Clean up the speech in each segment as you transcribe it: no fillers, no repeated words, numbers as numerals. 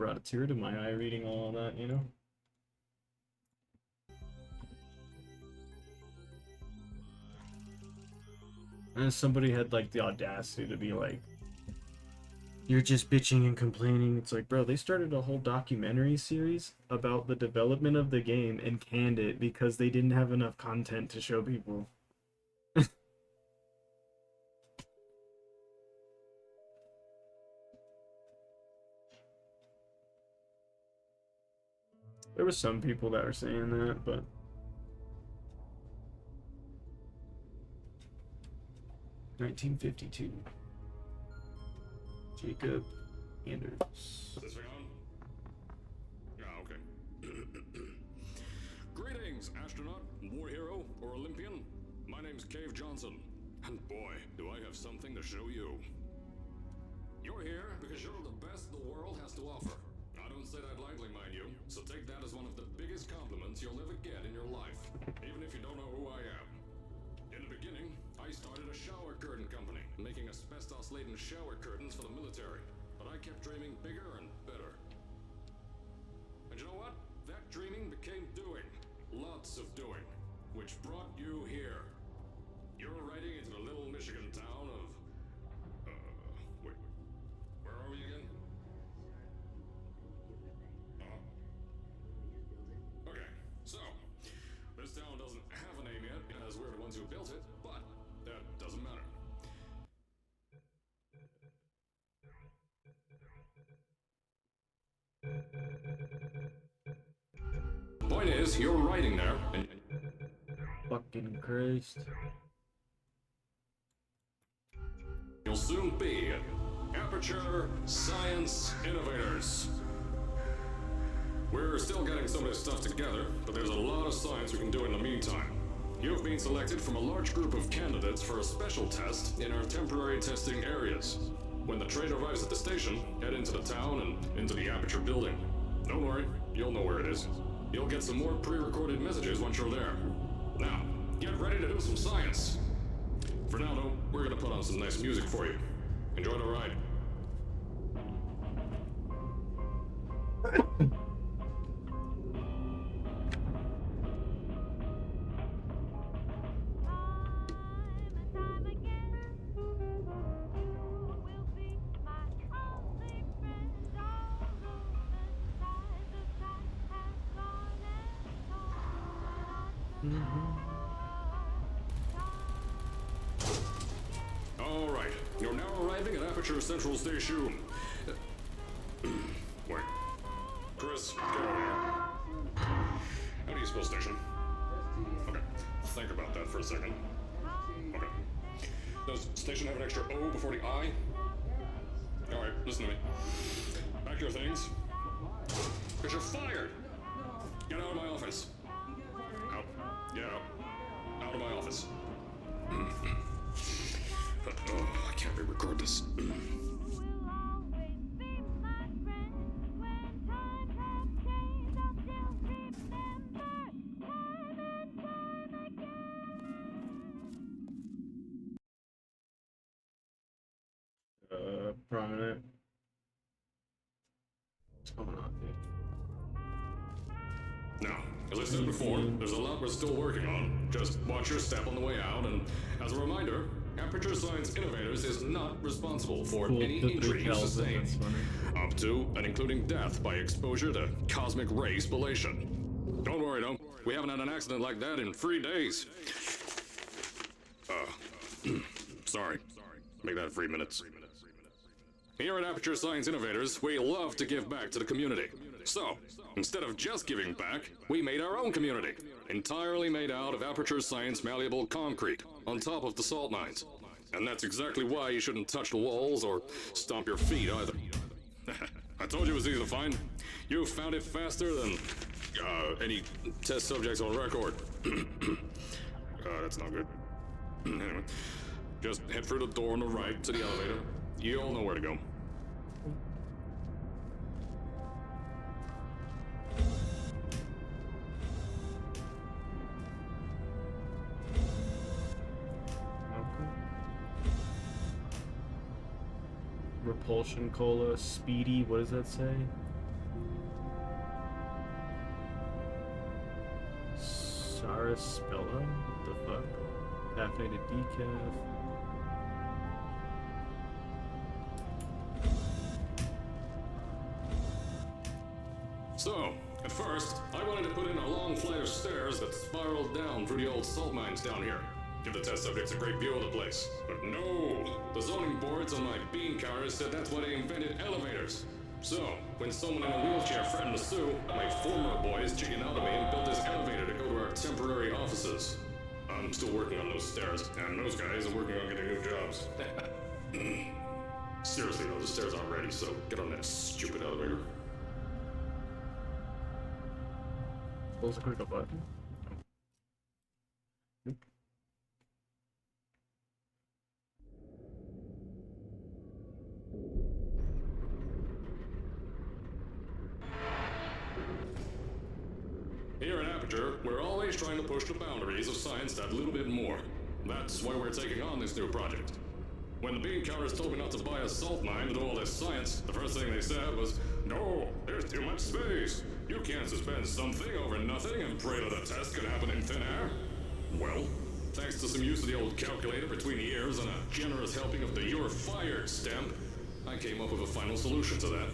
brought a tear to my eye reading all of that, you know? And somebody had like the audacity to be like, you're just bitching and complaining. It's like, bro, they started a whole documentary series about the development of the game and canned it because they didn't have enough content to show people. There were some people that were saying that, but 1952. Jacob Anders. This thing on? Yeah, okay. Greetings, astronaut, war hero, or Olympian. My name's Cave Johnson, and boy, do I have something to show you. You're here because you're the best the world has to offer. I don't say that lightly, mind you, so take that as one of the biggest compliments you'll ever get in your life, even if you don't know who I am. In the beginning, I started a shower curtain company, making asbestos-laden shower curtains for the military. But I kept dreaming bigger and better. And you know what? That dreaming became doing. Lots of doing. Which brought you here. You're riding into the little Michigan town of... wait. Where are we again? Okay, so... this town doesn't have a name yet, as we're the ones who built it, but that doesn't matter. Point is, you're riding there, and... Fucking Christ. you'll soon be Aperture Science Innovators. We're still getting some of this stuff together, but there's a lot of science we can do in the meantime. You've been selected from a large group of candidates for a special test in our temporary testing areas. When the train arrives at the station, head into the town and into the Aperture building. Don't worry, you'll know where it is. You'll get some more pre-recorded messages once you're there. Now, get ready to do some science. For now, though, we're gonna put on some nice music for you. Enjoy the ride. All right, you're now arriving at Aperture Central Station. Wait. Chris, get over here. How do you spell station? Okay, think about that for a second. Okay. Does station have an extra O before the I? All right, listen to me. Pack your things. Because you're fired! Get out of my office. Out. Get out. Out of my office. Oh, I can't re-record this. Prominent. What's going on, dude? Now, as I said before, there's a lot we're still working on. Just watch your step on the way out, and as a reminder, Aperture Science Innovators is not responsible for any injury you sustain, up to and including death by exposure to cosmic ray spallation. Don't worry, though. We haven't had an accident like that in 3 days. Sorry. Make that 3 minutes. Here at Aperture Science Innovators, we love to give back to the community. So, instead of just giving back, we made our own community. Entirely made out of Aperture Science malleable concrete, on top of the salt mines. And that's exactly why you shouldn't touch the walls or stomp your feet either. I told you it was easy to find. You found it faster than any test subjects on record. That's not good. Anyway, just head through the door on the right to the elevator. You all know where to go. Repulsion Cola, Speedy, what does that say? Saraspella? What the fuck? Caffeinated decaf. So, at first, I wanted to put in a long flight of stairs that spiraled down through the old salt mines down here. Give the test subjects a great view of the place. But no! The zoning boards on my bean counters said that's why they invented elevators. So, when someone in a wheelchair threatened to sue, my former boys chickened out of me and built this elevator to go to our temporary offices. I'm still working on those stairs, and those guys are working on getting new jobs. Seriously though, the stairs aren't ready, so get on that stupid elevator. Supposed to click a button? Nope. Here at Aperture, we're always trying to push the boundaries of science that little bit more. That's why we're taking on this new project. When the bean counters told me not to buy a salt mine to do all this science, the first thing they said was, "No, there's too much space. You can't suspend something over nothing and pray that a test can happen in thin air." Well, thanks to some use of the old calculator between the ears and a generous helping of the "you're fired" stamp, I came up with a final solution to that.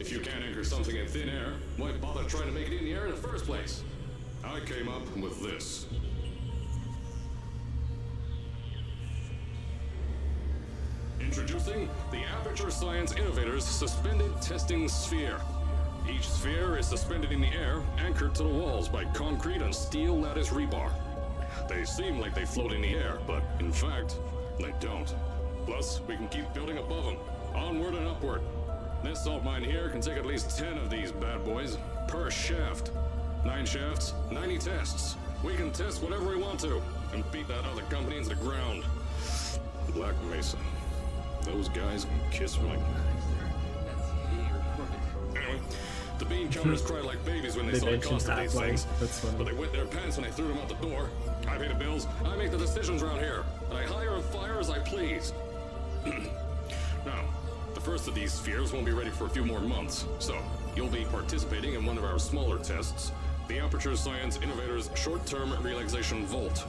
If you can't anchor something in thin air, why bother trying to make it in the air in the first place? I came up with this. Introducing the Aperture Science Innovators Suspended Testing Sphere. Each sphere is suspended in the air, anchored to the walls by concrete and steel lattice rebar. They seem like they float in the air, but in fact, they don't. Plus, we can keep building above them, onward and upward. This salt mine here can take at least 10 of these bad boys per shaft. 9 shafts, 90 tests. We can test whatever we want to and beat that other company into the ground. Black Mesa. Those guys can kiss my... Anyway, the bean counters cried like babies when they saw the cost of these things. But they wet their pants when I threw them out the door. I pay the bills, I make the decisions around here, and I hire and fire as I please. Now, the first of these spheres won't be ready for a few more months, so you'll be participating in one of our smaller tests, the Aperture Science Innovators Short-Term Relaxation Vault.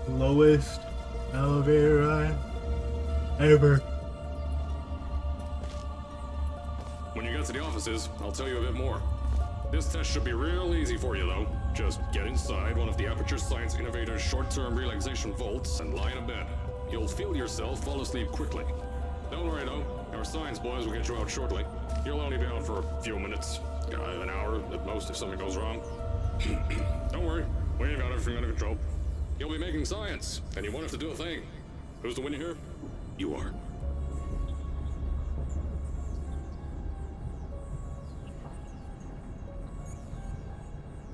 Lowest elevator ride ever. When you get to the offices, I'll tell you a bit more. This test should be real easy for you, though. Just get inside one of the Aperture Science Innovators short-term relaxation vaults and lie in a bed. You'll feel yourself fall asleep quickly. Don't worry, though. Our science boys will get you out shortly. You'll only be out for a few minutes. An hour at most if something goes wrong. Don't worry. We've got everything under control. You'll be making science, and you won't have to do a thing. Who's the winner here? You are.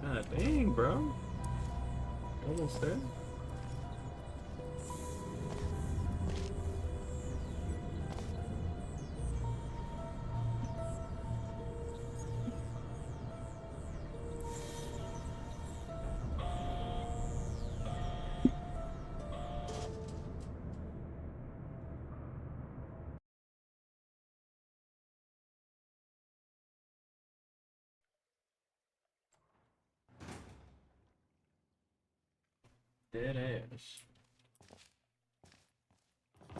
God dang, bro. Almost there. Dead ass.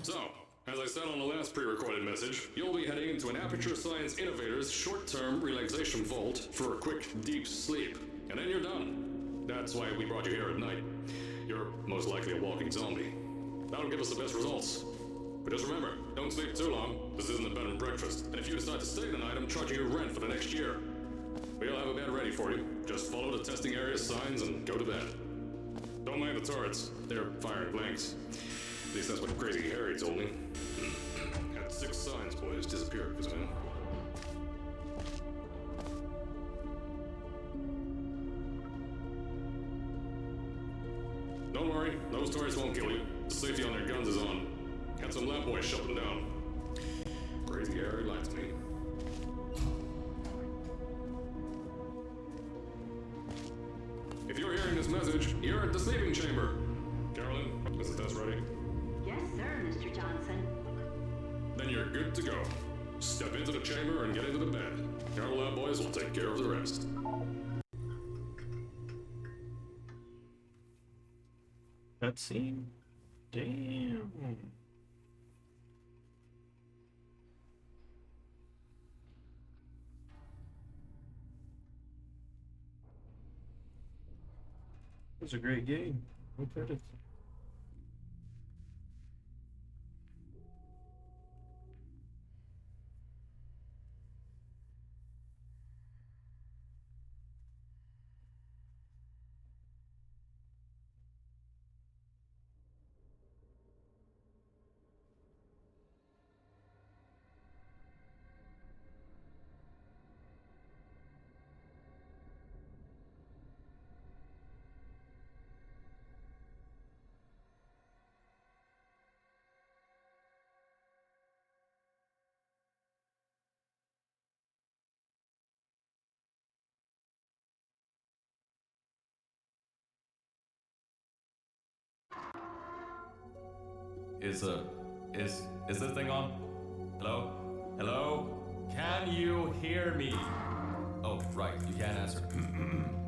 So, as I said on the last pre-recorded message, you'll be heading into an Aperture Science Innovators short-term relaxation vault for a quick, deep sleep. And then you're done. That's why we brought you here at night. You're most likely a walking zombie. That'll give us the best results. But just remember, don't sleep too long. This isn't a bed and breakfast. And if you decide to stay tonight, I'm charging you rent for the next year. We'll have a bed ready for you. Just follow the testing area signs and go to bed. Don't mind the turrets. They're firing blanks. At least that's what Crazy Harry told me. Had 6 signs boys disappear because of him. Don't worry, those tourists won't kill you. The safety on their guns is on. Had some lab boys shut them down. Crazy air reminds me. If you're hearing this message, you're at the sleeping chamber. Carolyn, is the test ready? Yes, sir, Mr. Johnson. Then you're good to go. Step into the chamber and get into the bed. Our lab boys will take care of the rest. Cutscene? Damn. It was a great game. No credits. Is this thing on? Hello? Hello? Can you hear me? Oh, right, you can't answer.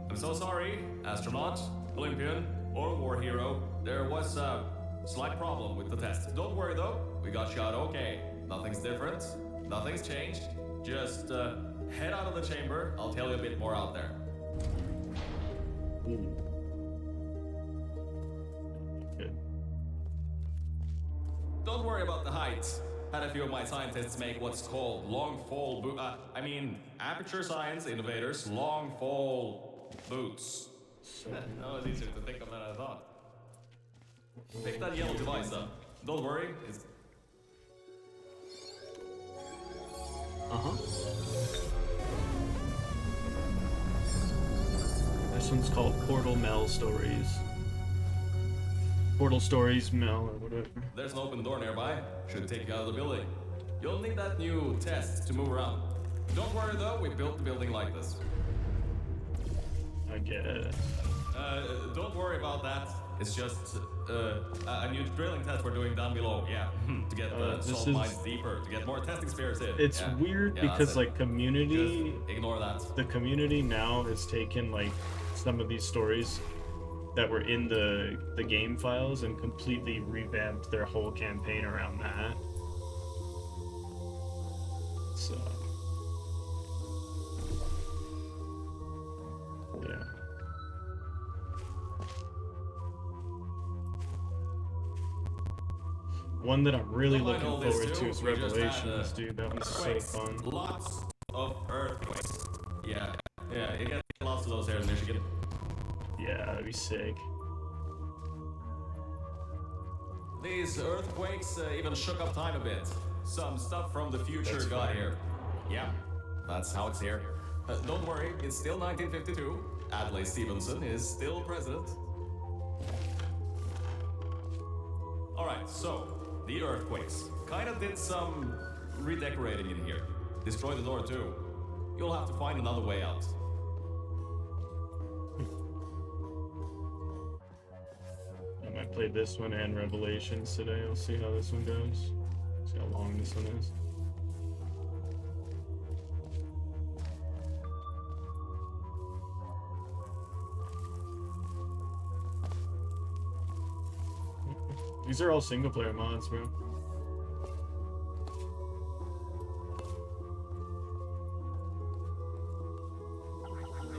I'm so sorry, astronaut, Olympian, or war hero. There was a slight problem with the test. Don't worry though, we got shot okay. Nothing's different, nothing's changed. Just head out of the chamber, I'll tell you a bit more out there. Ooh. Good. Don't worry about the height. Had a few of my scientists make what's called long fall aperture science innovators long fall boots. No, it's easier to think of than I thought. Pick that yellow device up. Don't worry, it's... This one's called Portal MEL Stories. Portal Stories MEL or whatever. There's an open door nearby. Should take you out of the building. You'll need that new test to move around. Don't worry though, we built the building like this. I guess. Don't worry about that. It's just a new drilling test we're doing down below. Yeah, to get the salt mines deeper, to get more test experience in. It's weird because like community, just ignore that. the community now has taken like some of these stories that were in the game files and completely revamped their whole campaign around that. So yeah. One that I'm really looking forward to is Revelations, dude. That one's so fun. Lots of earthquakes. Yeah, you get lots of those here in Michigan. Yeah, that'd be sick. These earthquakes even shook up time a bit. Some stuff from the future got here. Yeah, that's how it's here. Don't worry, it's still 1952. Adlai Stevenson is still president. Alright, so, the earthquakes. Kinda did some redecorating in here. Destroyed the door too. You'll have to find another way out. I might play this one and Revelations today. I'll see how this one goes. See how long this one is. These are all single player mods, bro.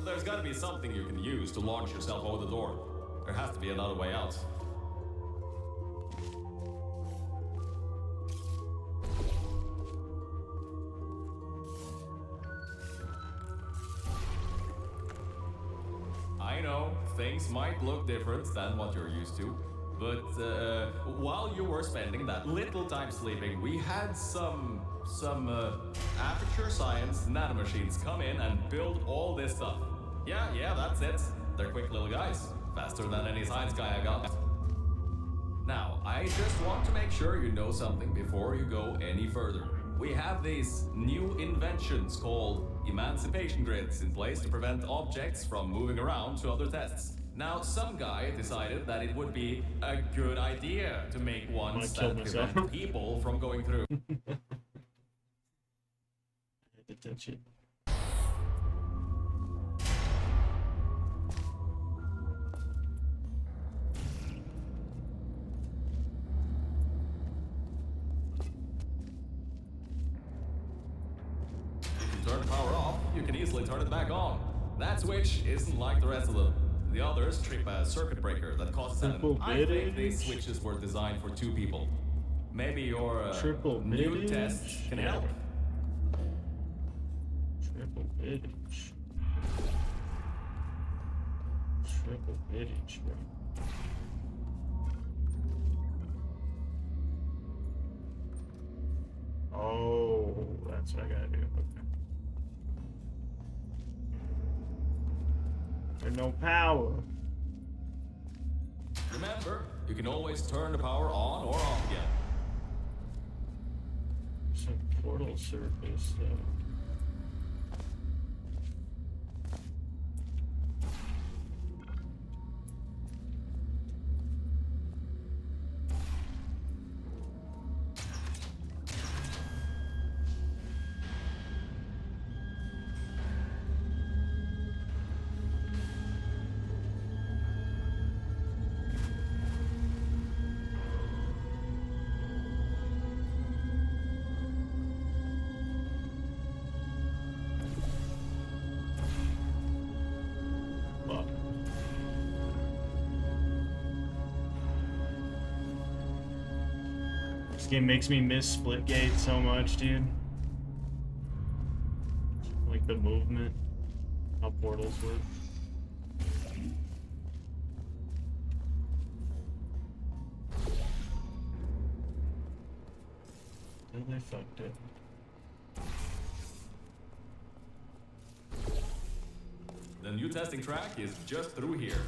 There's gotta be something you can use to launch yourself over the door. There has to be another way out. I know, things might look different than what you're used to, but while you were spending that little time sleeping, we had some aperture science nanomachines come in and build all this stuff. Yeah, that's it. They're quick little guys. Faster than any science guy I got. Now, I just want to make sure you know something before you go any further. We have these new inventions called emancipation grids in place to prevent objects from moving around to other tests. Now, some guy decided that it would be a good idea to make ones kill that myself. prevent people from going through. I had to touch it. If you turn the power off, you can easily turn it back on. That switch isn't like the rest of them. The others trip a circuit breaker that causes Triple an... I think bittage. these switches were designed for 2 people. Maybe your Triple new bittage? tests can Yeah. help. Triple bittage. Triple bittage, bro. Oh, that's what I gotta do. Okay. There's no power. Remember, you can always turn the power on or off again. Some portal surface, though. Fuck. This game makes me miss Splitgate so much, dude. Like the movement, how portals work. Then they fucked it. The new testing track is just through here.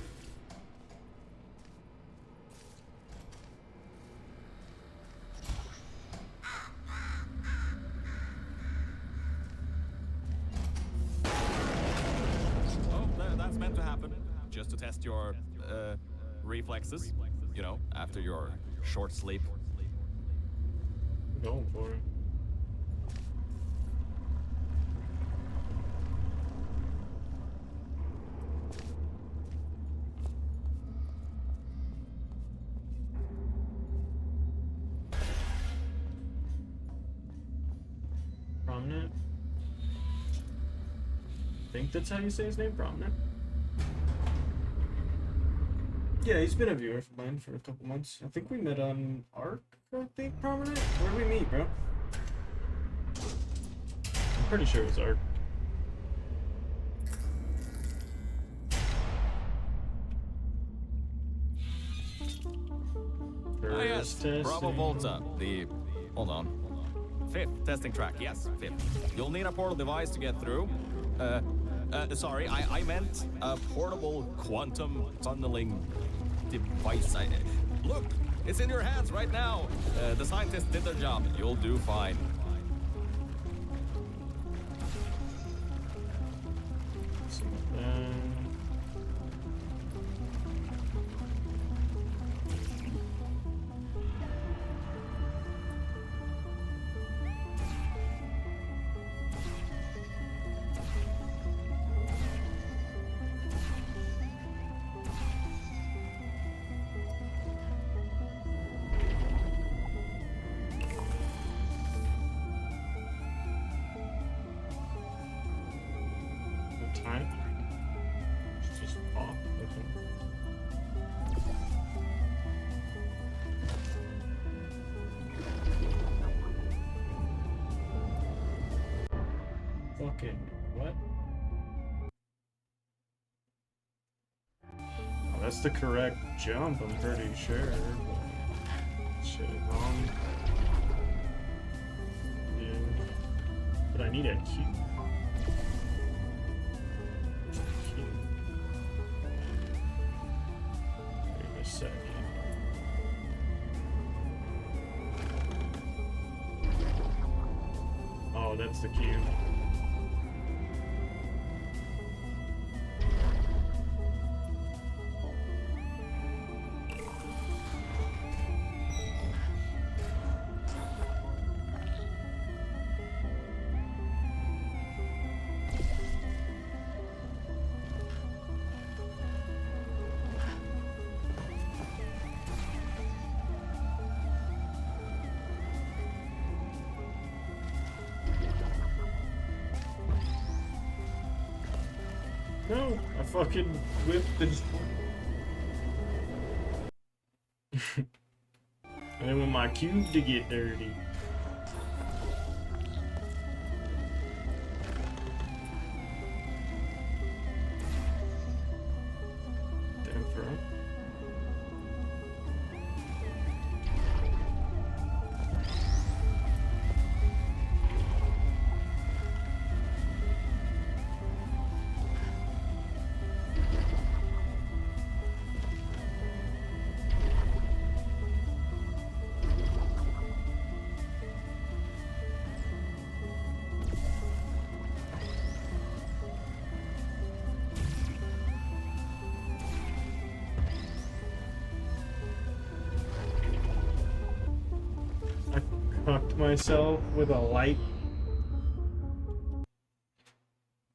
Oh, that's meant to happen. Just to test your reflexes, you know, after your short sleep. Going for it. Prominent? I think that's how you say his name, Prominent. Yeah, he's been a viewer of mine for a couple months. I think we met on Arc, I think, Prominent? Where'd we meet, bro? I'm pretty sure it was Arc. Ah, yes, First Bravo testing. Volta, the... Hold on. 5th testing track, yes, 5th. You'll need a portal device to get through. Sorry, I meant a portable quantum tunneling device. Look, it's in your hands right now. The scientists did their job. You'll do fine. Some of that. The time? It's just off. Okay. Fucking what? Oh, that's the correct jump, I'm pretty sure. But shit, wrong. Yeah. But I need a key. Key. Wait a second. Oh, that's the cube. No, I fucking whipped the. I didn't want my cube to get dirty. Damn, bro. I fucked myself with a light.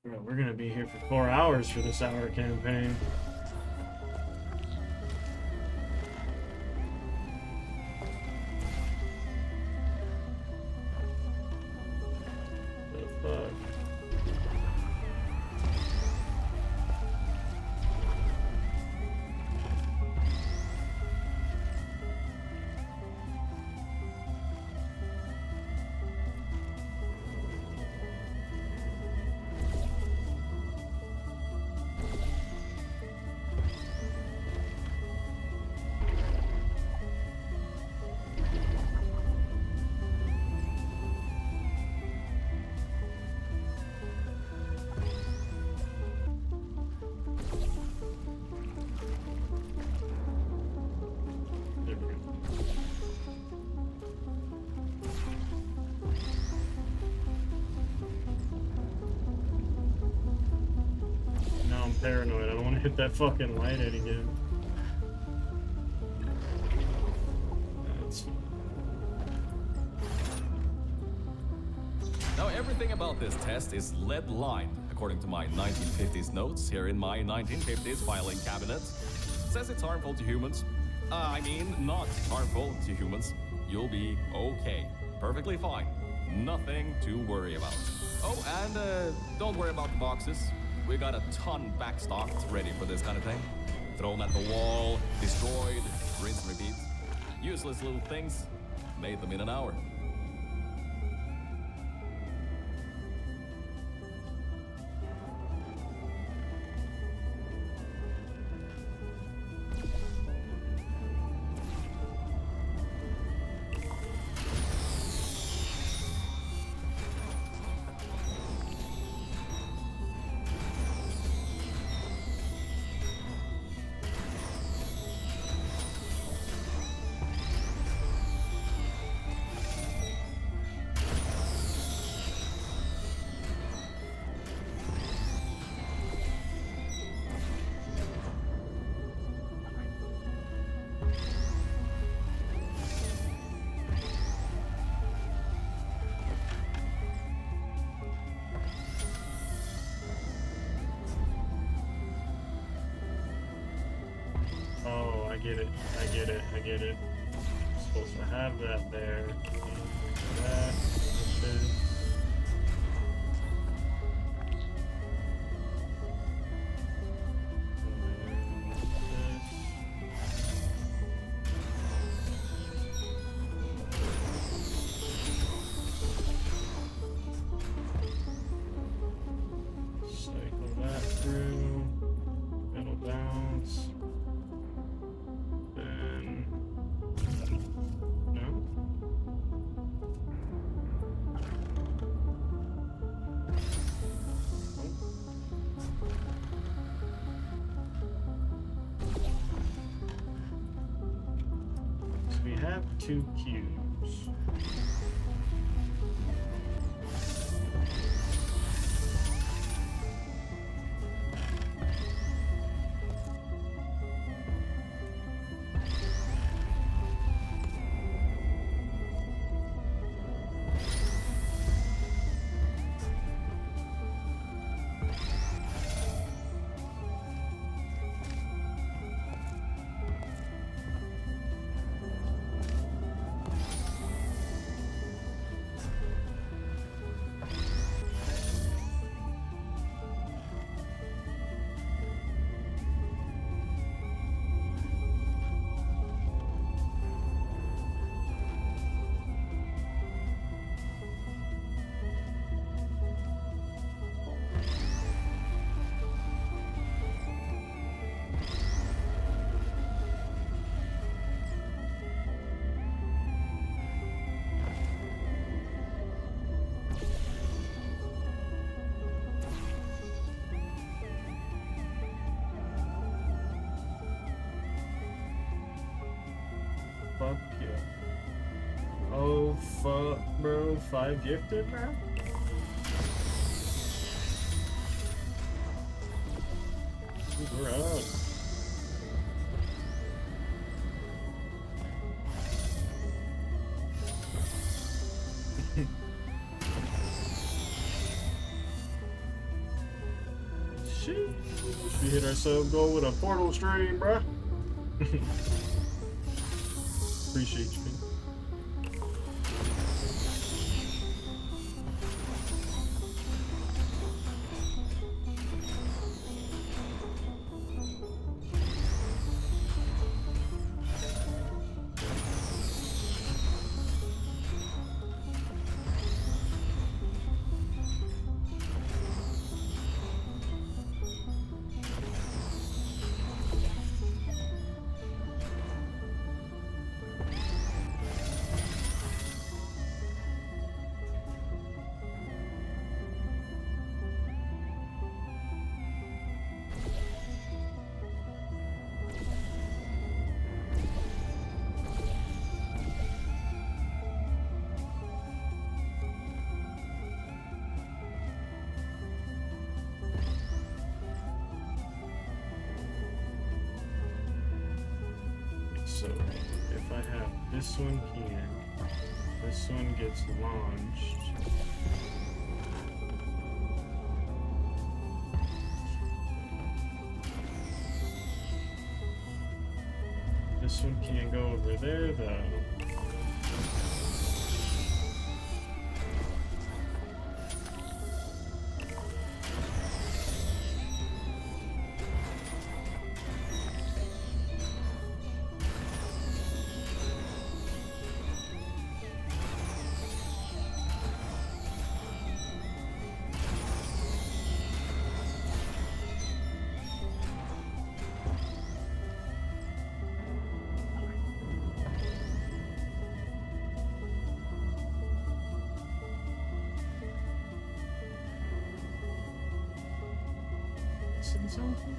Bro, we're gonna be here for 4 hours for this hour campaign. The fuck? There we go. Now I'm paranoid. I don't want to hit that fucking light head again. That's Now, everything about this test is lead lined, according to my 1950s notes here in my 1950s filing cabinet. Says it's harmful to humans. I mean, not harmful to humans. You'll be okay. Perfectly fine. Nothing to worry about. Oh, and don't worry about the boxes. We got a ton backstocked ready for this kind of thing. Throw them at the wall, destroyed, rinse and repeat. Useless little things. Made them in an hour. Oh, I get it. I get it. I get it. I'm supposed to have that there. That. This. Cycle that through. It'll bounce. Then. No? So we have 2 cubes. Fuck yeah. Oh fuck, bro. 5 gifted, man? We're out. Shit. We hit ourselves goal with a portal stream, bruh. Appreciate you, man. So, if I have this one here, this one gets launched. This one can't go over there, though. Something?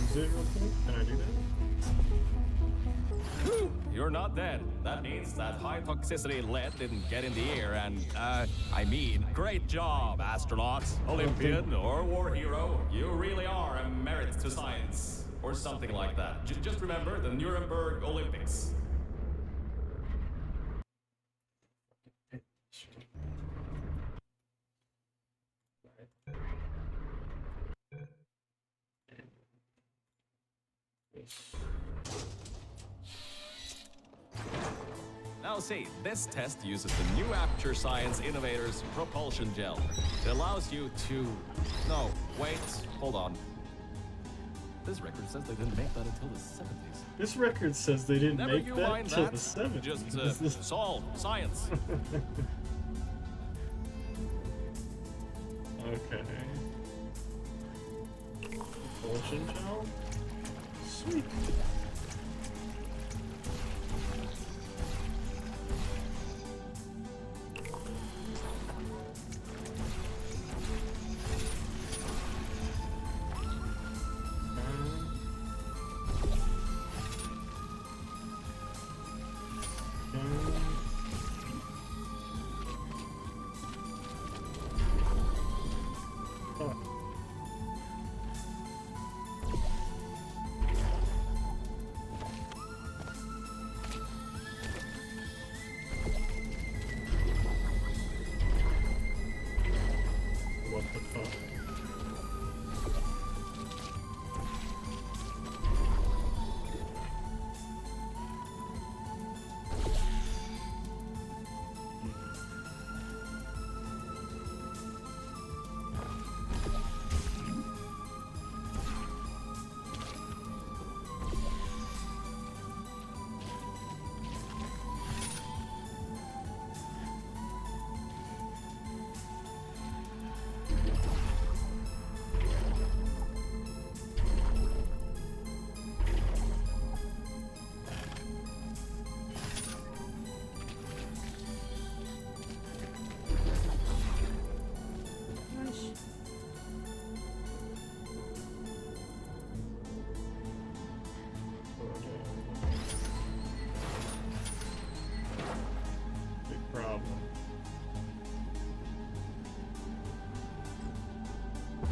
Use it real quick? Can I do that? You're not dead. That means that high toxicity lead didn't get in the air and, I mean, great job, astronaut, Olympian, or war hero. You really are a merit to science. Or something like that. Just remember the Nuremberg Olympics. Now see, this test uses the new Aperture Science Innovators Propulsion Gel. It allows you to... No, wait, hold on. This record says they didn't make that until the 70s. This record says they didn't Never make you that mind till that. the 70s. Just solve science. Okay. Propulsion gel? Sweet.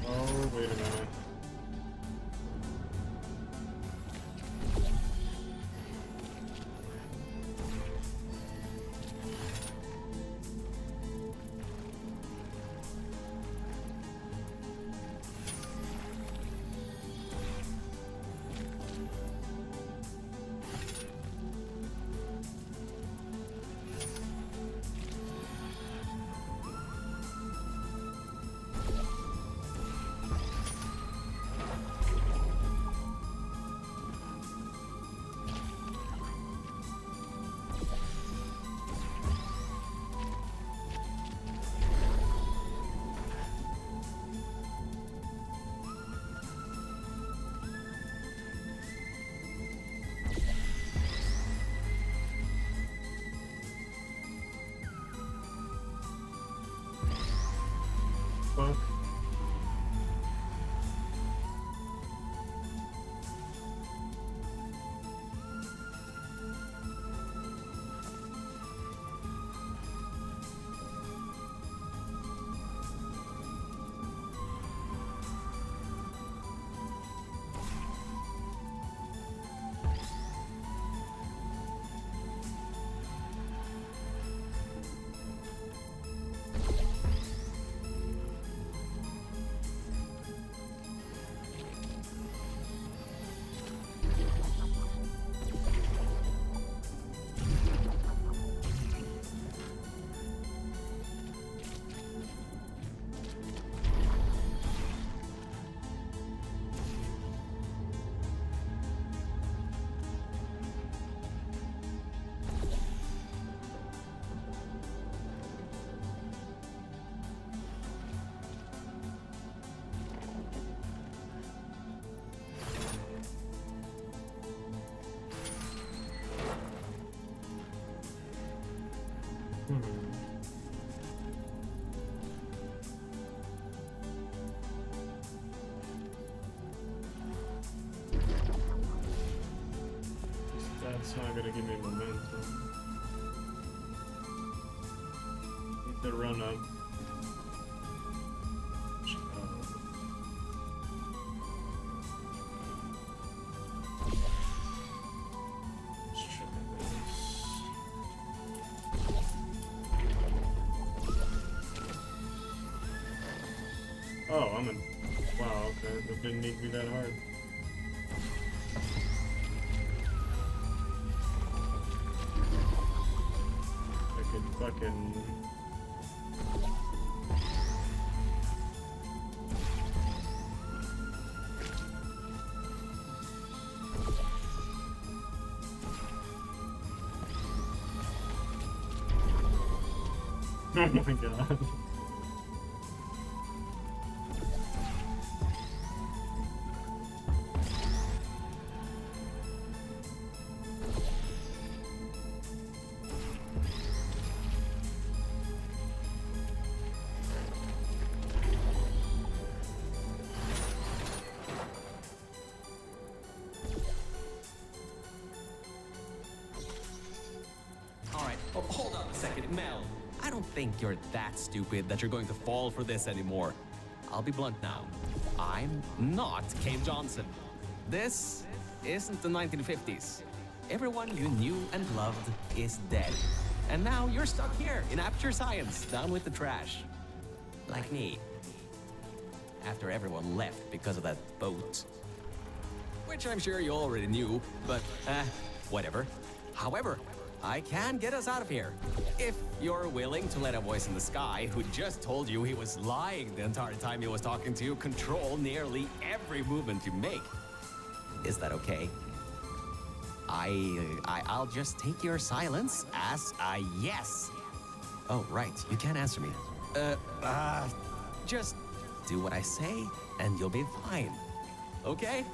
Oh, wait a minute. Fuck. That's not gonna give me momentum. Need to run up. Let's try this. Oh, I'm in. Wow, okay. That didn't need to be that hard. I could fucking. Oh my god. Alright, oh, hold on a second, Mel. I don't think you're that stupid that you're going to fall for this anymore. I'll be blunt now. I'm not Cave Johnson. This isn't the 1950s. Everyone you knew and loved is dead. And now you're stuck here in Aperture Science, down with the trash. Like me. After everyone left because of that boat. Which I'm sure you already knew, but whatever. However, I can get us out of here. If you're willing to let a voice in the sky who just told you he was lying the entire time he was talking to you control nearly every movement you make. Is that okay? I'll just take your silence as a yes. Oh, right, you can't answer me. Just do what I say and you'll be fine. Okay?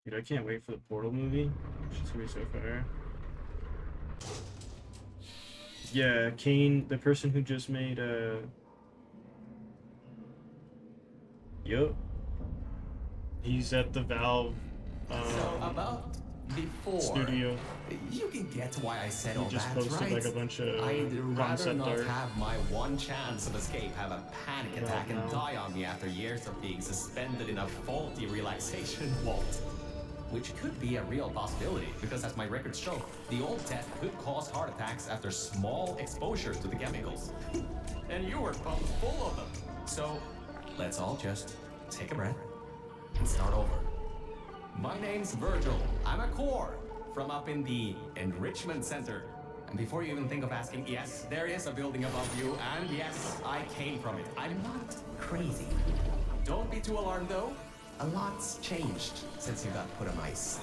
Dude, I can't wait for the Portal movie. It's gonna be so fire. Yeah, Kane, the person who just made yup. He's at the Valve So about before, studio. you can get why I said He all just that, posted right? like a bunch of I'd rather concept not art. have my one chance of escape have a panic attack and no. die on me after years of being suspended in a faulty relaxation vault. Which could be a real possibility, because as my records show, the old tech could cause heart attacks after small exposures to the chemicals. And you were pumped full of them. So, let's all just take a breath and start over. My name's Virgil. I'm a core from up in the Enrichment Center. And before you even think of asking, yes, there is a building above you, and yes, I came from it. I'm not crazy. Don't be too alarmed though. A lot's changed since you got put on ice.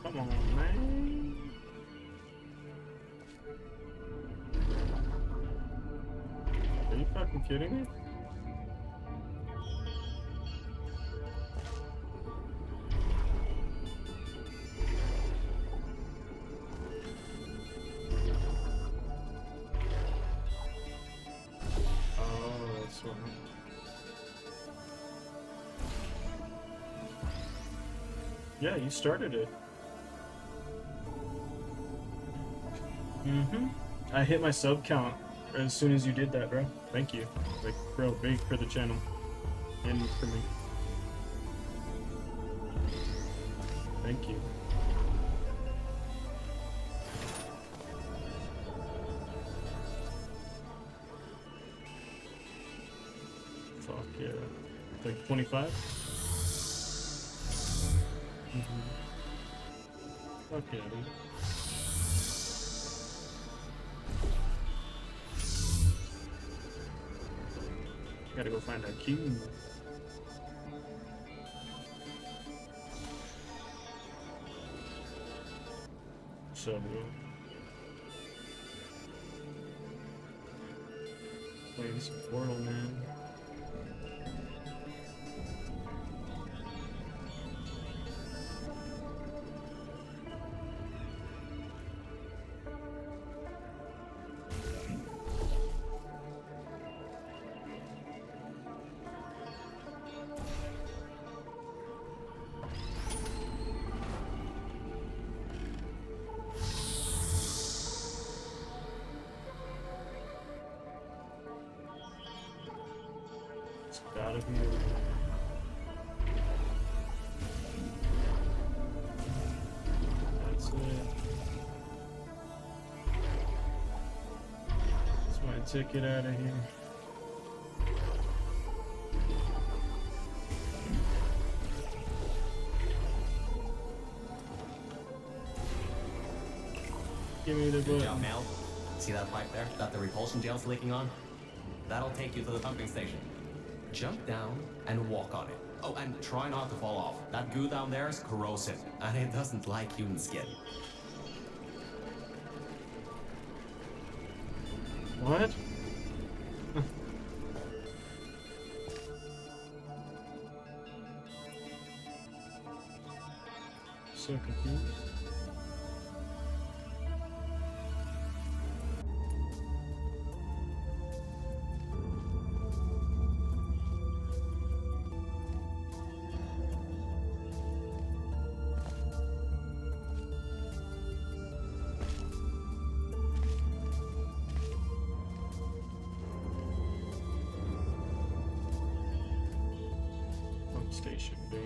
Come on, man. Are you fucking kidding me? Oh, that's what. Yeah, you started it. I hit my sub count as soon as you did that, bro. Thank you. Like, bro, big for the channel. And for me. Thank you. Fuck yeah. Like 25? Fuck yeah, dude. Gotta go find that cube. So, playing some Portal, man. It's gotta be. That's it. That's my ticket out of here. Give me the Good button. job, Mel. See that pipe there that the repulsion gel's leaking on? That'll take you to the pumping station. Jump down and walk on it. Oh, and try not to fall off. That goo down there is corrosive, and it doesn't like human skin. What? So confused. Pump station beta.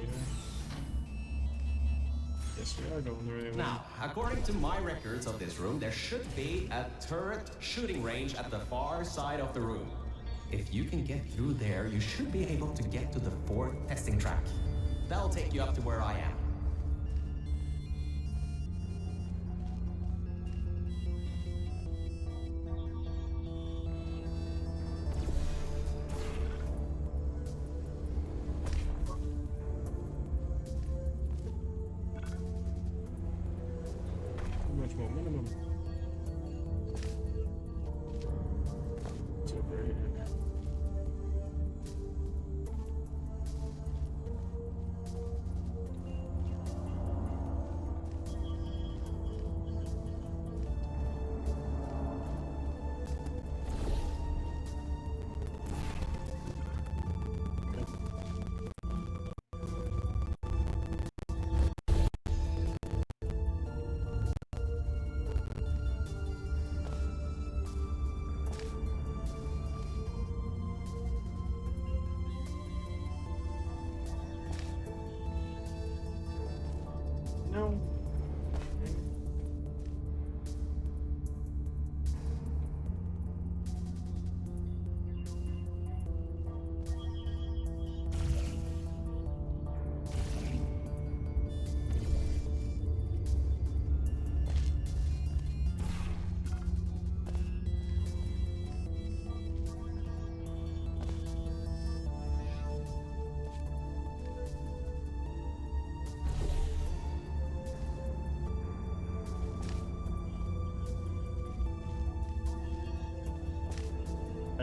Guess we are going the right way. Now, according to my records of this room, there should be a turret shooting range at the far side of the room. If you can get through there, you should be able to get to the fourth testing track. That'll take you up to where I am.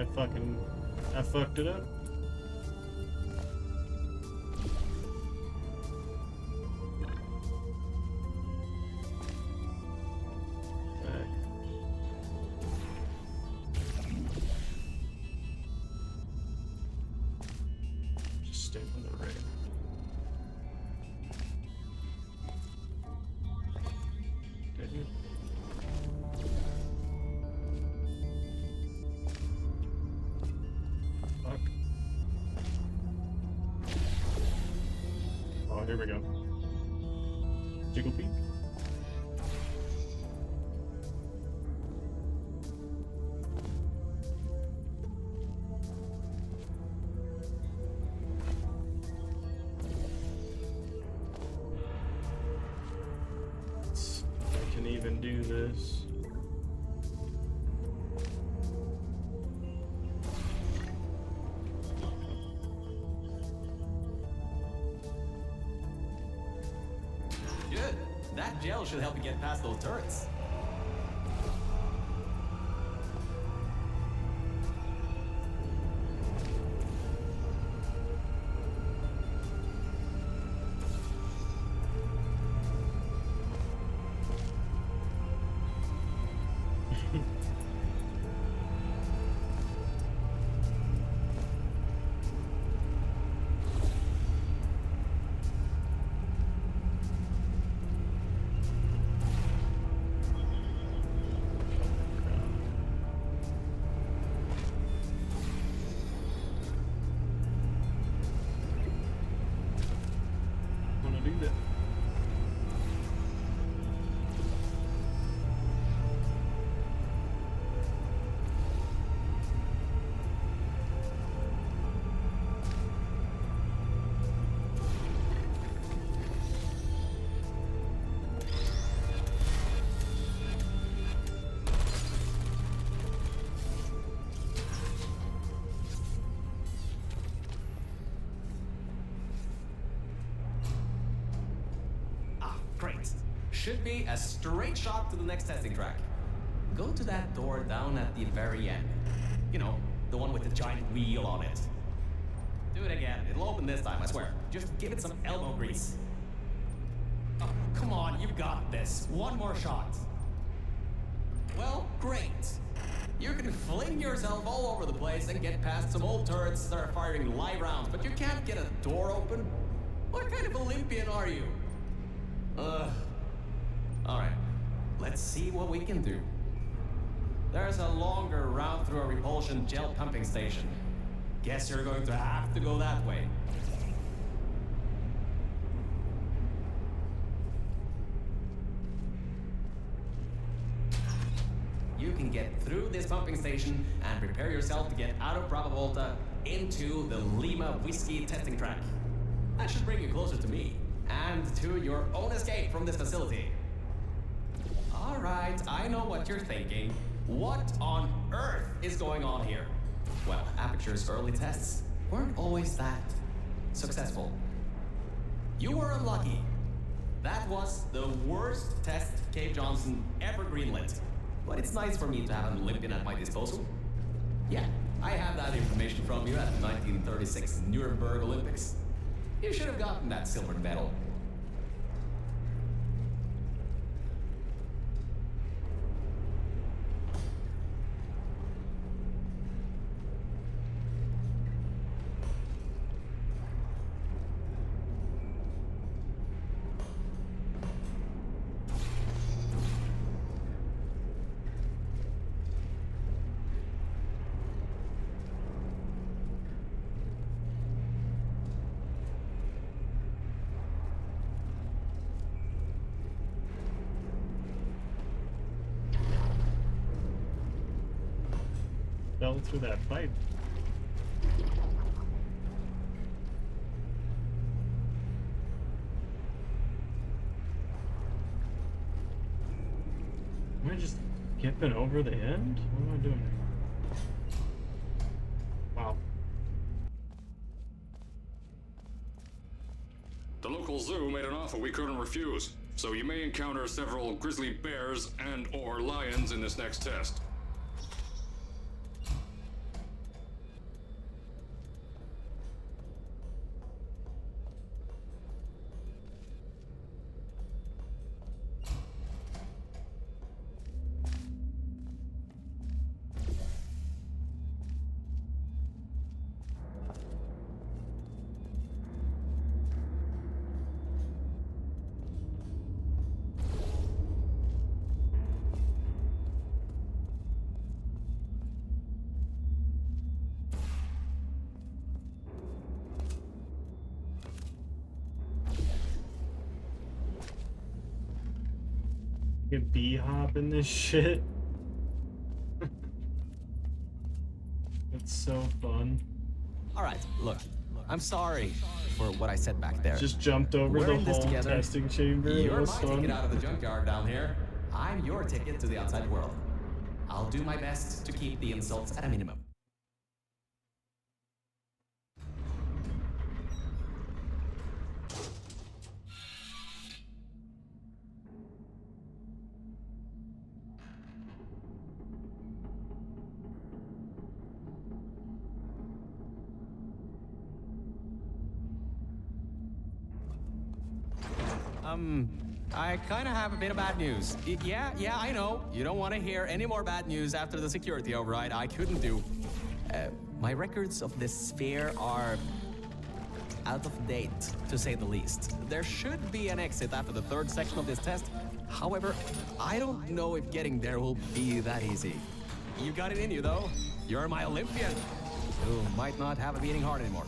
I fucked it up. Alright. Just stay on the right. Did you? Fuck. Oh, here we go. Jiggle peek. I can even do this. Good. That gel should help you get past those turrets. Wanna do that? Ah, great. Should be a straight shot to the next testing track. Go to that door down at the very end. You know, the one with the giant wheel on it. Do it again. It'll open this time, I swear. Just give it some elbow grease. Oh, come on, you've got this. One more shot. Well, great. You can fling yourself all over the place and get past some old turrets that are firing live rounds, but you can't get a door open? What kind of Olympian are you? Alright, let's see what we can do. There's a longer route through a repulsion gel pumping station. Guess you're going to have to go that way. You can get through this pumping station and prepare yourself to get out of Bravo Volta into the Lima Whiskey testing track. That should bring you closer to me and to your own escape from this facility. Alright, I know what you're thinking. What on earth is going on here? Well, Aperture's early tests weren't always that successful. You were unlucky. That was the worst test Cave Johnson ever greenlit. But it's nice for me to have an Olympian at my disposal. Yeah, I have that information from you at the 1936 Nuremberg Olympics. You should have gotten that silver medal. Fell through that pipe. Am I just skipping over the end? What am I doing? Wow. The local zoo made an offer we couldn't refuse, so you may encounter several grizzly bears and/or lions in this next test. Get B-hop in this shit. It's so fun. All right, look, I'm sorry for what I said back there. Just jumped over We're the in this whole together. testing chamber. It You're was my fun. ticket out of the junkyard down here. I'm your ticket to the outside world. I'll do my best to keep the insults at a minimum. I kind of have a bit of bad news. Yeah, I know. You don't want to hear any more bad news after the security override. I couldn't do. My records of this sphere are out of date, to say the least. There should be an exit after the third section of this test. However, I don't know if getting there will be that easy. You got it in you, though. You're my Olympian, who might not have a beating heart anymore.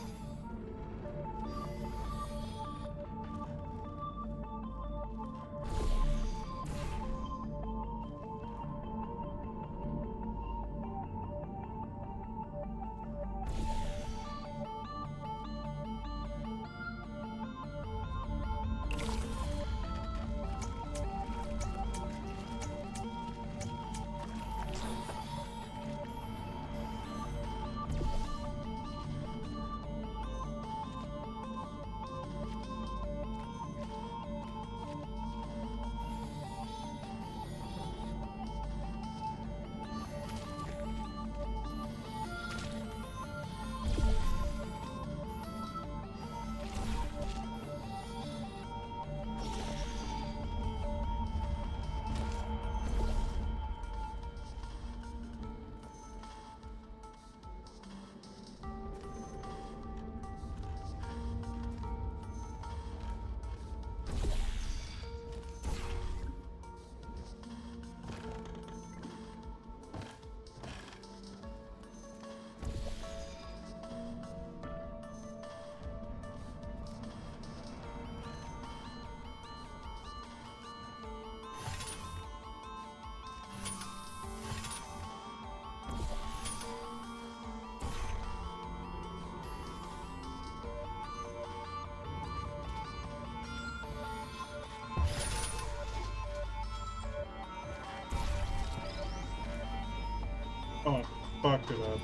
Oh, fucked it up.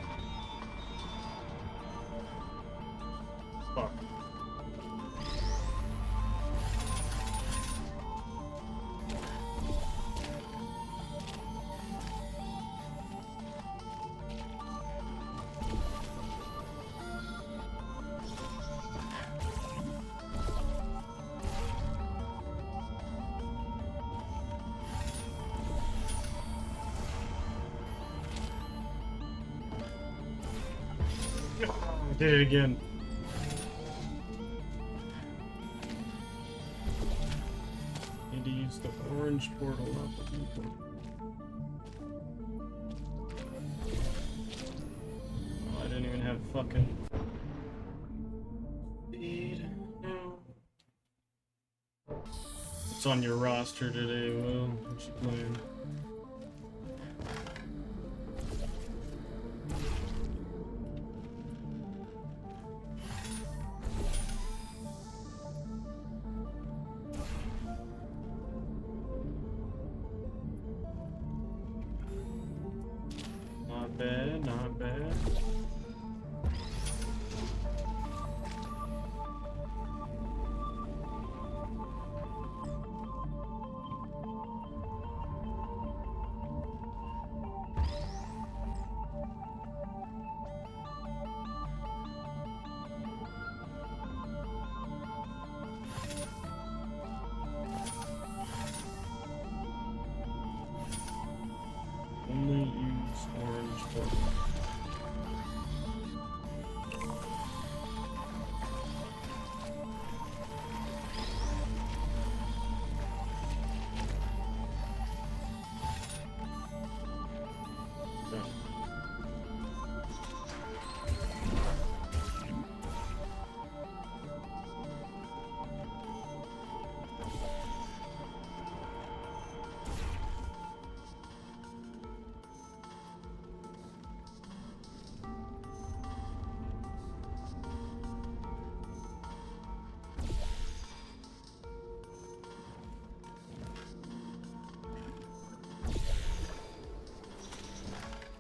Fuck. I did it again. Need to use the orange portal, not the blue portal. Oh, I didn't even have fucking speed. No. It's on your roster today, Will. What you playing? Not bad, not bad. Only use orange portal.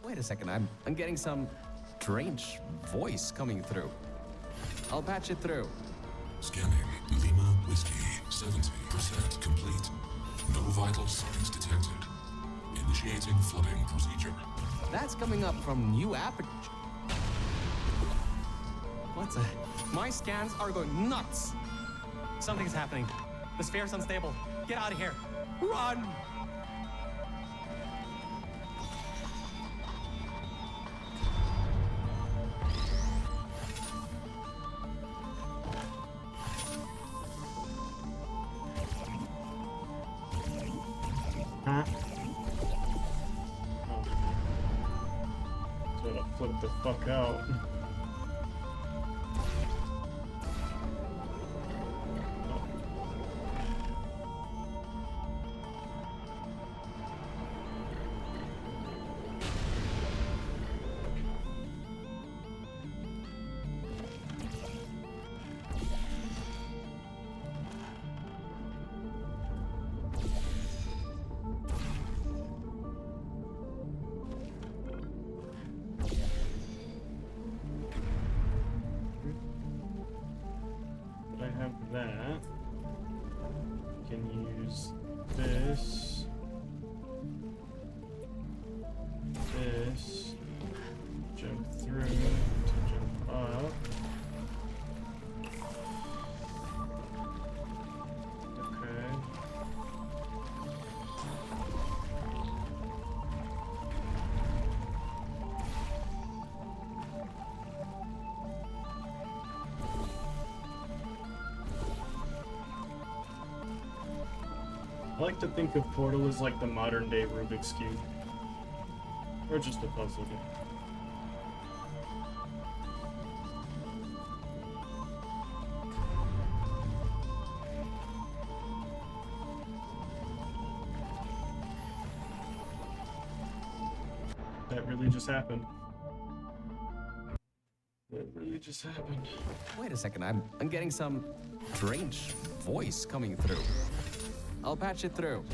Wait a second, I'm getting some strange voice coming through. I'll patch it through. Scanning. Lima Whiskey. 70% complete. No vital signs detected. Initiating flooding procedure. That's coming up from new aperture. What's a... My scans are going nuts. Something's happening. The sphere's unstable. Get out of here. Run! Huh? Oh. So to flip the fuck out. I have that. Can use this. This. Jump through to jump up. Okay. I like to think of Portal as like the modern day Rubik's Cube. Or just a puzzle game. That really just happened. That really just happened. Wait a second, I'm getting some strange voice coming through. I'll patch it through.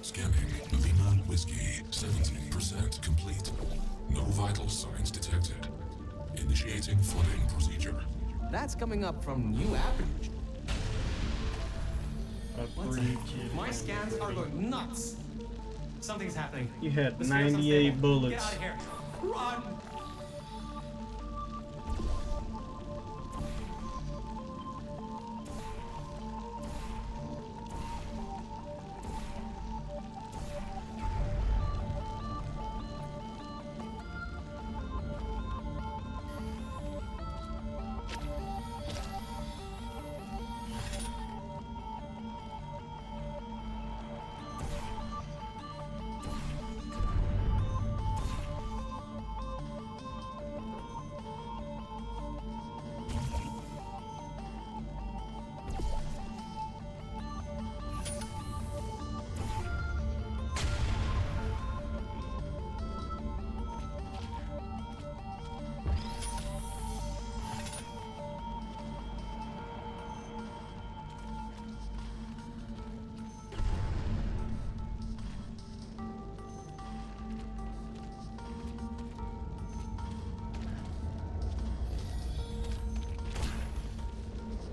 Scanning. Lima Whiskey. 70% complete. No vital signs detected. Initiating flooding procedure. That's coming up from new aperture. What's a... My scans are going nuts. Something's happening. You had The sphere's 98 unstable. bullets. Get out of here. Run!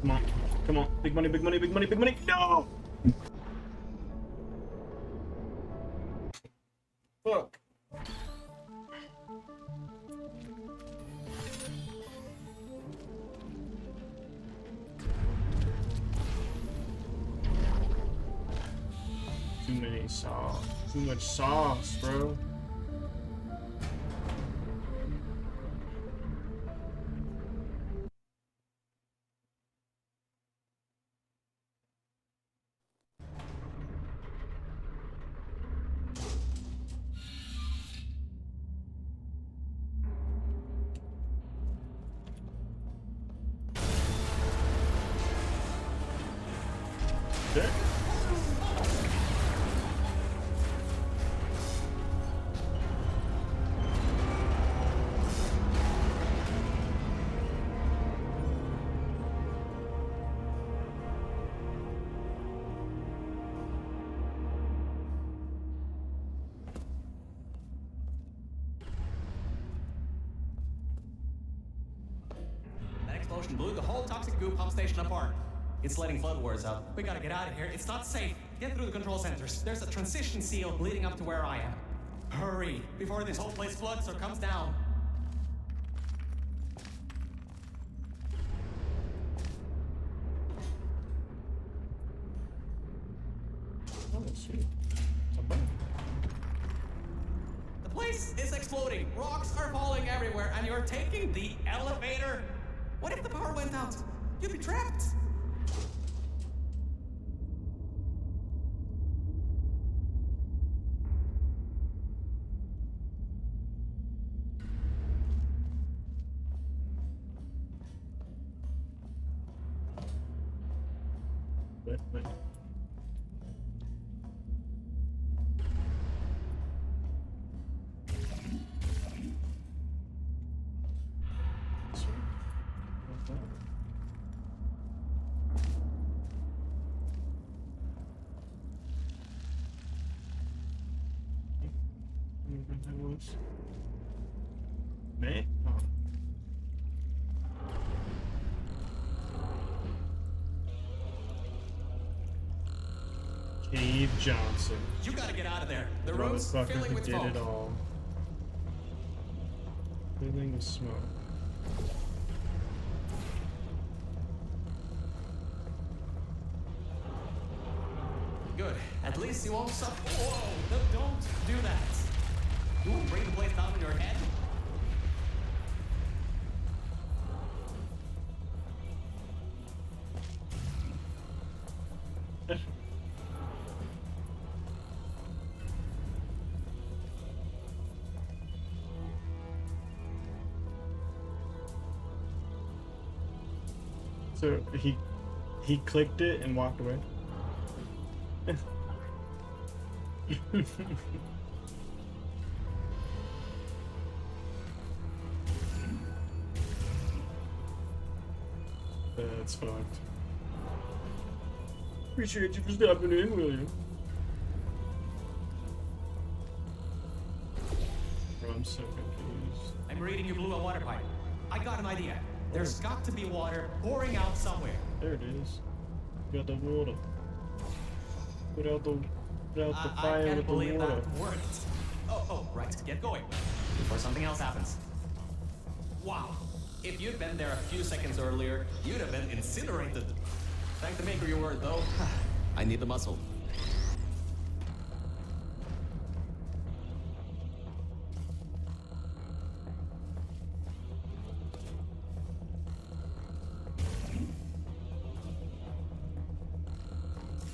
Come on. Come on. Big money, big money, big money, big money. No! Fuck. Too many sauce. Too much sauce, bro. Okay. motion blew the whole toxic goo pump station apart. It's letting flood waters out. We gotta get out of here. It's not safe. Get through the control centers. There's a transition seal leading up to where I am. Hurry, before this whole place floods or comes down. Oh, sweet. The place is exploding. Rocks are falling everywhere, and you're taking the elevator? What if the power went out? You'd be trapped. Wait. Me? Oh. Cave Johnson. You gotta get out of there. The room's Motherfucker filling who with did smoke. it all. Filling with smoke. Good. At least you won't suffer. Whoa! No, don't do that. You won't bring the place down on your head. So he clicked it and walked away. That's fucked. Appreciate you for stopping in, William. Bro, I'm so confused. I'm reading you blew a water pipe. I got an idea. There's got to be water pouring out somewhere. There it is. Got the water. Put out the I fire can't with the believe water. that worked. Oh, right. Get going before something else happens. Wow. If you'd been there a few seconds earlier, you'd have been incinerated. Thank the maker you were, though. I need the muscle.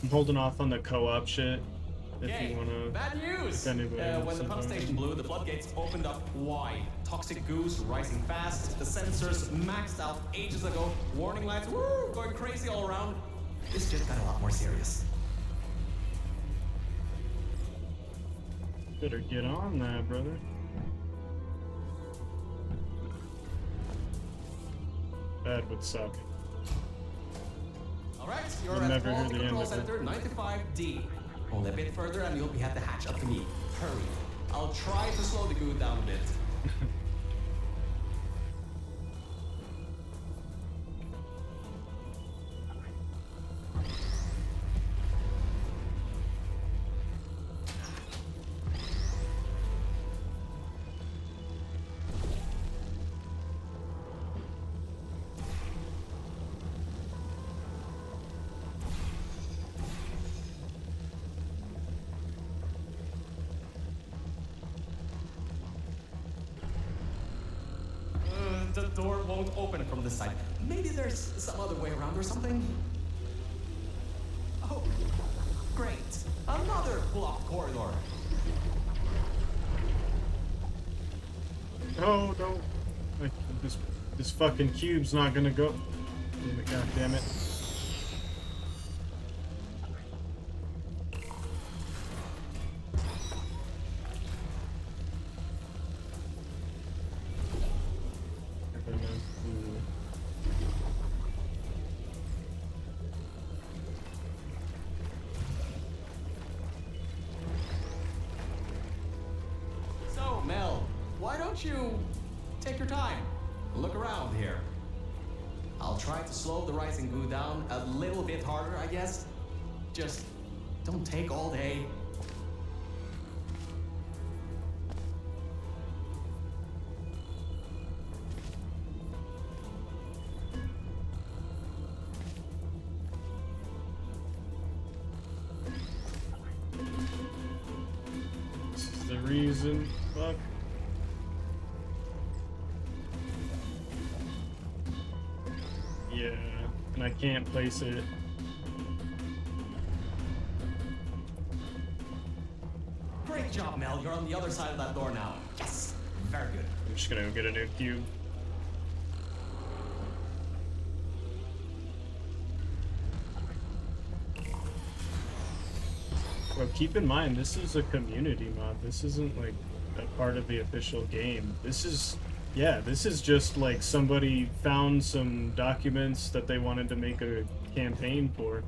I'm holding off on the co-op shit. If Okay, you wanna. bad news! if anybody wants When the pump something. station blew, the floodgates opened up wide. Toxic goos rising fast. The sensors maxed out ages ago. Warning lights, woo, going crazy all around. This just got a lot more serious. Better get on that, brother. That would suck. All right, you're You'll at never hear Quality the end Control of it. Center 95D. Only a bit further and you'll be at the hatch. Up to me. Hurry. I'll try to slow the goo down a bit. The door won't open from this side. Maybe there's some other way around or something. Oh, great. Another blocked corridor. Oh no! Like, this fucking cube's not gonna go. God damn it! So, Mel, why don't you take your time? Look around here. I'll try to slow the rising goo down a little bit harder, I guess. Just don't take all day. This is the reason. Fuck. Yeah, and I can't place it. Great job, Mel. You're on the other side of that door now. Yes! Very good. I'm just gonna go get a new cube. Well, keep in mind, this is a community mod. This isn't like a part of the official game. This is, yeah, this is just like somebody found some documents that they wanted to make a campaign for.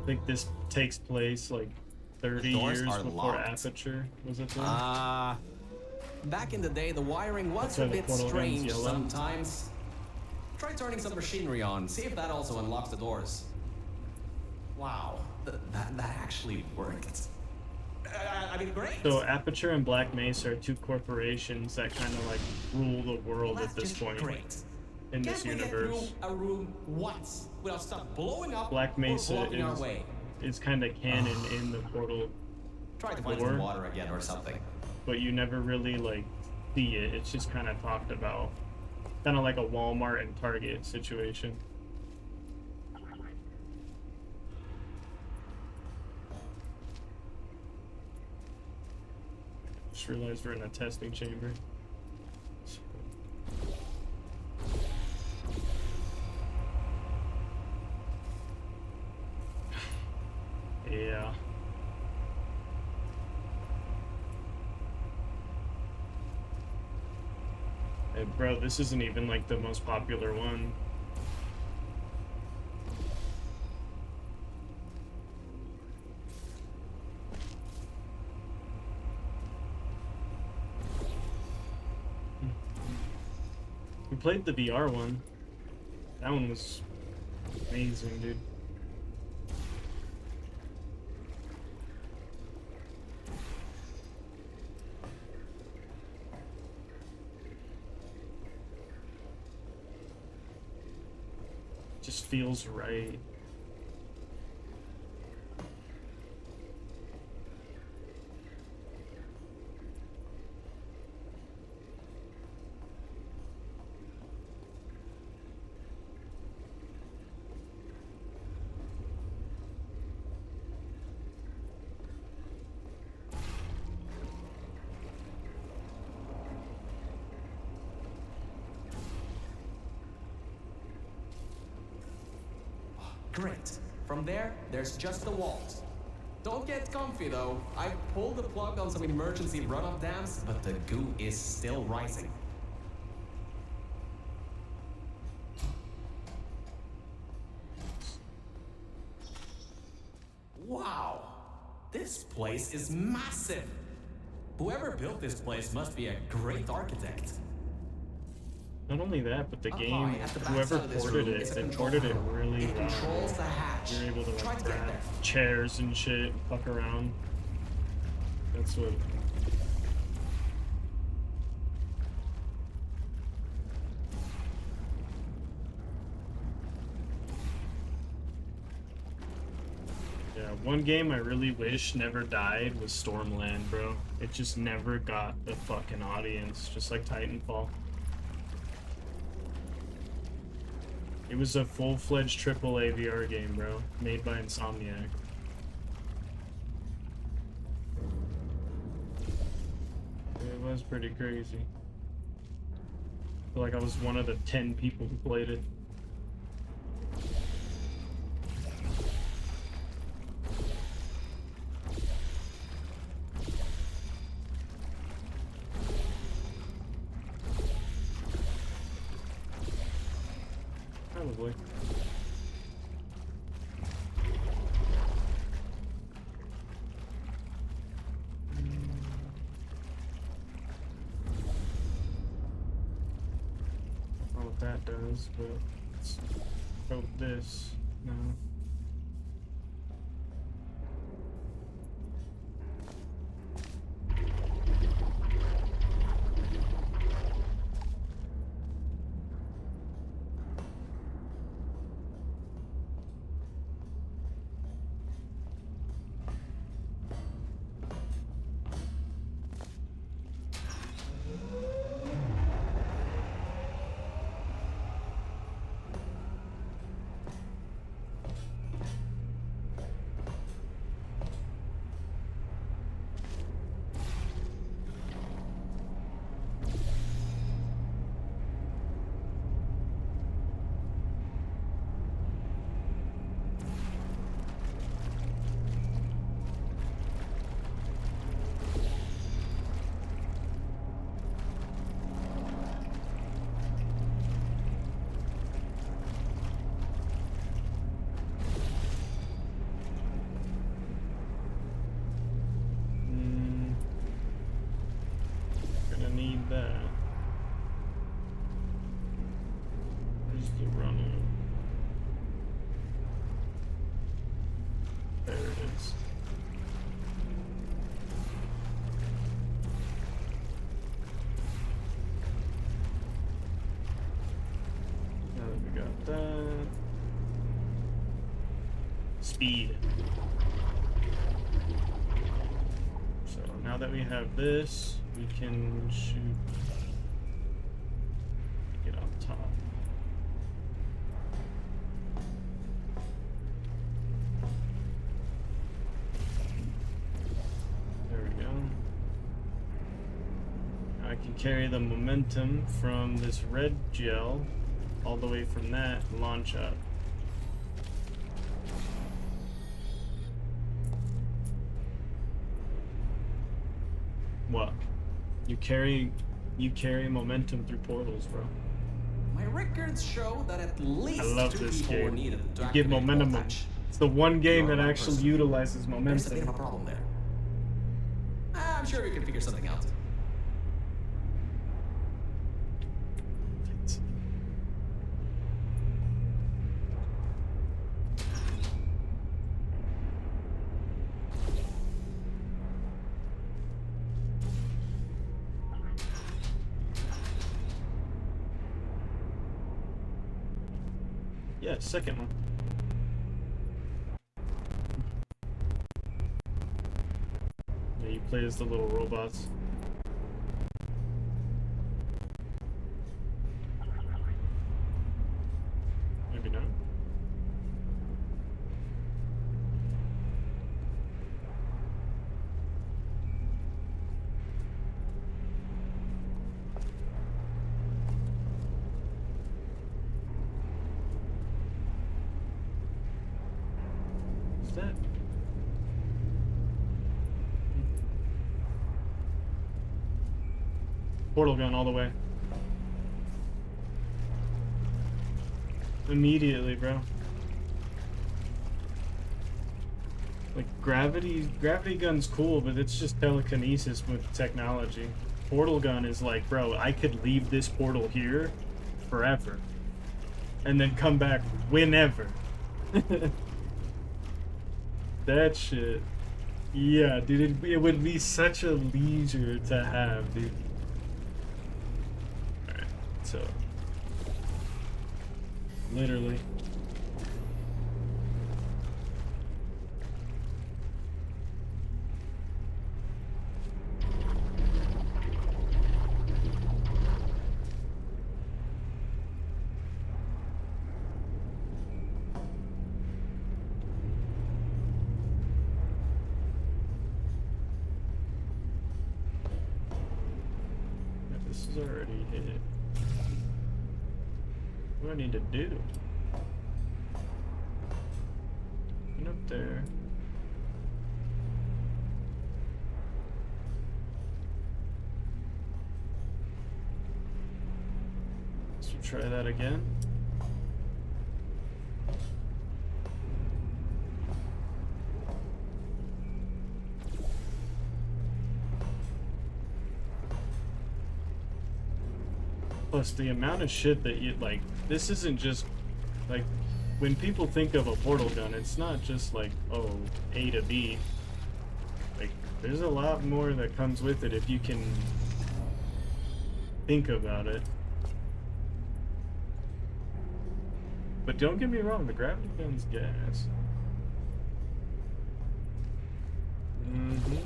I think this takes place like 30 doors years are before locked. Aperture was a thing. Back in the day, the wiring was That's a why the bit portal gun's strange yellow. sometimes. Try turning some machinery on, see if that also unlocks the doors. Wow, that actually worked. I mean, great. So Aperture and Black Mesa are two corporations that kind of like rule the world Well, at this just point great. in Can't this we universe. get through a room once without stuff blowing up Black Mesa or blocking our way? is kind of canon in the portal, Try to find door. some water again or something. but you never really like see it. It's just kind of talked about, kind of like a Walmart and Target situation. Just realized we're in a testing chamber. Yeah. Hey, bro, this isn't even like the most popular one. We played the VR one. That one was amazing, dude. Just feels right. Great. From there, there's just the walls. Don't get comfy though. I pulled the plug on some emergency runoff dams, but the goo is still rising. Wow! This place is massive! Whoever built this place must be a great architect. Not only that, but the Up game, high at the back whoever side of this ported room it, is a they control ported it panel. really It well. controls the hatch. You're able to Try like to get grab there. chairs and shit, fuck around. That's what. Yeah, one game I really wish never died was Stormland, bro. It just never got the fucking audience, just like Titanfall. It was a full-fledged AAA VR game, bro, made by Insomniac. It was pretty crazy. I feel like I was one of the 10 people who played it. probably. I don't know what that does, but let's hope this. No. Gonna need that. Where's the run? There it is. Now that we got that. Speed. So now that we have this, we can shoot. Get on top. There we go. Now I can carry the momentum from this red gel all the way from that and launch up. What? You carry momentum through portals, bro. My records show that at least I love 2 this people were game. needed to You get activate momentum. Voltage. It's the one game You're that one actually person. utilizes There's a bit of momentum. a problem there. I'm sure we can figure something out. Yeah, second one. Yeah, you play as the little robots. Maybe not. Is that? Portal gun all the way. Immediately, bro. Like gravity gun's cool, but it's just telekinesis with technology. Portal gun is like, bro, I could leave this portal here forever and then come back whenever. That shit. Yeah, dude, it would be such a leisure to have, dude. Alright, so. Literally. Yeah, this is already hit. What do I need to do? Get up there. So try that again. Plus, the amount of shit that you like. This isn't just like when people think of a portal gun. It's not just like, oh, A to B. Like, there's a lot more that comes with it if you can think about it. But don't get me wrong, the gravity gun's gas. Mm-hmm.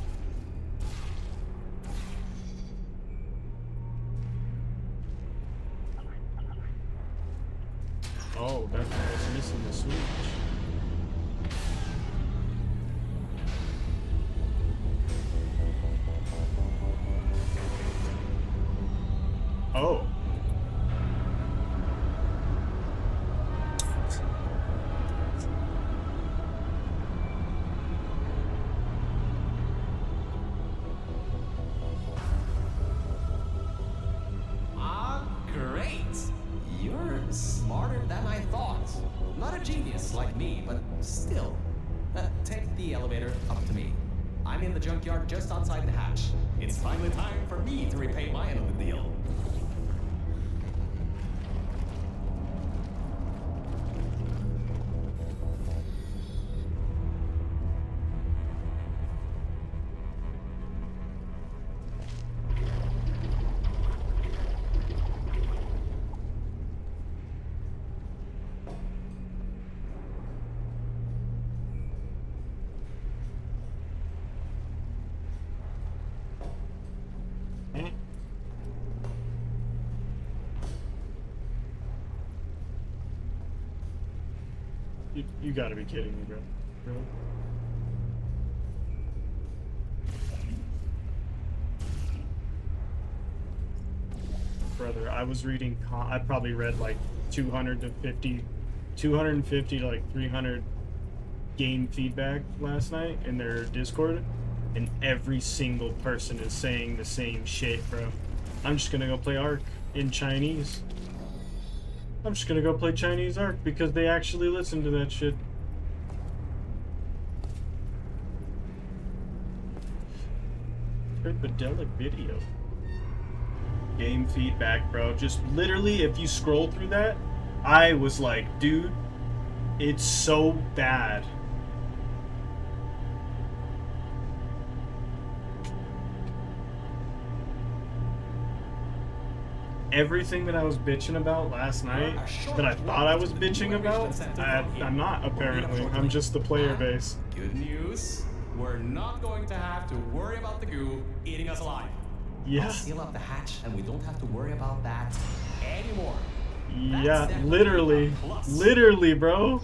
Oh, that's why I was missing the switch. Oh. Ah, great! You're smarter than I thought. Not a genius like me, but still. Take the elevator up to me. I'm in the junkyard just outside the hatch. It's finally time for me to repay my end of the deal. Eh? You gotta be kidding me, bro. Really? Brother, I was reading, I probably read like 250 to like 300 game feedback last night in their Discord, and every single person is saying the same shit, bro. I'm just gonna go play Ark in Chinese. I'm just gonna go play Chinese Ark because they actually listen to that shit. Birdelic video. Game feedback, bro. Just literally, if you scroll through that, I was like, dude, it's so bad. Everything that I was bitching about last night, that I thought I was bitching about, I'm not, apparently. I'm just the player base. Good news. We're not going to have to worry about the goo eating us alive. Yeah. I'll seal up the hatch and we don't have to worry about that anymore. That's Yeah, definitely literally. a plus. Literally, bro.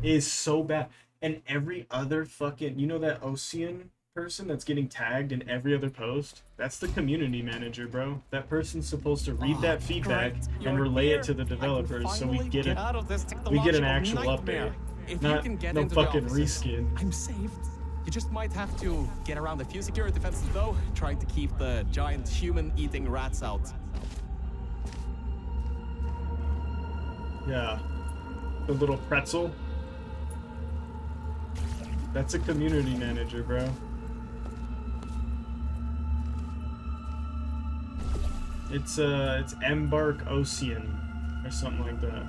Is so bad. And every other fucking, you know that Ocean person that's getting tagged in every other post? That's the community manager, bro. That person's supposed to read that feedback Great. and You're relay here. it to the I can developers so we finally get it. out of this We get an technological actual nightmare. update. If Not you can get no into the fucking offices, reskin. I'm saved. You just might have to get around a few security fences though, trying to keep the giant human-eating rats out. Yeah. The little pretzel. That's a community manager, bro. It's Embark Ocean or something like that.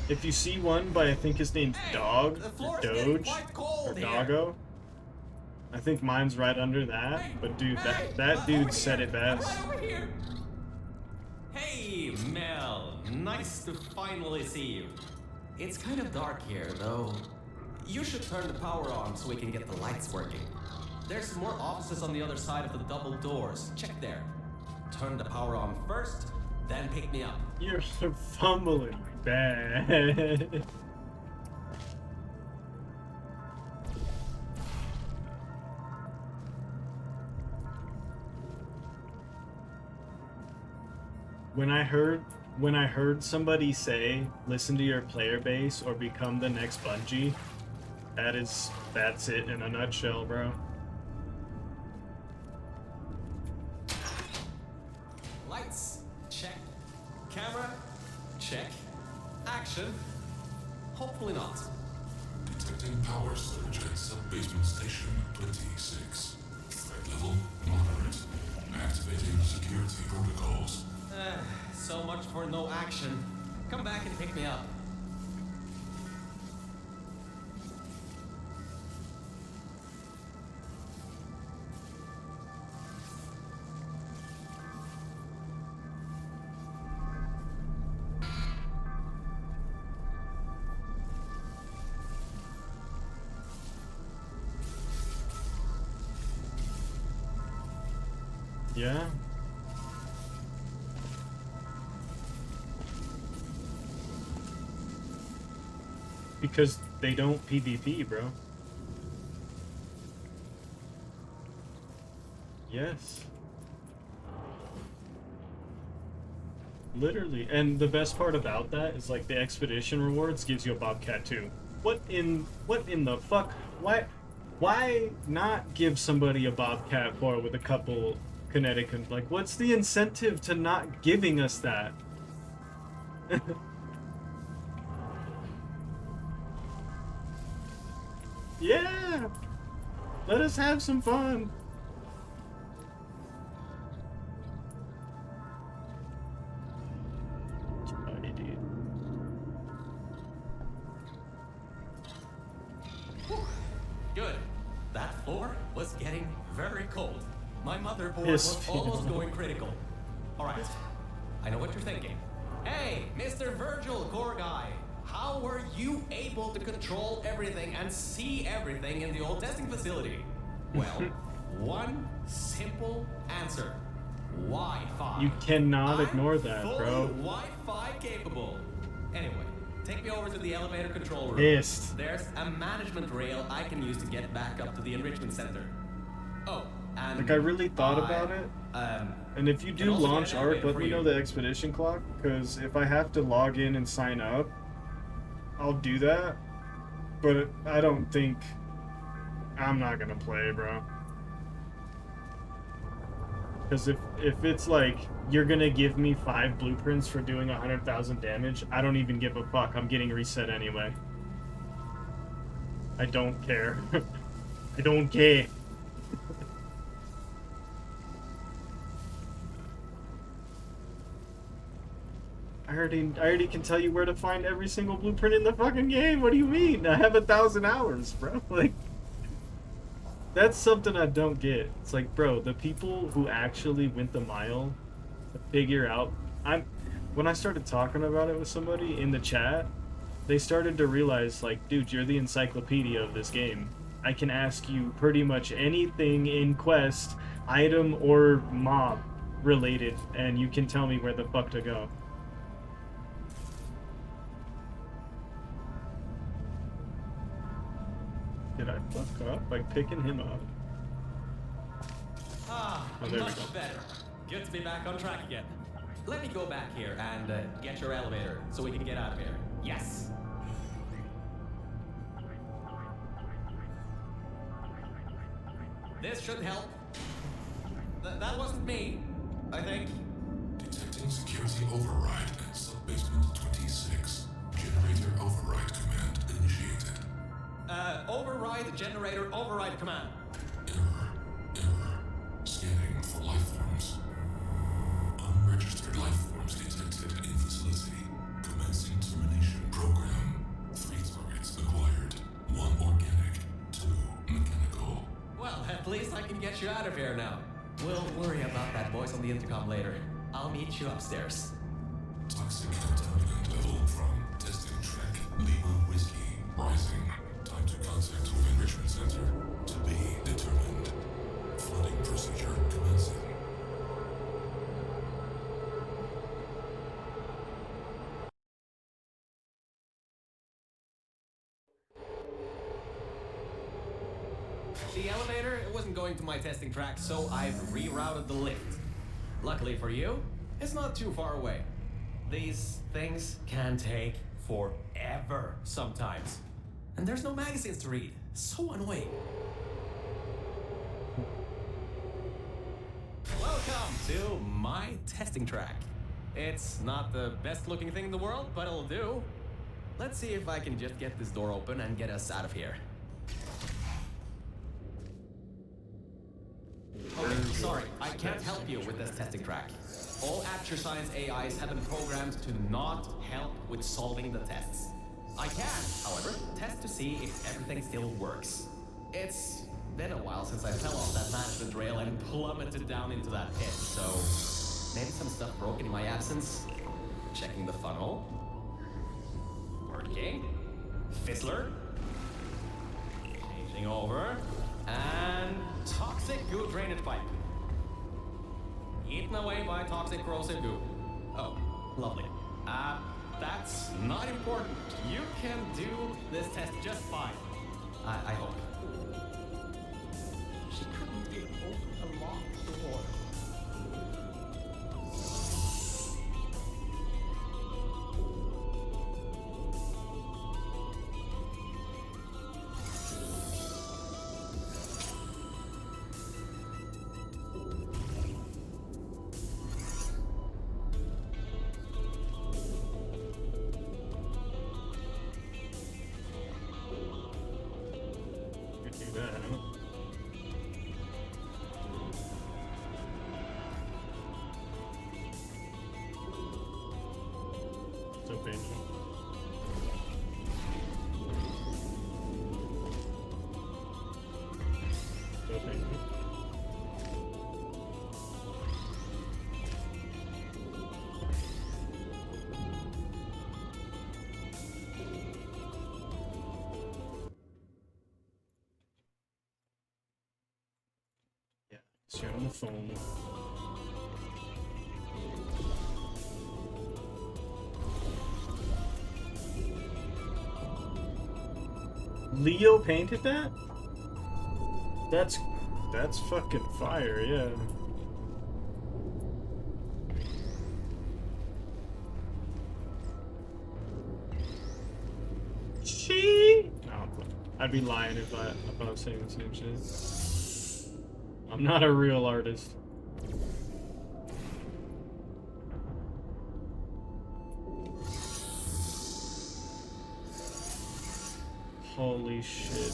If you see one by, I think his name's Dog, the or floor's getting Doge, quite cold or here. Doggo. I think mine's right under that, but dude, that dude said it best. Right over here. Hey, Mel. Nice to finally see you. It's kind of dark here, though. You should turn the power on so we can get the lights working. There's more offices on the other side of the double doors. Check there. Turn the power on first, then pick me up. You're fumbling bad. when I heard somebody say, listen to your player base or become the next Bungie, that's it in a nutshell, bro. Lights, check. Camera, check. Action, hopefully not. Detecting power surge at sub-basement station 26. Threat level moderate. Activating security protocols. So much for no action. Come back and pick me up. Yeah. Because they don't PvP, bro. Yes. Literally. And the best part about that is like the expedition rewards gives you a Bobcat too. What in the fuck? Why not give somebody a Bobcat 4 with a couple kinetic, like what's the incentive to not giving us that? Yeah. Let us have some fun. Funny, dude. Good. That floor was getting very cold. My motherboard Yes. was almost going critical. Alright, I know what you're thinking. Hey, Mr. Virgil, core guy. How were you able to control everything and see everything in the old testing facility? Well, one simple answer. Wi-Fi. You cannot I'm ignore that, fully bro. Wi-Fi capable. Anyway, take me over to the elevator control room. Pissed. There's a management rail I can use to get back up to the enrichment center. Oh, and Like I really thought about it. And if you can do also get launch an ARC, elevator let for me know you. the expedition clock, because if I have to log in and sign up, I'll do that. But I don't think I'm not gonna play, bro. Because if it's like you're gonna give me 5 blueprints for doing 100,000 damage, I don't even give a fuck. I'm getting reset anyway. I don't care. I don't care. I already can tell you where to find every single blueprint in the fucking game. What do you mean? I have 1,000 hours, bro. Like, that's something I don't get. It's like, bro, the people who actually went the mile to figure out. When I started talking about it with somebody in the chat, they started to realize, like, dude, you're the encyclopedia of this game. I can ask you pretty much anything in quest, item, or mob related, and you can tell me where the fuck to go. Did I fuck up by picking him up? Ah, Oh, there we much go. better. Good to be back on track again. Let me go back here and get your elevator so we can get out of here. Yes. This should help. That wasn't me, I think. Detecting security override at sub-basement 26. Generator override command initiated. Override generator override command. Error. Scanning for life forms. Unregistered life forms detected in facility. Commencing termination program. 3 targets acquired. 1 organic, 2 mechanical. Well, at least I can get you out of here now. We'll worry about that voice on the intercom later. I'll meet you upstairs. Toxic contaminant level from testing track Lima Whiskey rising. Time to contact with enrichment center to be determined. Flooding procedure commencing. The elevator wasn't going to my testing track, so I've rerouted the lift. Luckily for you, It's not too far away. These things can take forever sometimes. And there's no magazines to read. So annoying. Welcome to my testing track. It's not the best looking thing in the world, but it'll do. Let's see if I can just get this door open and get us out of here. Okay, sorry, I can't help you with this testing track. All Aperture Science AIs have been programmed to not help with solving the tests. I can, however, test to see if everything still works. It's been a while since I fell off that management rail and plummeted down into that pit, so maybe some stuff broke in my absence. Checking the funnel. Working. Fizzler. Changing over. And toxic goo drainage pipe. Eaten away by toxic corrosive goo. Oh, lovely. That's not important. You can do this test just fine. I hope. She couldn't get open a locked door. Could do that, huh? So painful. So painful. Yeah, you're on the phone. Leo painted that? That's fucking fire, yeah. She? No, I'd be lying if I was saying the same shit. I'm not a real artist. Holy shit.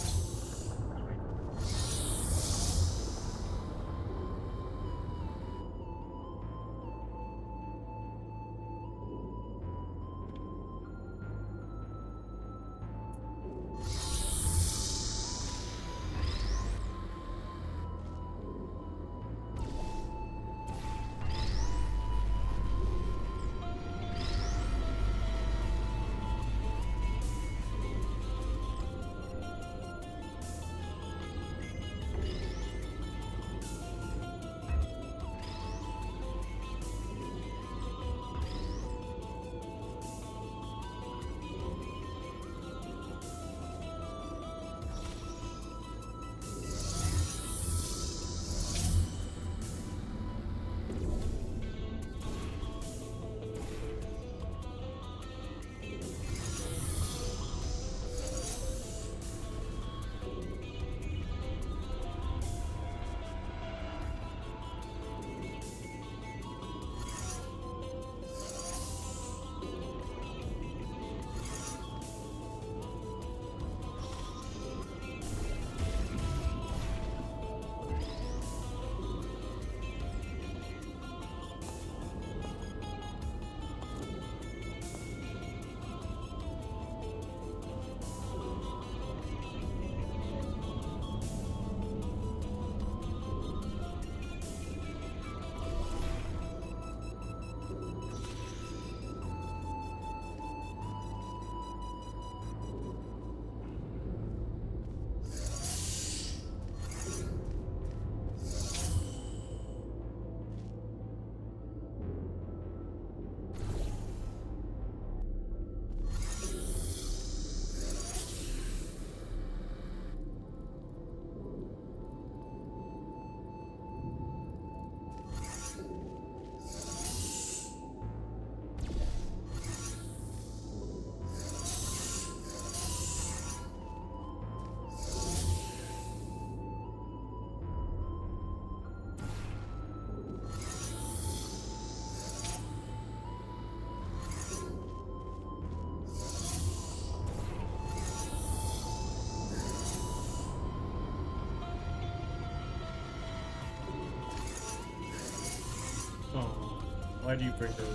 Why do you bring her in?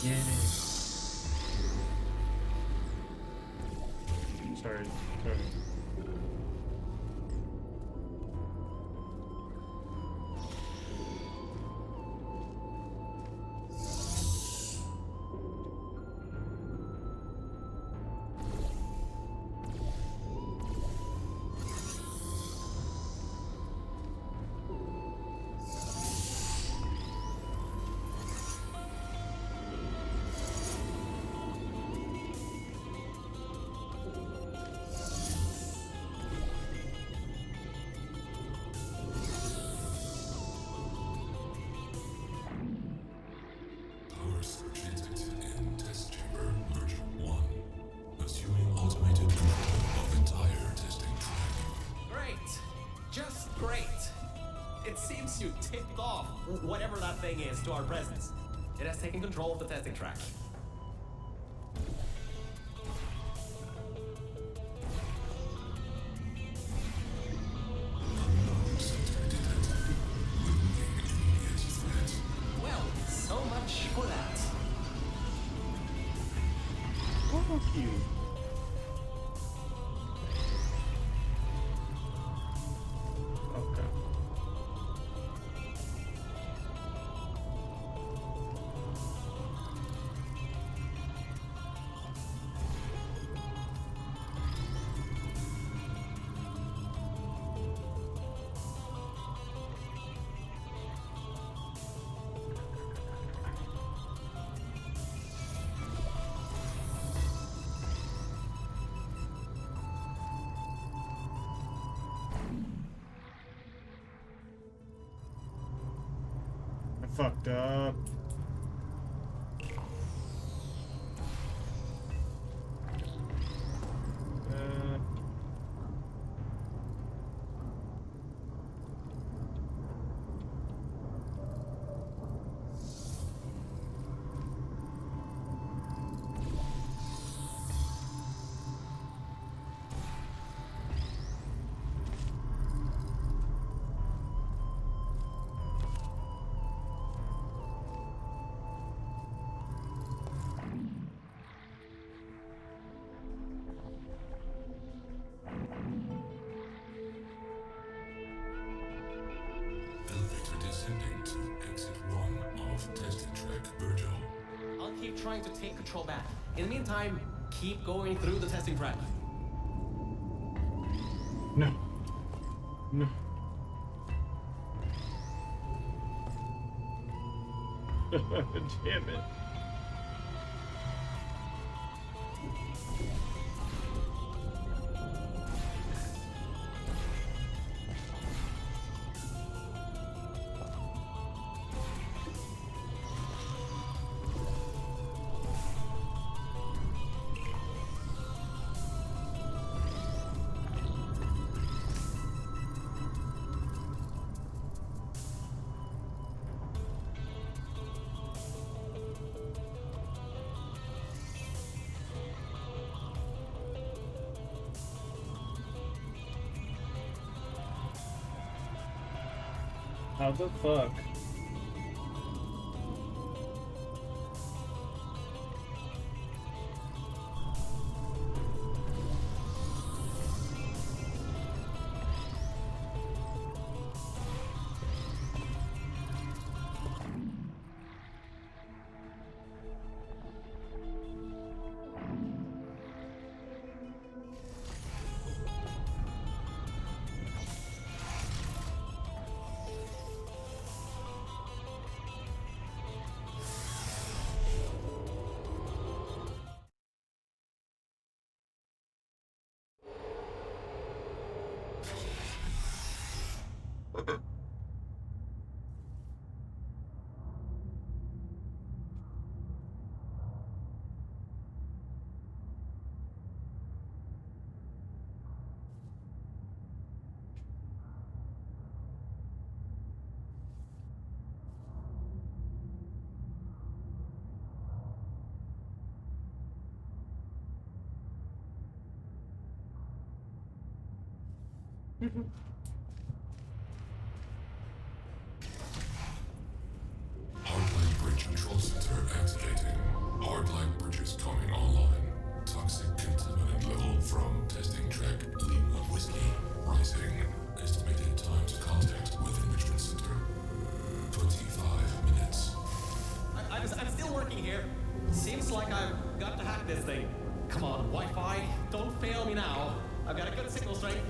Yay. Sorry. Power surge detected in test chamber version 1. Assuming automated control of entire testing track. Great! Just great! It seems you tipped off whatever that thing is to our presence. It has taken control of the testing track. Unknown center detected. Removing immediate threat. Well, so much for that. Fuck you. Okay. I fucked up. Elevator descending to exit 1 of testing track Virgil. I'll keep trying to take control back. In the meantime, keep going through the testing track. No. No. Damn it. How the fuck? Hardline bridge control center activating. Hardline bridges coming online. Toxic contaminant level from testing track Lima Whiskey rising. Estimated time to contact with enrichment center 25 minutes. I'm still working here. Seems like I've got to hack this thing. Come on, Wi-Fi, don't fail me now. I've got a good signal strength.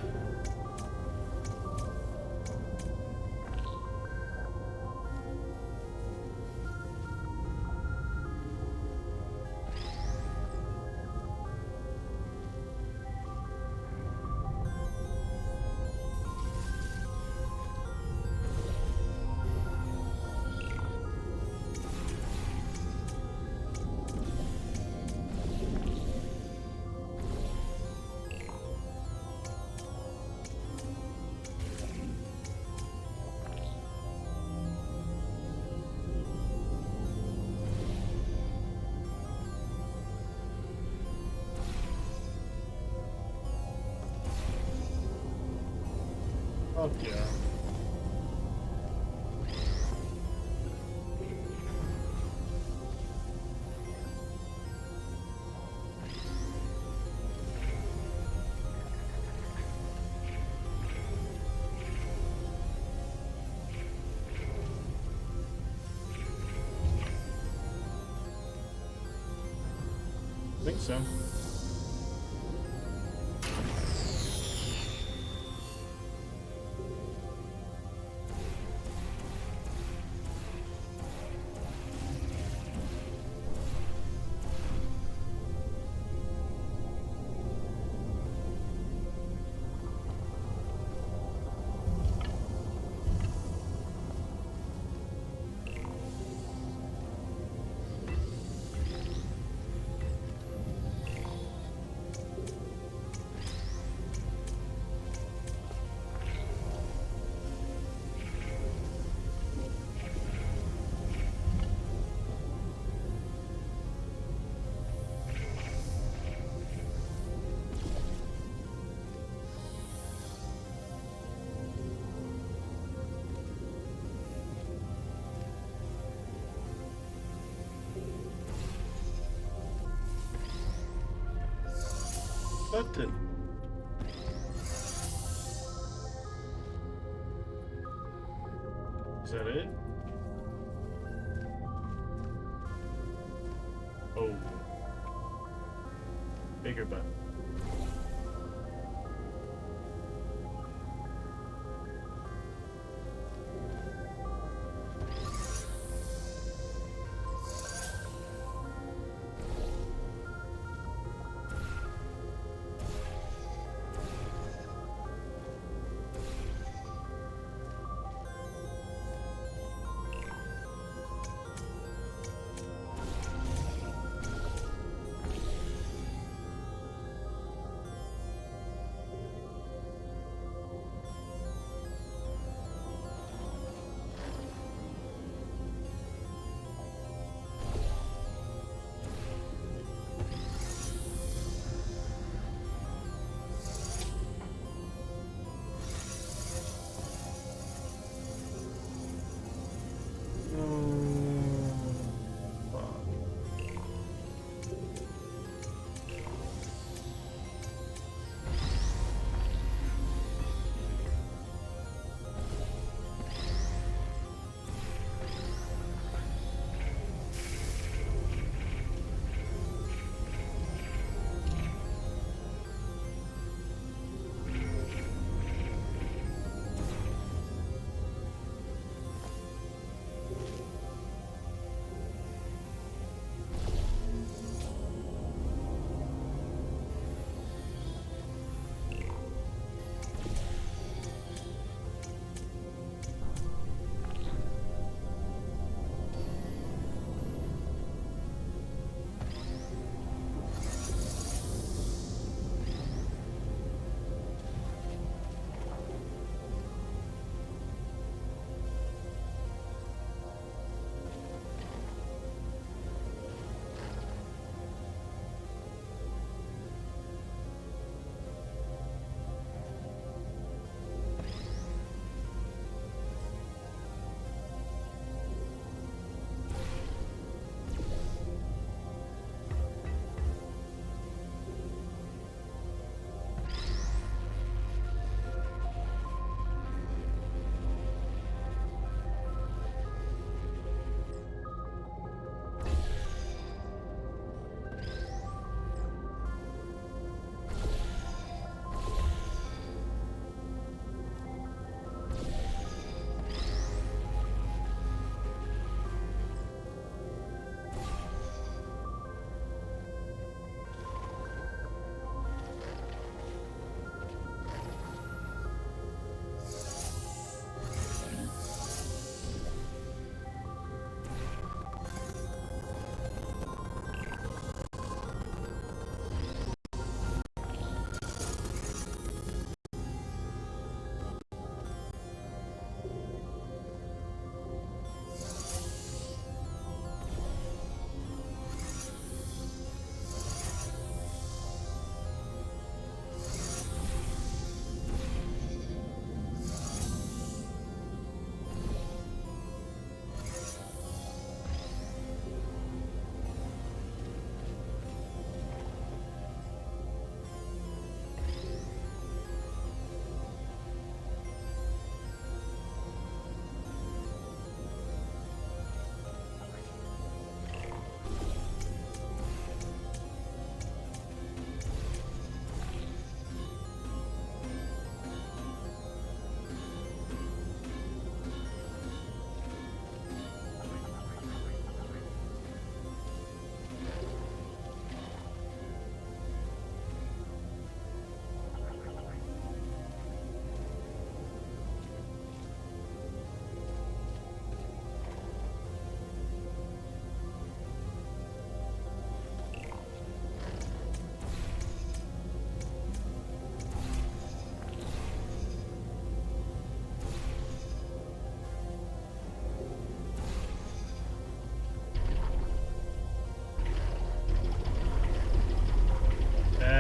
Fuck yeah. I think so. Button. Is that it? Oh. Bigger button.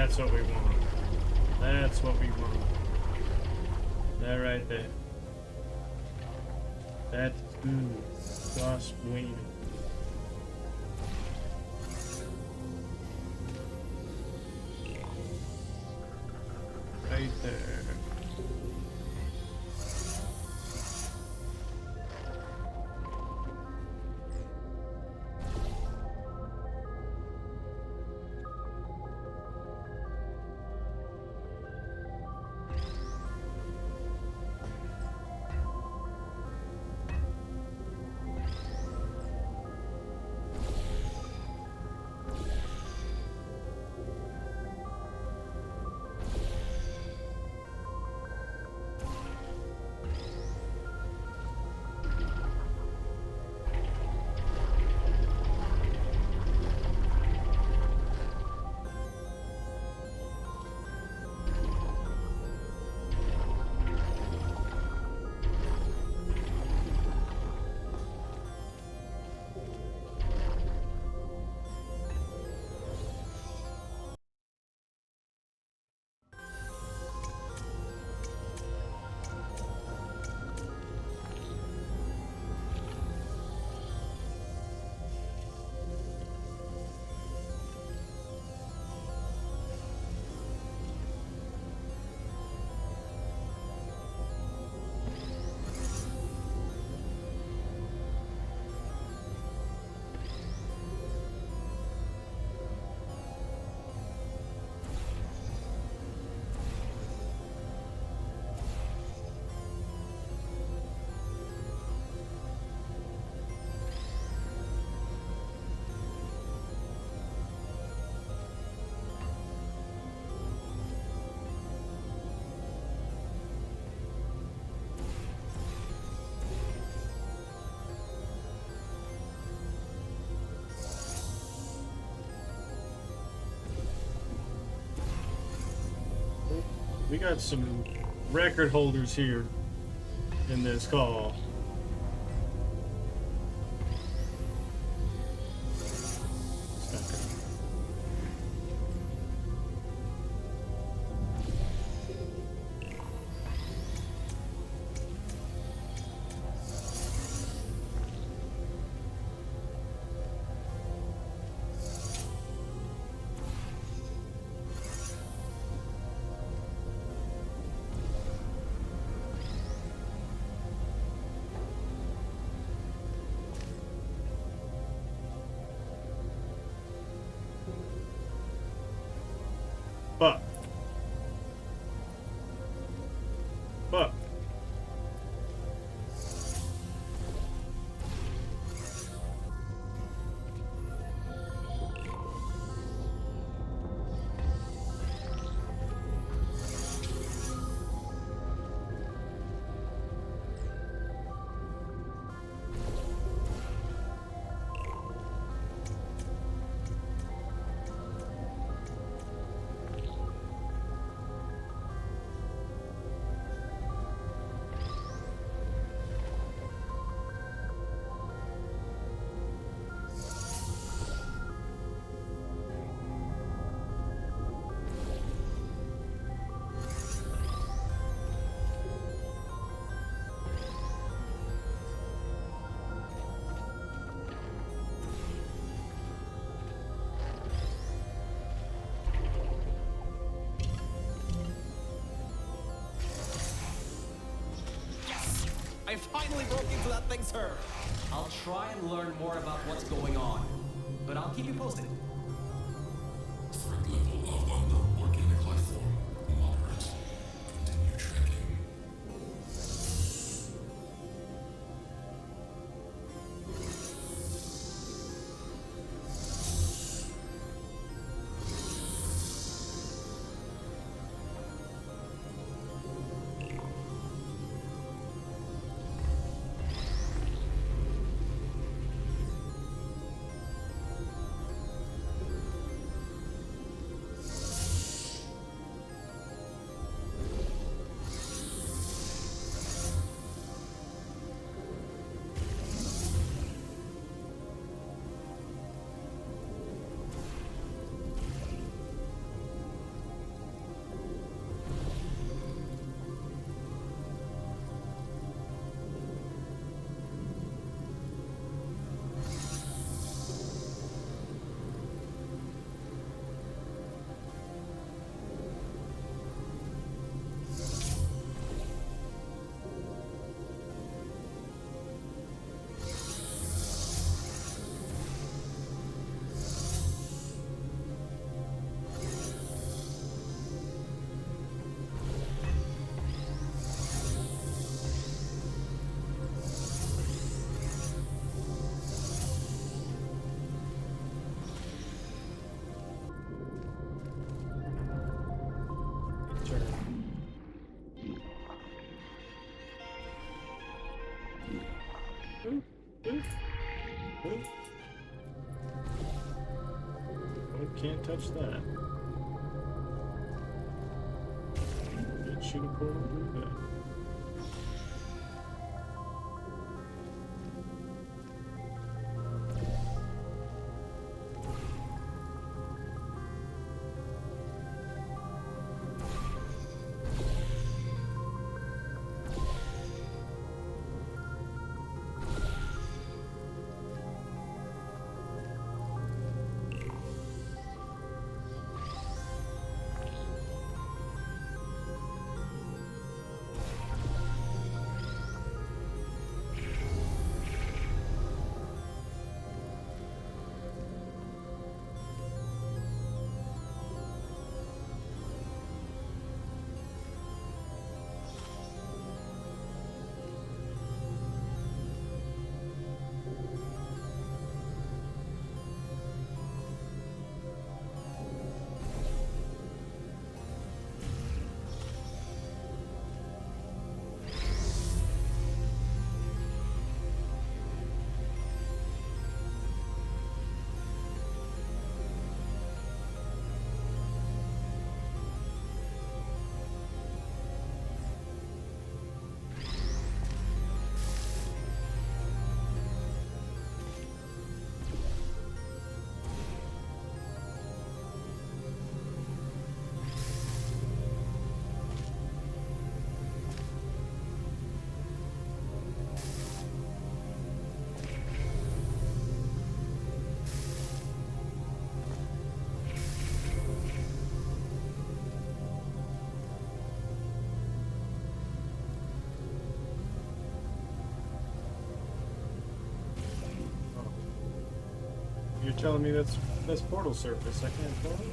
That's what we want. That's what we want. That right there. That's good. Plus win. Right there. We got some record holders here in this call. But I finally broke into that thing, sir. I'll try and learn more about what's going on, but I'll keep you posted. Threat level of unknown organic life form. Moderate. Continue tracking. can't touch that. It should have portal through that. You're telling me that's portal surface. I can't portal?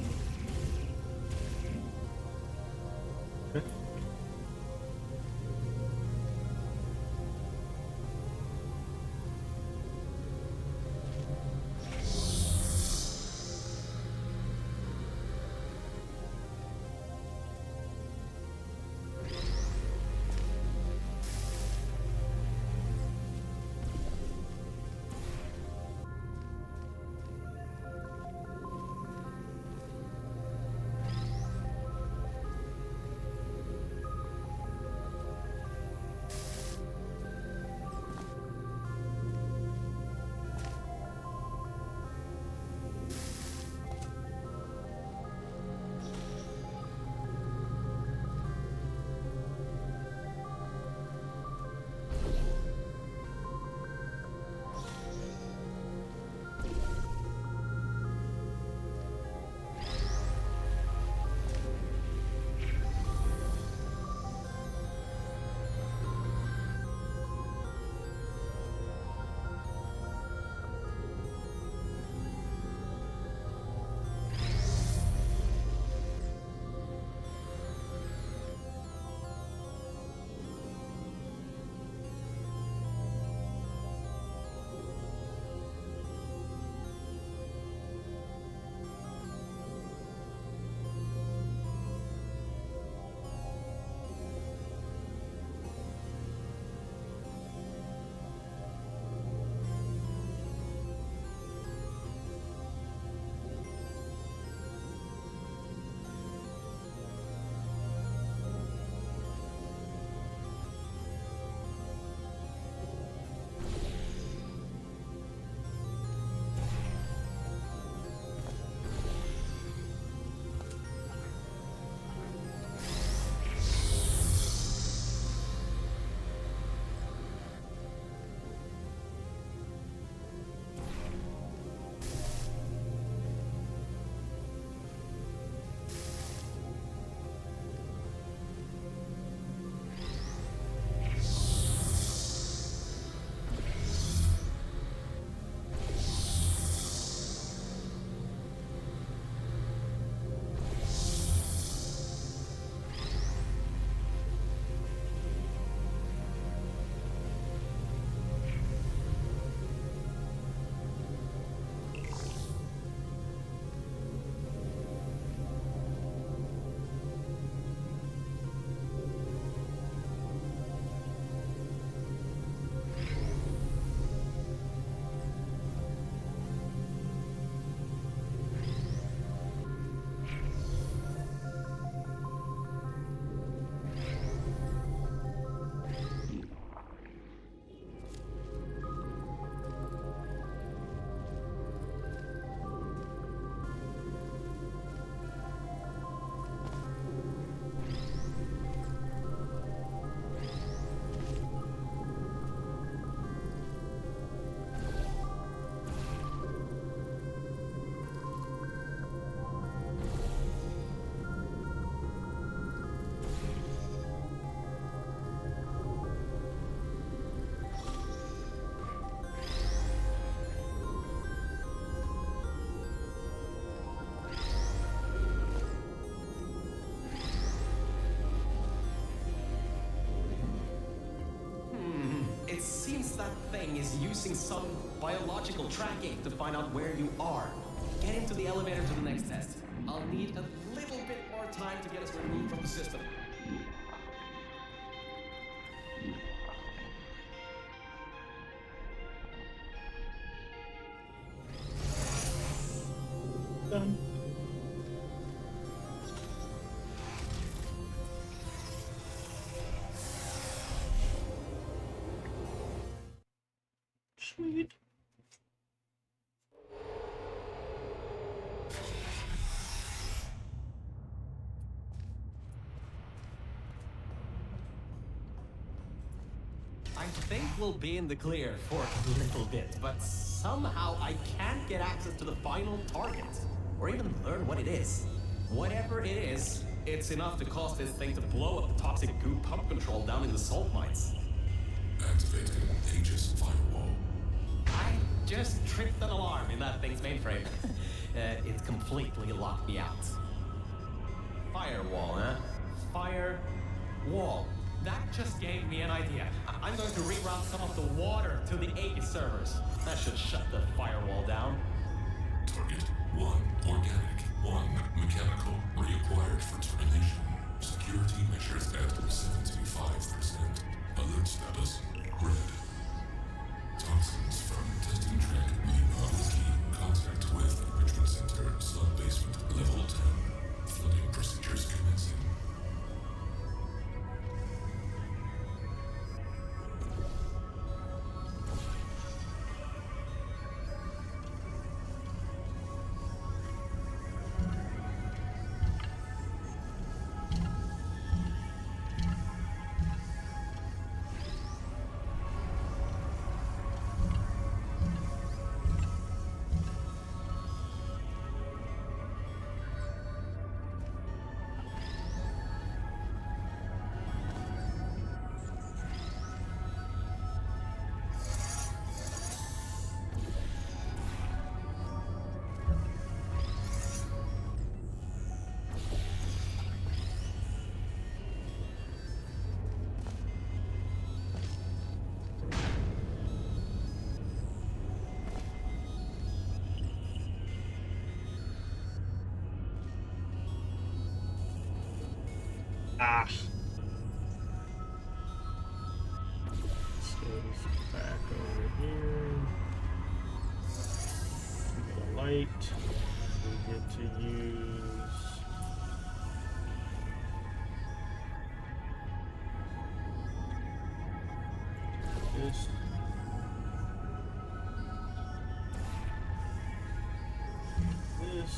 is using some biological tracking to find out where you are. Get into the elevator to the next test. I'll need a little bit more time to get us removed from the system. Done. Sweet. I think we'll be in the clear for a little bit, but somehow I can't get access to the final target, or even learn what it is. Whatever it is, it's enough to cause this thing to blow up the toxic goo pump control down in the salt mines. Activating Aegis firewall. I just tripped an alarm in that thing's mainframe. It completely locked me out. Firewall, huh? Firewall. That just gave me an idea. I'm going to reroute some of the water to the Aegis servers. That should shut the firewall down. Target 1 organic, 1 mechanical. Reacquired for termination. Security measures at 75%. Alert status red. Toxins from testing track Lima Whiskey. Contact with enrichment center sub-basement level 10. Flooding procedures commencing. Ah. Let's go back over here. We get a light. We get to use this. This.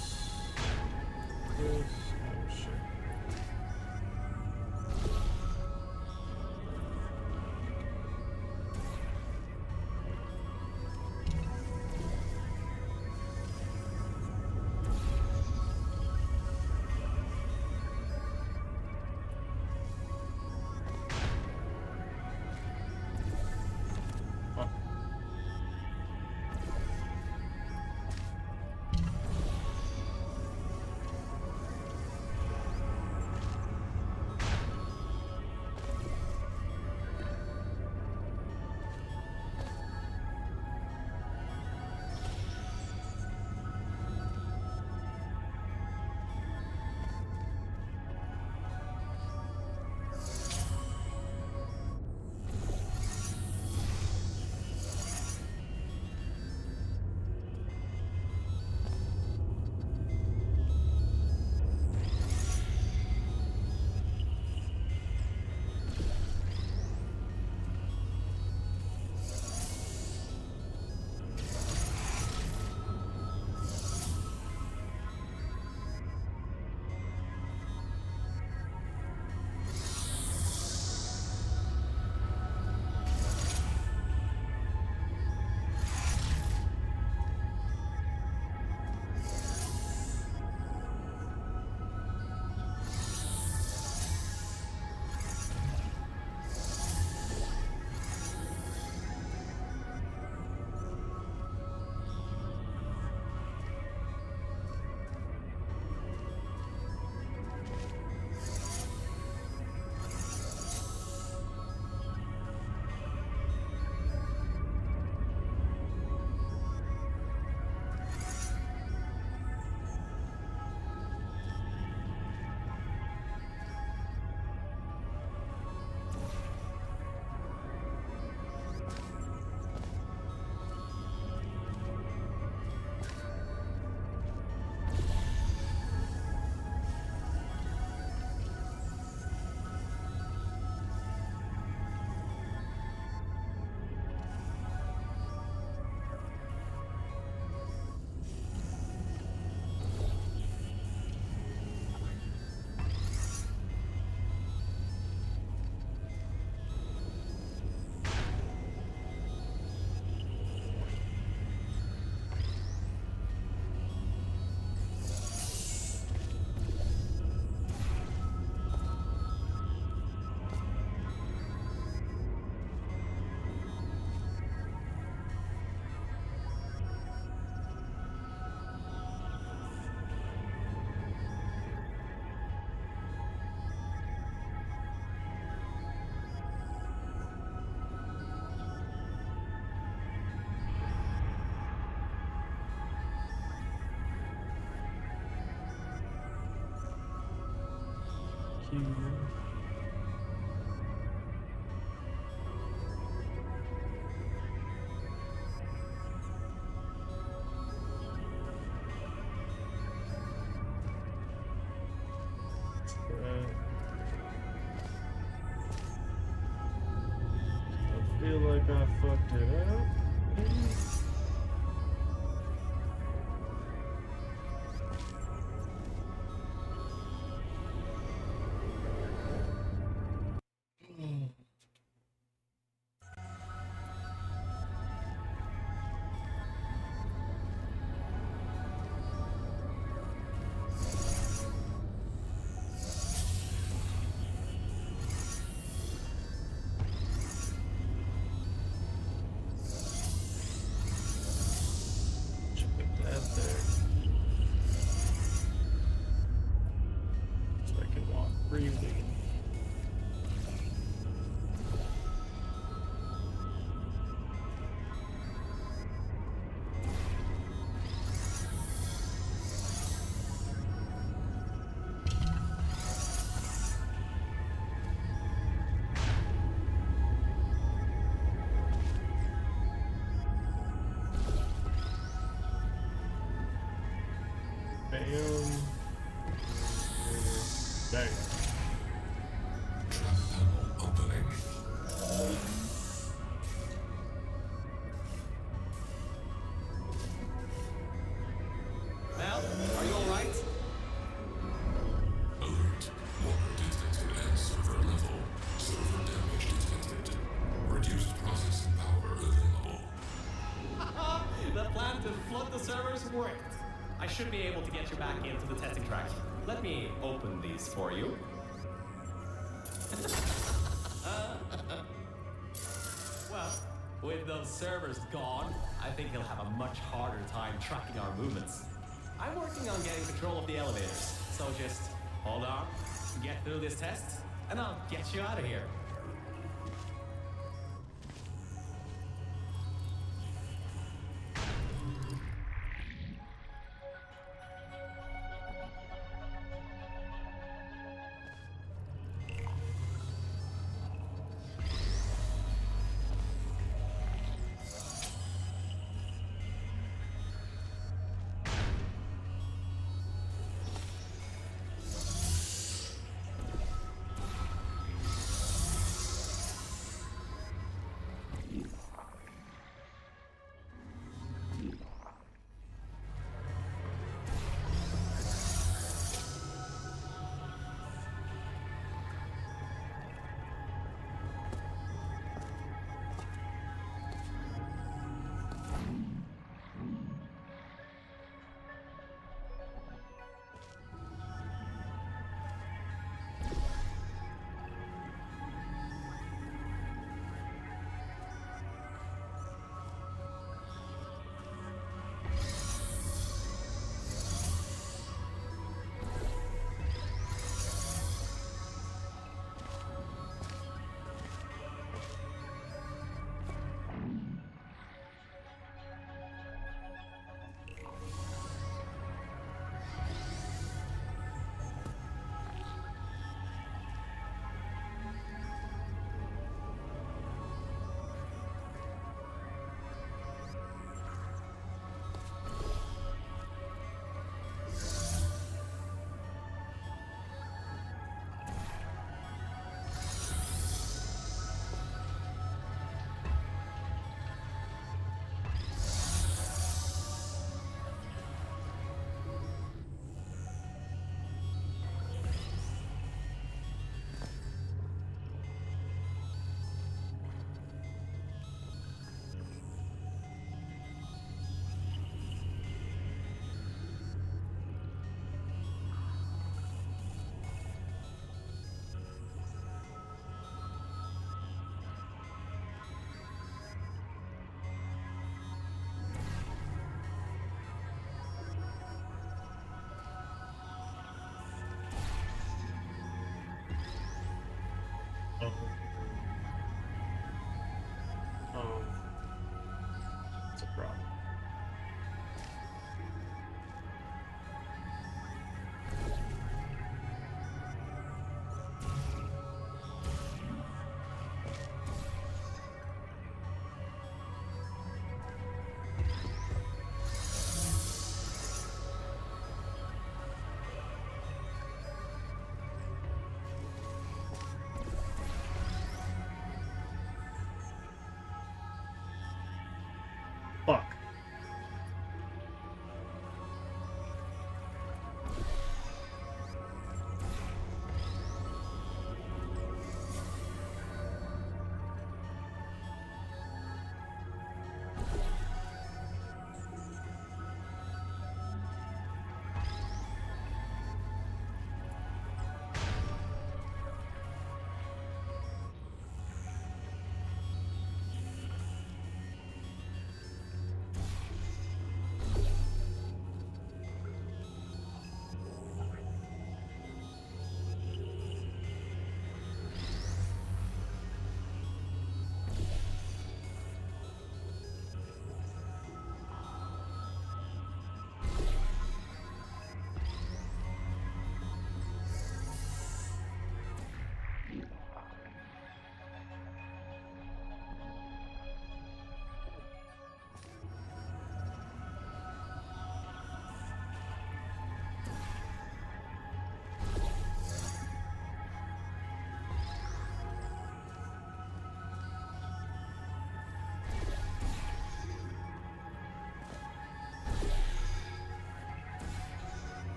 This. Oh shit. I feel like I fucked it up. Put that there. So I can walk freely. Bam. Bang. Trap panel opening. Mel, are you alright? Alert. Water detected at server level. Server damage detected. Reduced processing power available. The plan to flood the servers worked. I should be able to get you back into the testing track. Let me open these for you. Well, with those servers gone, I think he'll have a much harder time tracking our movements. I'm working on getting control of the elevators, so just hold on, get through this test, and I'll get you out of here.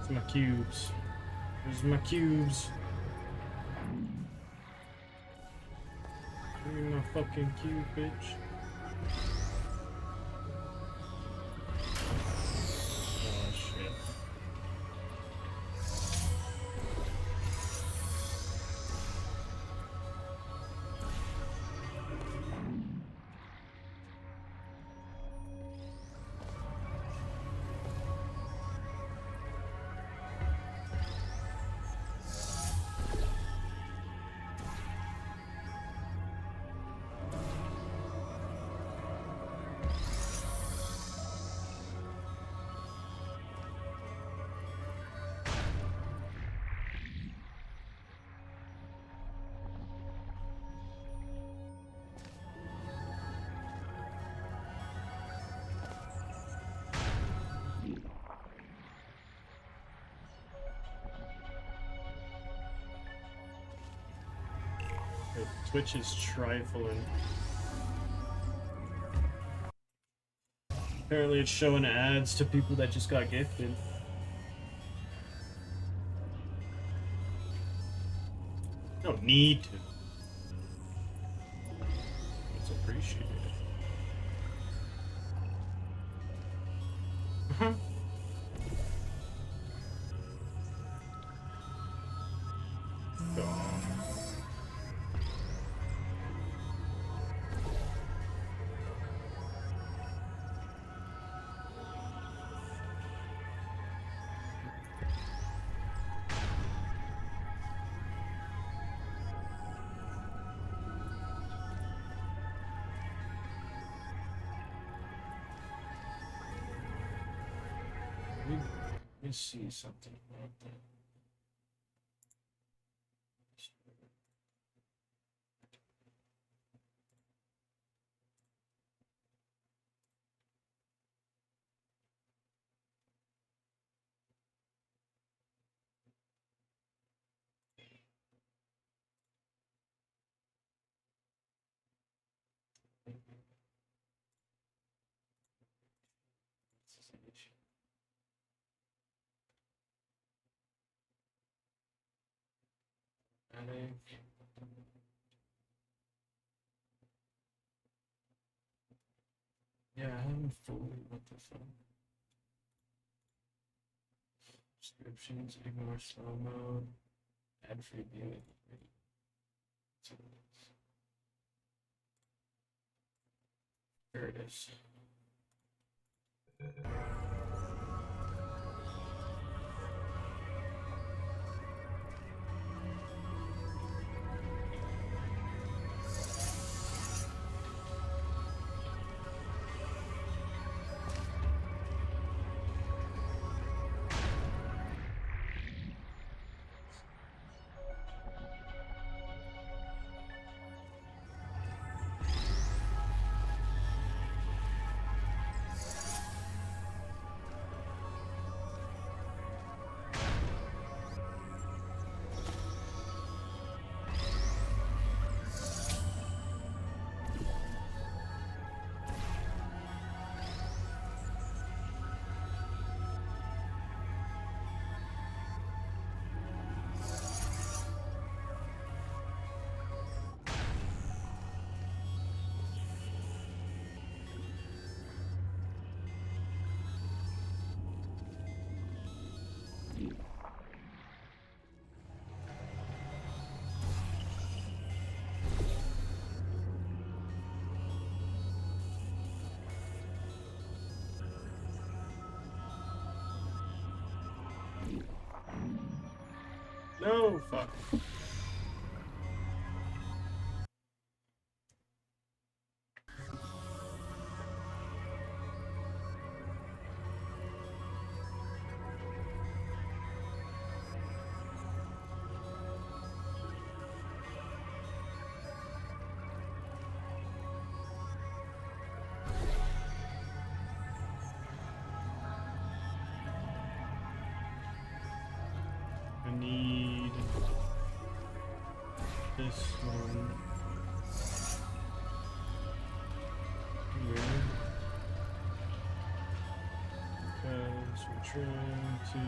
It's my cubes. Where's my cubes? Give me my fucking cube, bitch. Oh shit. Twitch is trifling. Apparently it's showing ads to people that just got gifted. Don't need to. It's appreciated. Let me see something about that. Yeah, I haven't fully. What the fuck? Descriptions, ignore slow mode, add free viewing. There it is. No, fuck. I need this one here because we're Try to...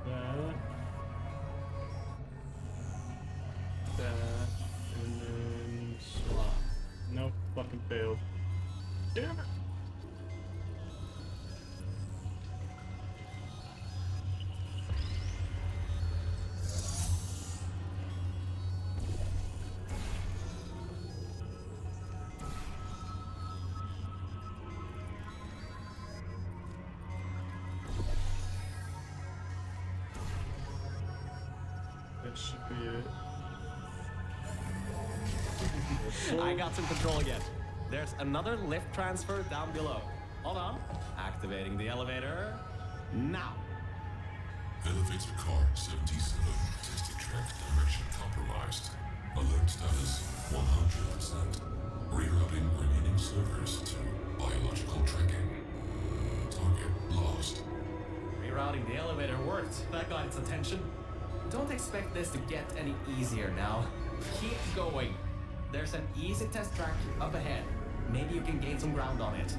that. That. And then swap. Nope, fucking failed. Damn it! That should be it. I got some control again. There's another lift transfer down below. Hold on. Activating the elevator. Now. Elevator car 77. Testing track direction compromised. Alert status 100%. Rerouting remaining servers to biological tracking. Target lost. Rerouting the elevator worked. That got its attention. Don't expect this to get any easier now. Keep going. There's an easy test track up ahead. Maybe you can gain some ground on it.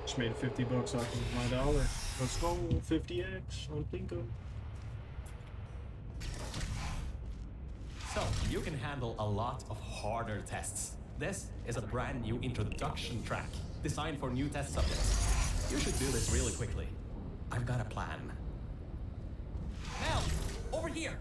Just made $50 off of my dollar. Let's go 50x on Pinko. So, you can handle a lot of harder tests. This is a brand new introduction track, designed for new test subjects. You should do this really quickly. I've got a plan. Mel, over here!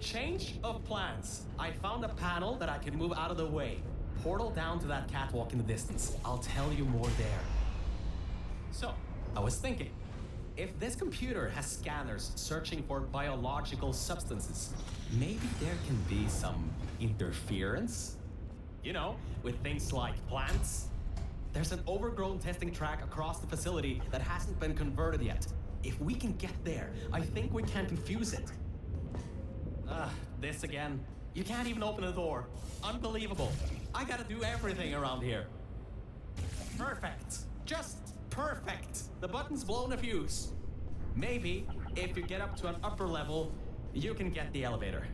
Change of plans. I found a panel that I can move out of the way. Portal down to that catwalk in the distance. I'll tell you more there. So, I was thinking, if this computer has scanners searching for biological substances, maybe there can be some interference? You know, with things like plants. There's an overgrown testing track across the facility that hasn't been converted yet. If we can get there, I think we can confuse it. This again. You can't even open the door. Unbelievable. I gotta do everything around here. Perfect. Just perfect. The button's blown a fuse. Maybe, if you get up to an upper level, you can get the elevator.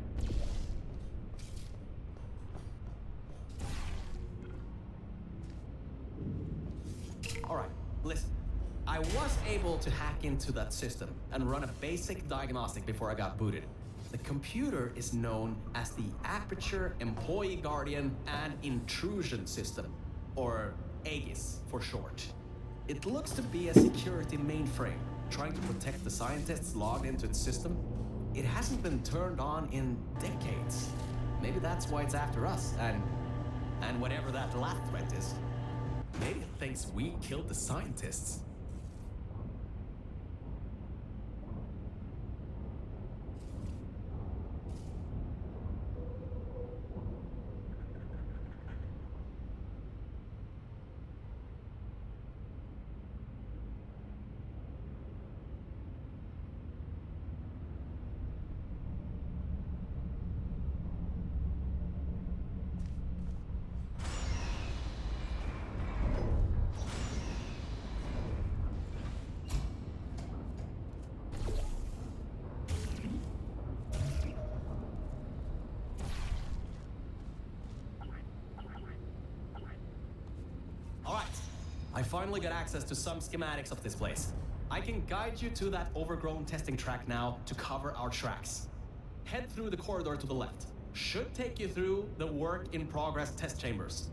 Alright, listen. I was able to hack into that system and run a basic diagnostic before I got booted. The computer is known as the Aperture Employee Guardian and Intrusion System, or AGIS for short. It looks to be a security mainframe, trying to protect the scientists logged into its system. It hasn't been turned on in decades. Maybe that's why it's after us, and whatever that last threat is. Maybe it thinks we killed the scientists. I finally got access to some schematics of this place. I can guide you to that overgrown testing track now to cover our tracks. Head through the corridor to the left. Should take you through the work-in-progress test chambers.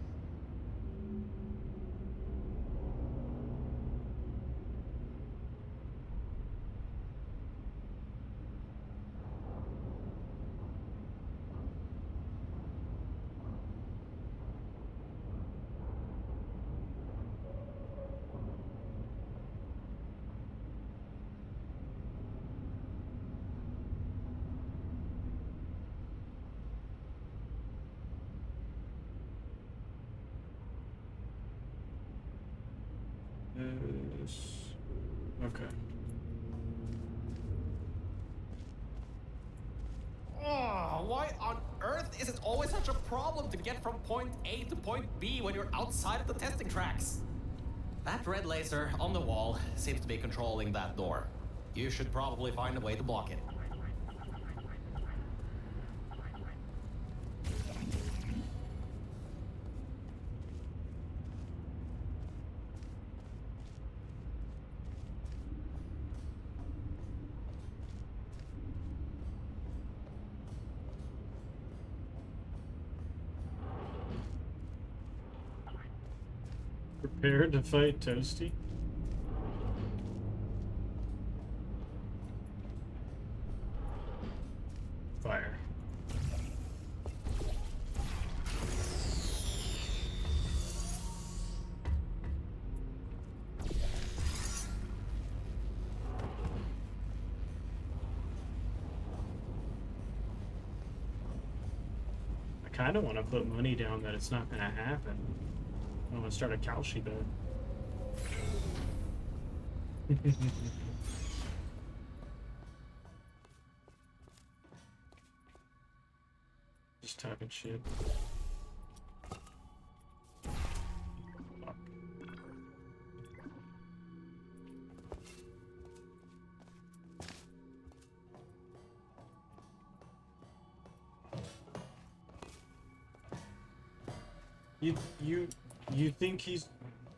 Okay. Oh, Why on earth is it always such a problem to get from point A to point B when you're outside of the testing tracks? That red laser on the wall seems to be controlling that door. You should probably find a way to block it. Prepare to fight Toasty. Fire. I kind of want to put money down that it's not going to happen. I want to start a Kalshi bet. Just talking shit. Fuck. You think he's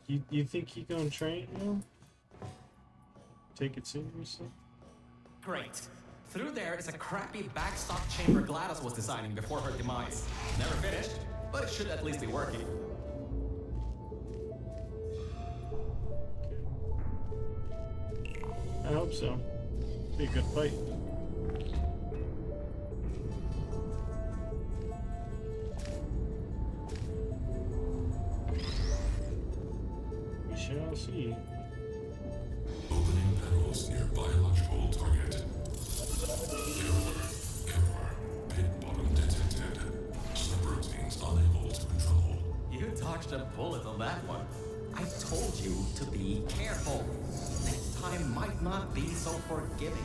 you think he gonna train now? Take it seriously? Great. Through there is a crappy backstop chamber GLaDOS was designing before her demise. Never finished, but it should at least be working. I hope so. Be a good fight. We shall see. Opening panels near biological target. Error. Pit bottom detected. Subroutines unable to control. You dodged a bullet on that one. I told you to be careful. Next time might not be so forgiving.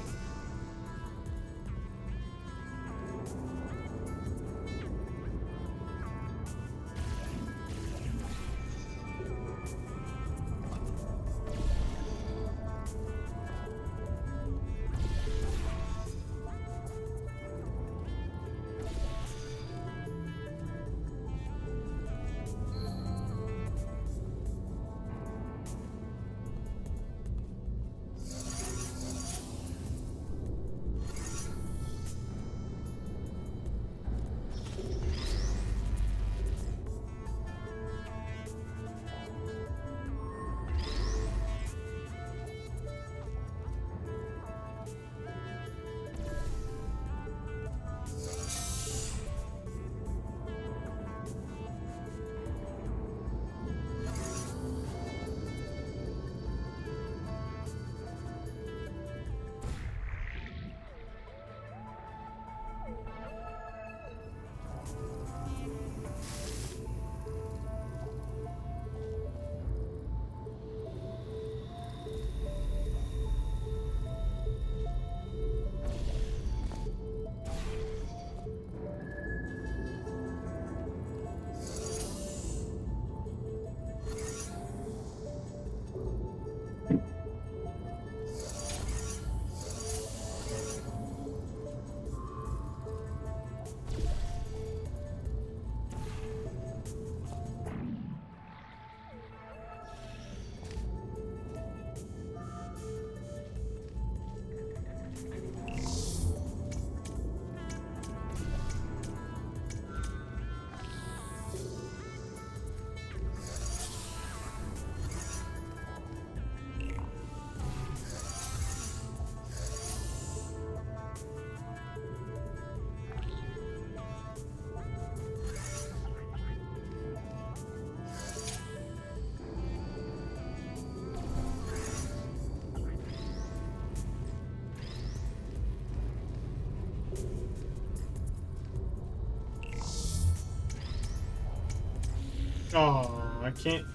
Oh, I can't.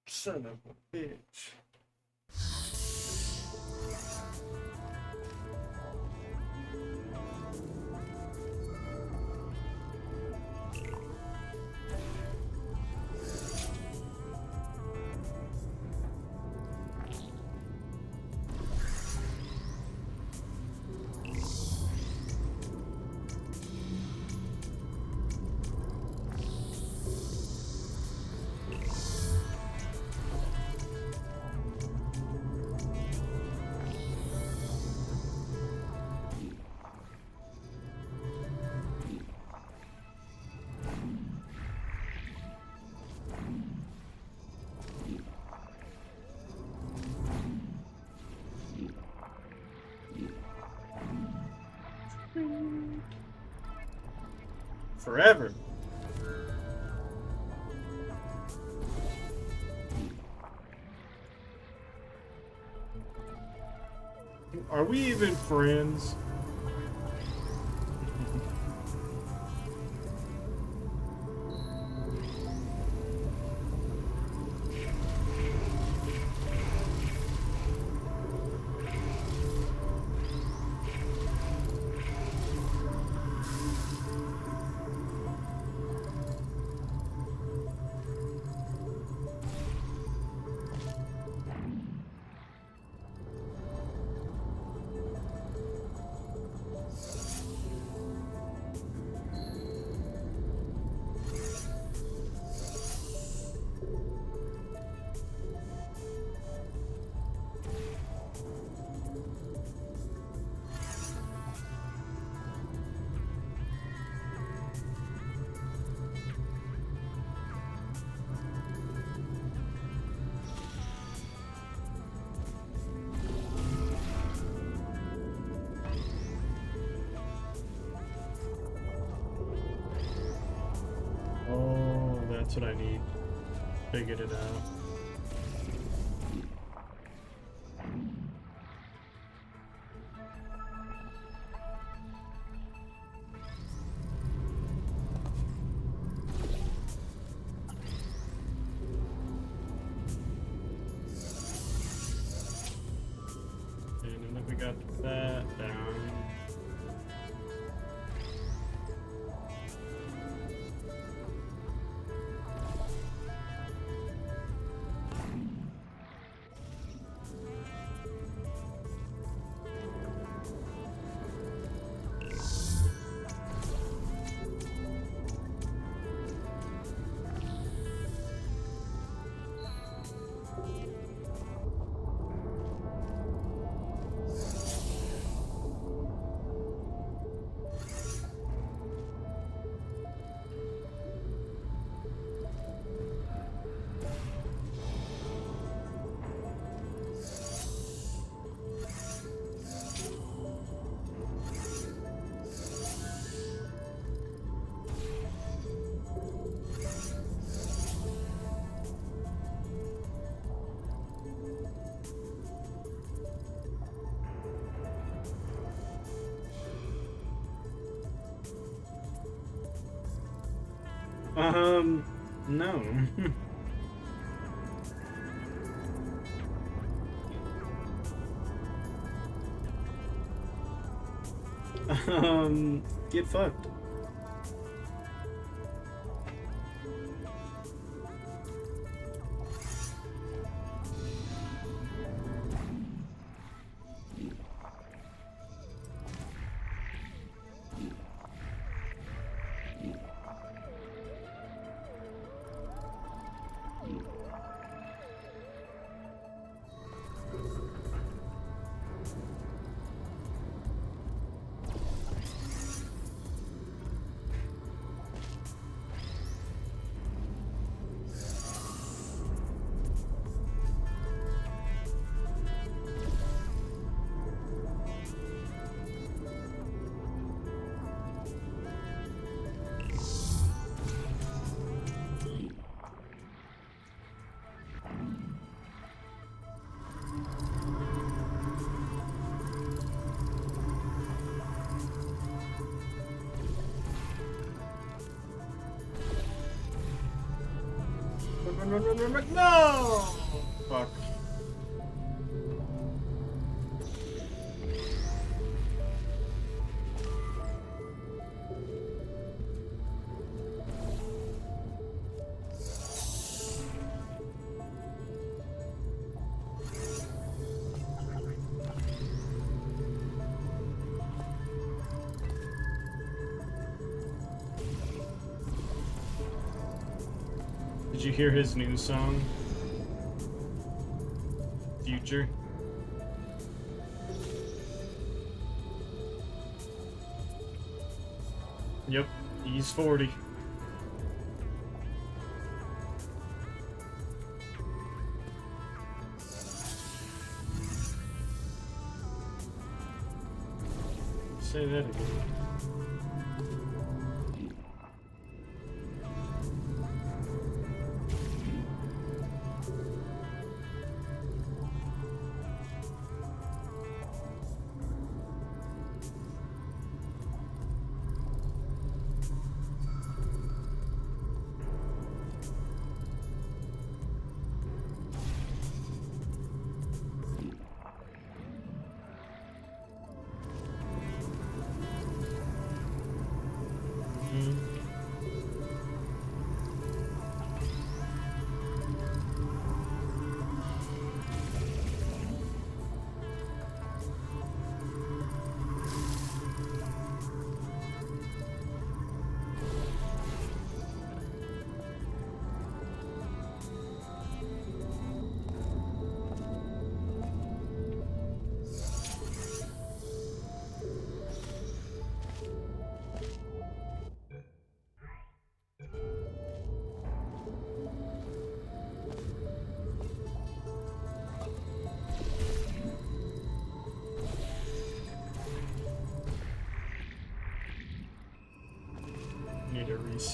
Son of a bitch. forever. Are we even friends? Oh, that's what I need. Figured it out. And then we got that down. No. Get fucked. No! Fuck. Did you hear his new song? Future. Yep, he's 40. Say that again.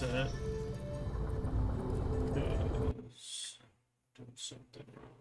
reset. Because doing something wrong.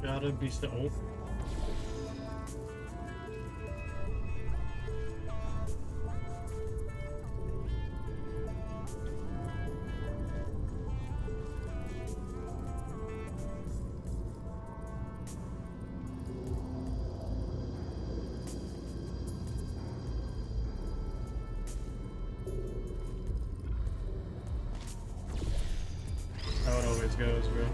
Gotta be still. Oh. How it always goes, bro.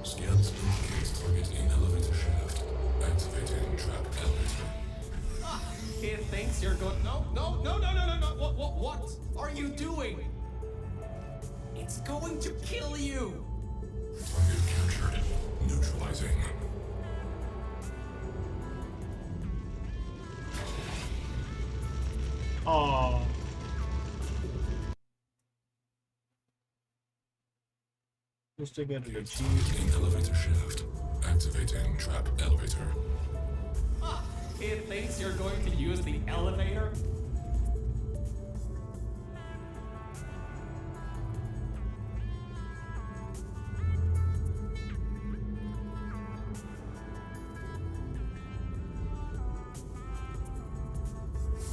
Scans indicate target in elevator shaft. Activating trap elevator. It thinks you're going. No, no, no, no, no, no, no. What are you doing? It's going to kill you. Target captured. Neutralizing. Aww. Just to get an achievement. In elevator shaft. Activating trap elevator. It thinks you're going to use the elevator.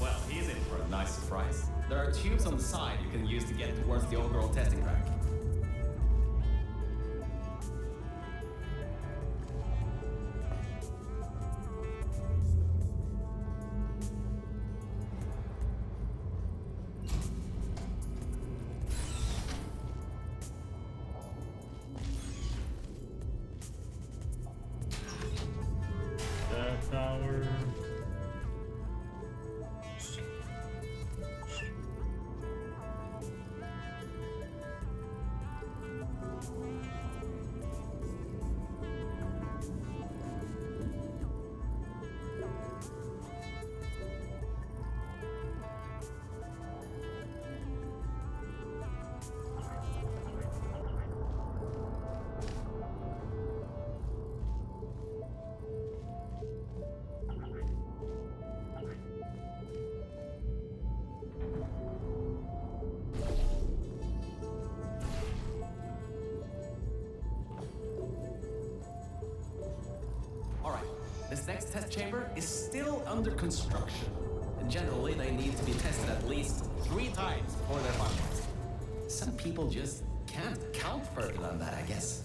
Well, he's in for a nice surprise. There are tubes on the side you can use to get towards the overall testing track. That power. test chamber is still under construction. And generally, they need to be tested at least 3 times before they're finalized. Some people just can't count further than that, I guess.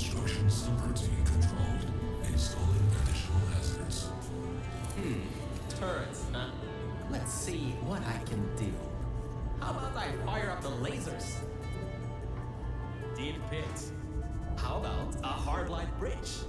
Construction subroutine controlled. Installing additional hazards. Turrets, huh? Let's see what I can do. How about I fire up the lasers? Deep pit. How about a hard light bridge?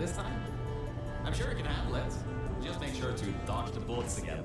this time? I'm sure you can handle it. Just make sure to dodge the bullets again.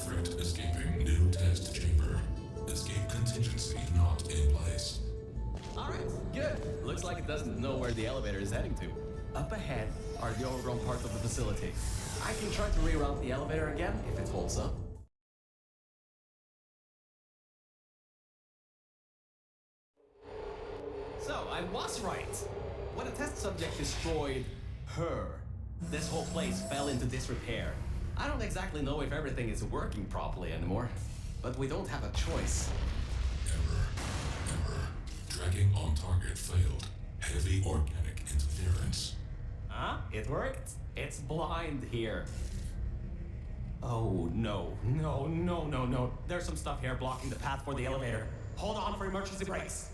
Threat escaping new test chamber. Escape contingency not in place. Alright, good. Looks like it doesn't know where the elevator is heading to. Up ahead are the overgrown parts of the facility. I can try to reroute the elevator again if it holds up. So, I was right. When a test subject destroyed her, this whole place fell into disrepair. I don't exactly know if everything is working properly anymore, but we don't have a choice. Error. Tracking on target failed. Heavy organic interference. Huh? It worked? It's blind here. Oh, no. There's some stuff here blocking the path for the elevator. Hold on for emergency brakes.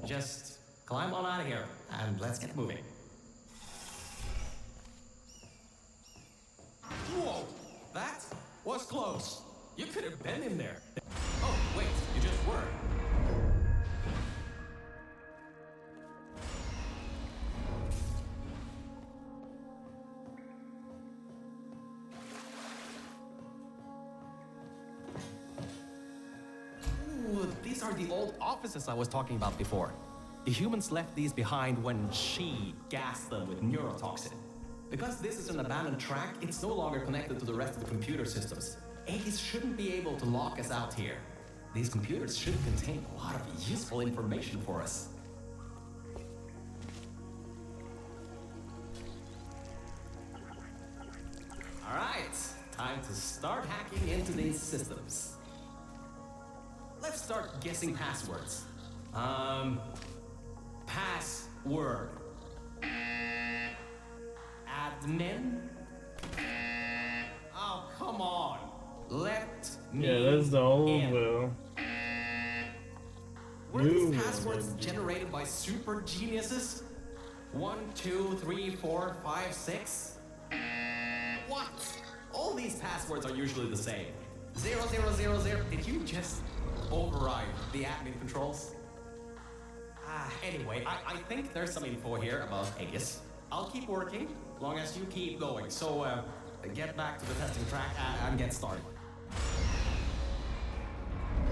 Just climb on out of here, and let's get moving. Whoa! That was close. You could have been in there. Oh, wait, you just were. Ooh, these are the old offices I was talking about before. The humans left these behind when she gassed them with neurotoxin. Because this is an abandoned track, it's no longer connected to the rest of the computer systems. Aegis shouldn't be able to lock us out here. These computers should contain a lot of useful information for us. Alright, time to start hacking into these systems. Let's start guessing passwords. Password. Admin? Oh, come on. Let me Yeah, that's the old in. Will. Were New these passwords Will. generated by super geniuses? 1, 2, 3, 4, 5, 6? What? All these passwords are usually the same. 0, 0, 0, 0. Did you just override the admin controls? Anyway, I think there's some info here about Aegis. I'll keep working, long as you keep going. So, get back to the testing track and get started.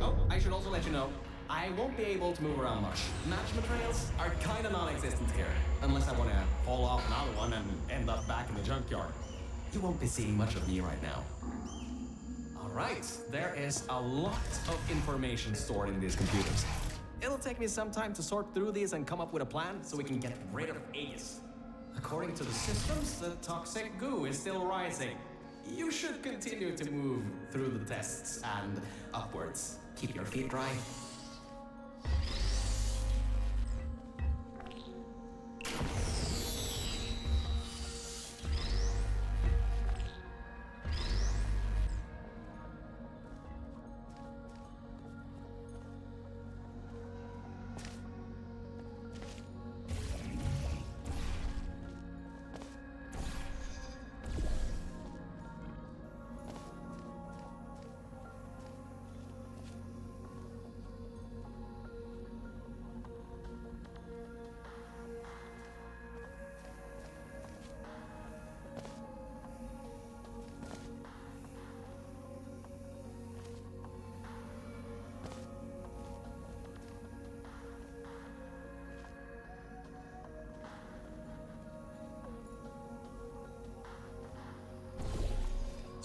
Oh, I should also let you know, I won't be able to move around much. Match materials are kinda non-existent here, unless I wanna fall off another one and end up back in the junkyard. You won't be seeing much of me right now. Alright, there is a lot of information stored in these computers. It'll take me some time to sort through these and come up with a plan so we can get rid of Aegis. According to the systems, the toxic goo is still rising. You should continue to move through the tests and upwards. Keep your feet dry.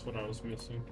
That's what I was missing.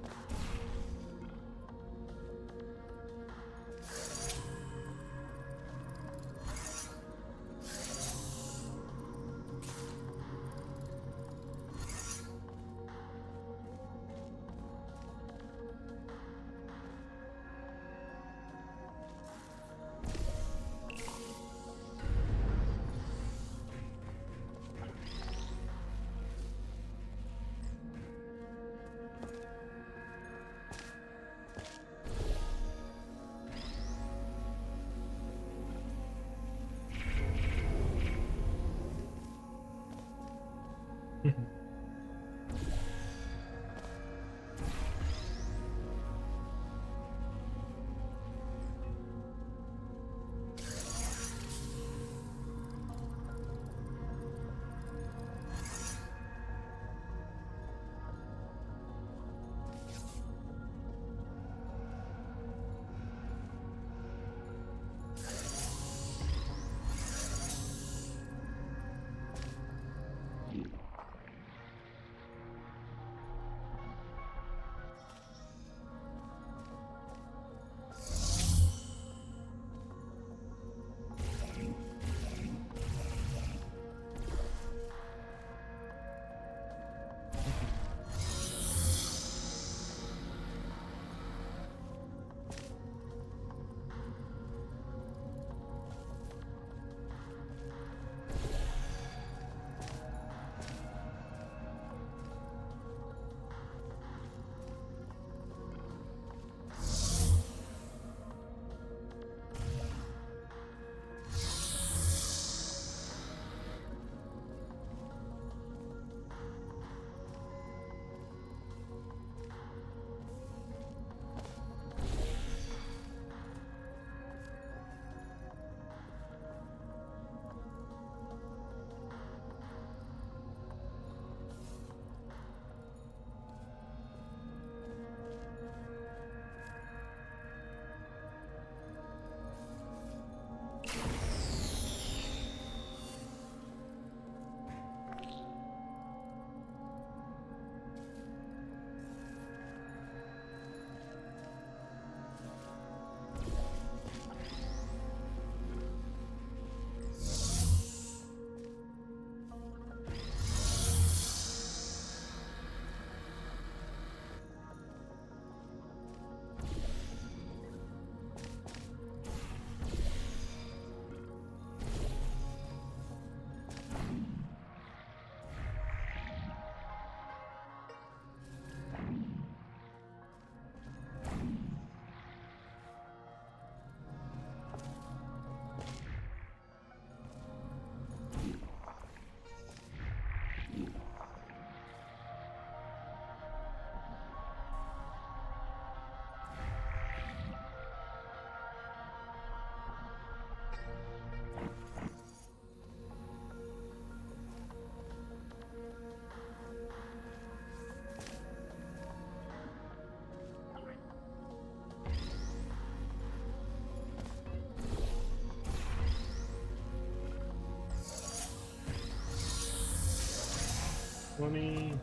20.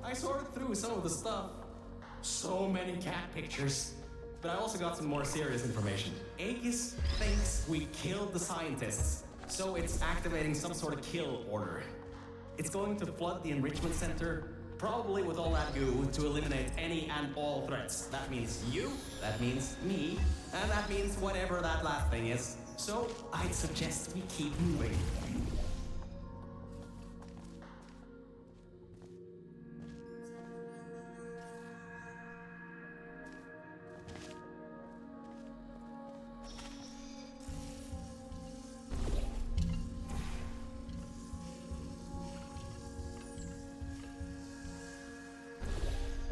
I sorted through some of the stuff. So many cat pictures. But I also got some more serious information. Aegis thinks we killed the scientists, so it's activating some sort of kill order. It's going to flood the enrichment center, probably with all that goo, to eliminate any and all threats. That means you, that means me, and that means whatever that last thing is. So I'd suggest we keep moving.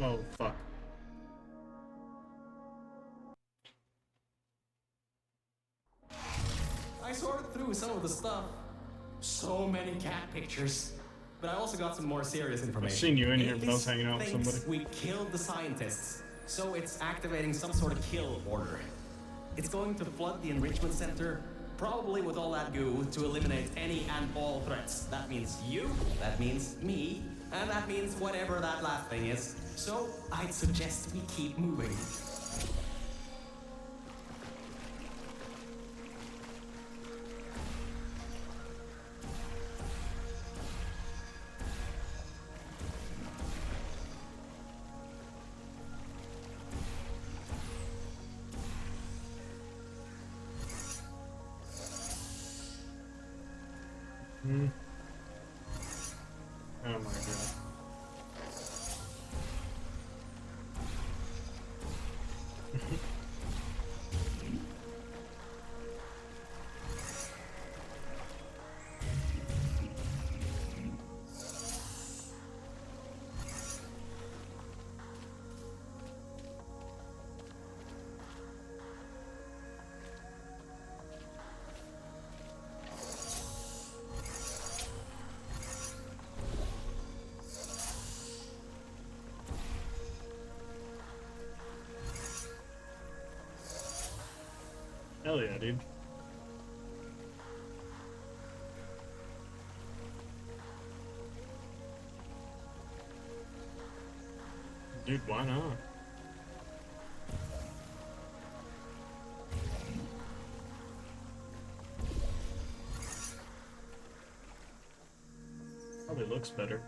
Oh, fuck. I sorted through some of the stuff. So many cat pictures. But I also got some more serious information. I've seen you in here, but I was Aegis hanging out with thinks somebody. we killed the scientists, so it's activating some sort of kill order. It's going to flood the enrichment center, probably with all that goo, to eliminate any and all threats. That means you, that means me, and that means whatever that last thing is. So I'd suggest we keep moving. Oh my god. Hell yeah, dude. Dude, why not? Probably looks better.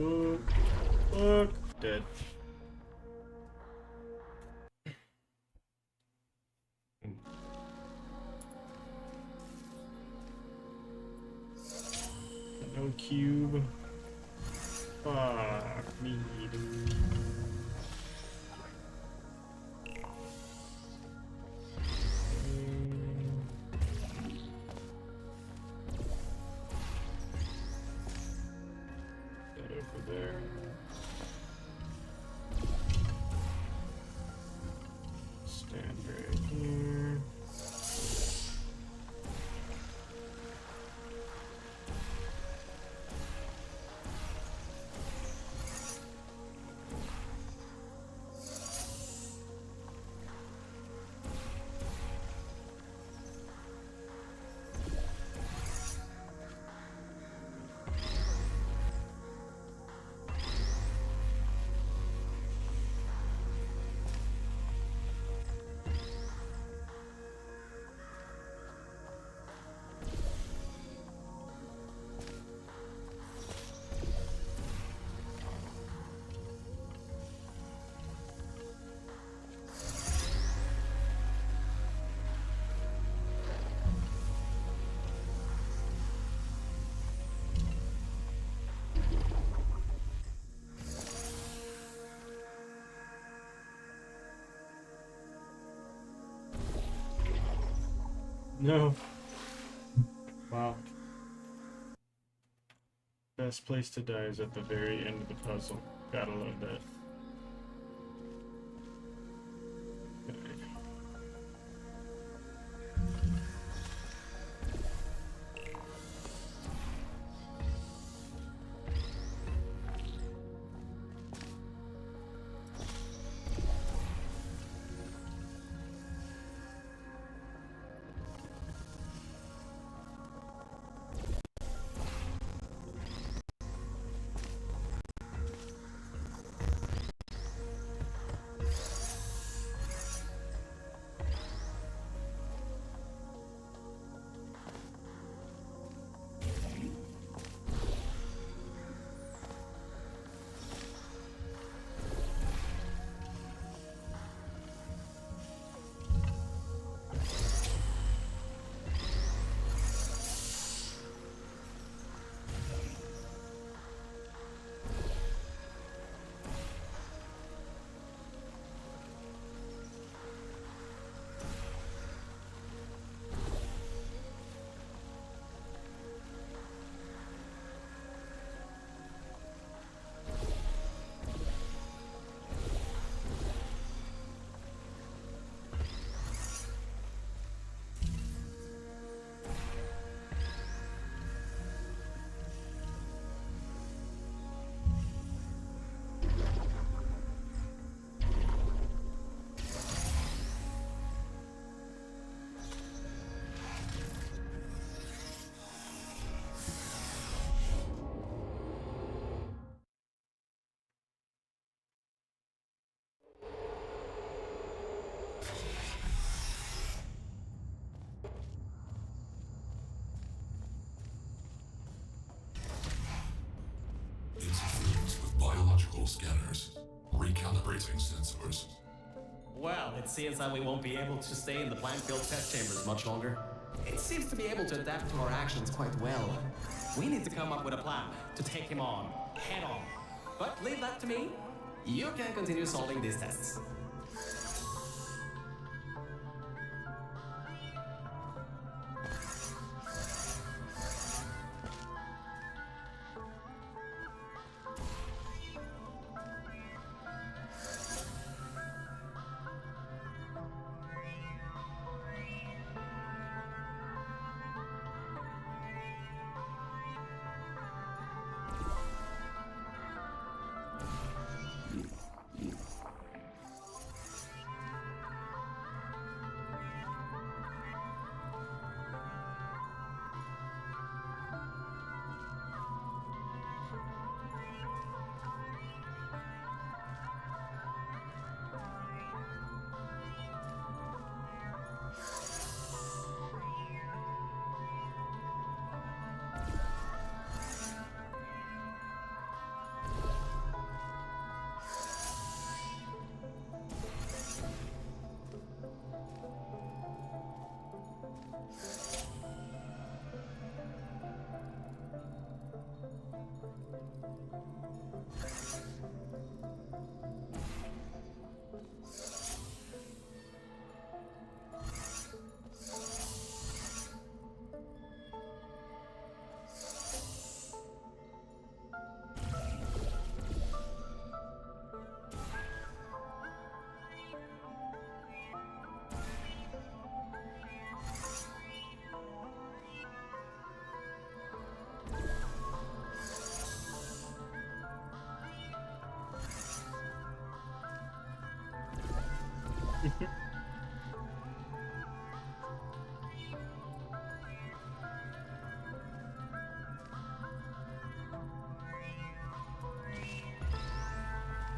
Fuck. Dead. No cube. Fuck me, dude. That over there. Stand right here. No. Wow. Best place to die is at the very end of the puzzle. Gotta love that. Okay. Interference with biological scanners. Recalibrating sensors. Well, it seems that we won't be able to stay in the plant-filled test chambers much longer. It seems to be able to adapt to our actions quite well. We need to come up with a plan to take him on, head on. But leave that to me. You can continue solving these tests.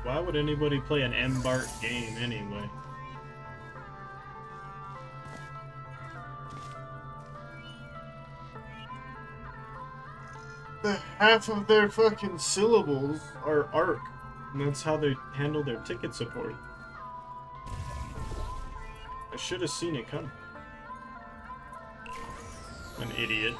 Why would anybody play an MBART game anyway? Half of their fucking syllables are ARC, and that's how they handle their ticket support. I should have seen it coming. An idiot.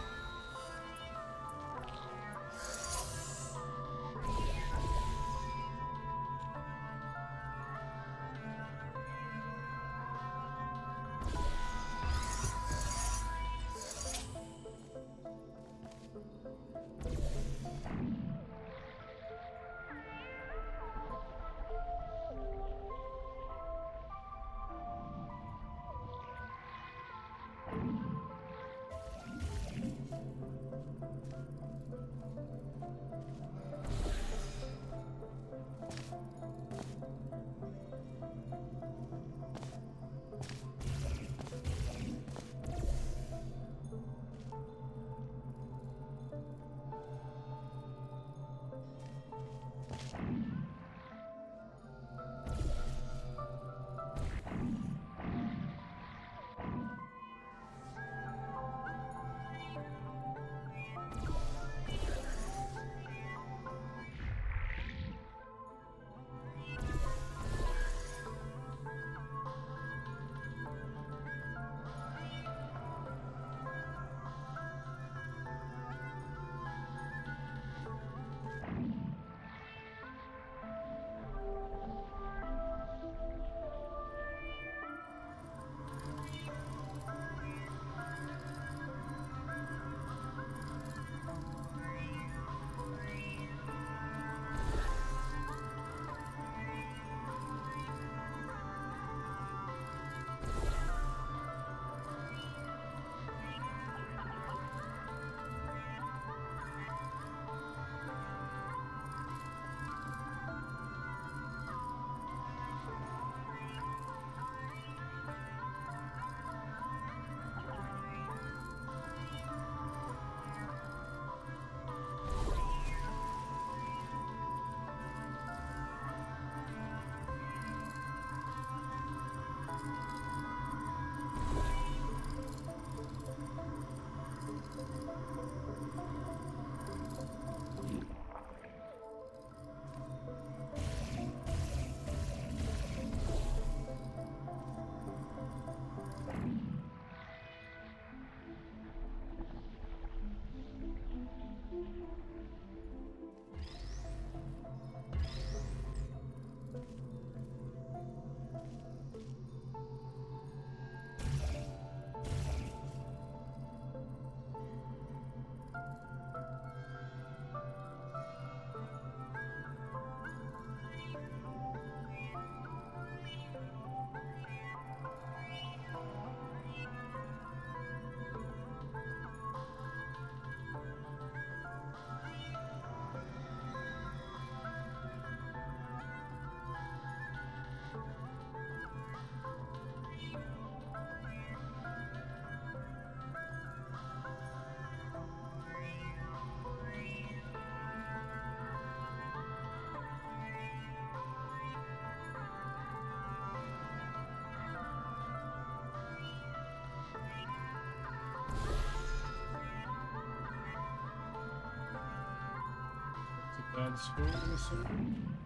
Bad school, I'm assuming.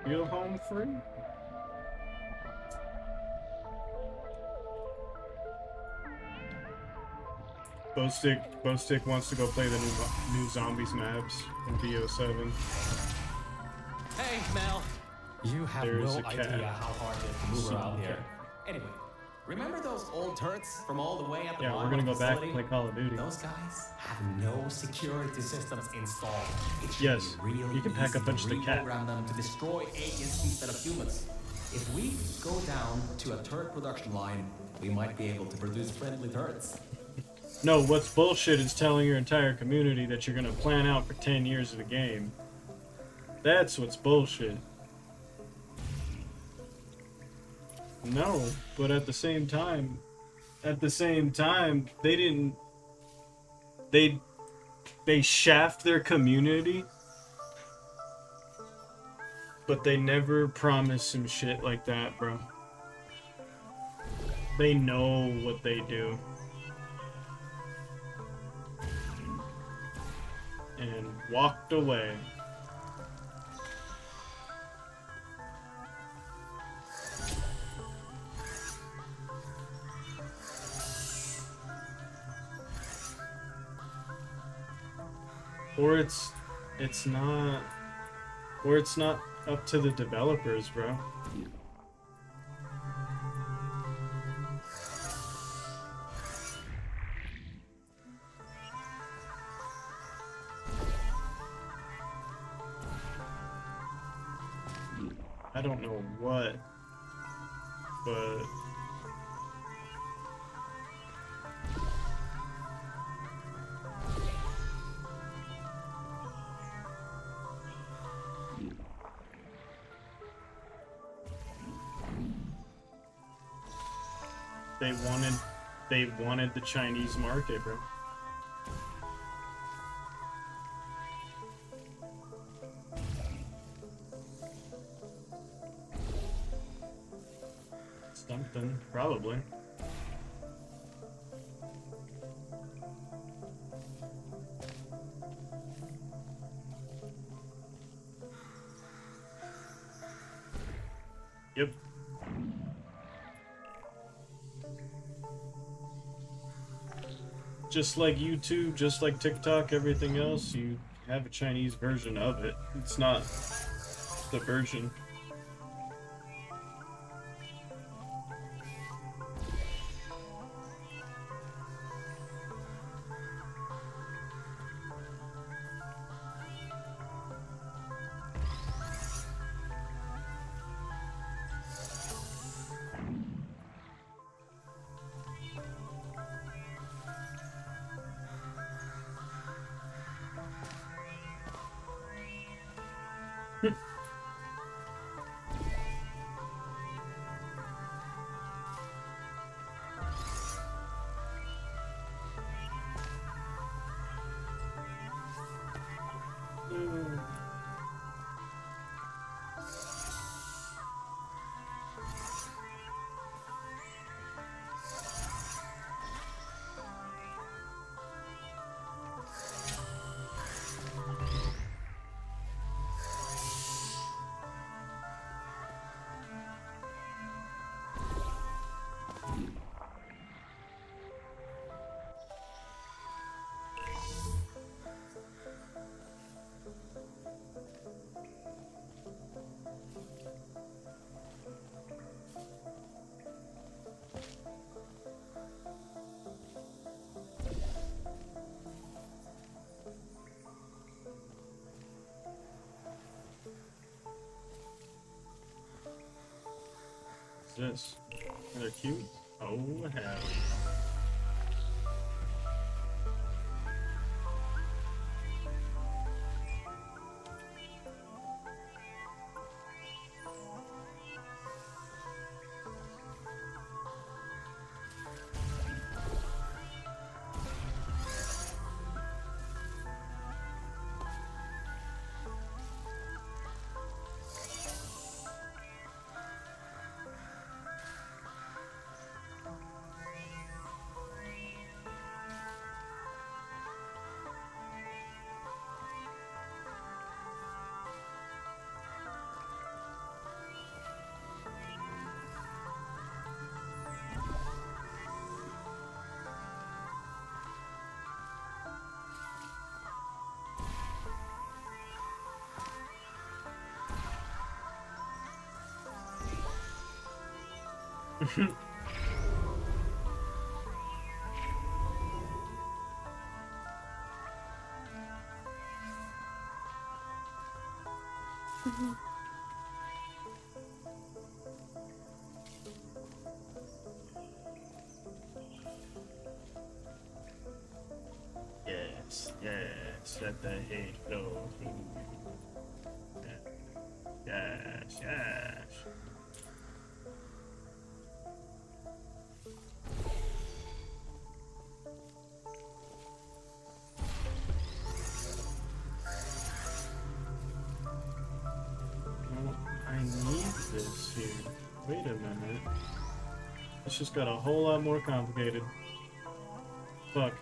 Feel home free? Bowstick wants to go play the new Zombies maps in BO7. Hey, Mel. You have There's no a cat. idea how hard it is to move around here. Anyway, remember those old turrets from all the way at the Yeah, bottom we're gonna of go the back and facility? play Call of Duty. Those guys have no security systems installed. It should Yes, be really you can pack a easy punch to the cat. reprogram them to destroy aliens instead of humans. If we go down to a turret production line, we might be able to produce friendly turrets. No, what's bullshit is telling your entire community that you're gonna plan out for 10 years of the game. That's what's bullshit. No, but at the same time, they didn't. They shaft their community But they never promise some shit like that, bro. They know what they do. And walked away. Or it's not, or it's not up to the developers, bro. I don't know what, but they wanted the Chinese market, bro. Something, probably. Yep. Just like YouTube, just like TikTok, everything else, you have a Chinese version of it. It's not the version. This. They're cute. Oh, hell. Yes, yes, let the hate flow. Yes, yes. It's just got a whole lot more complicated. Fuck.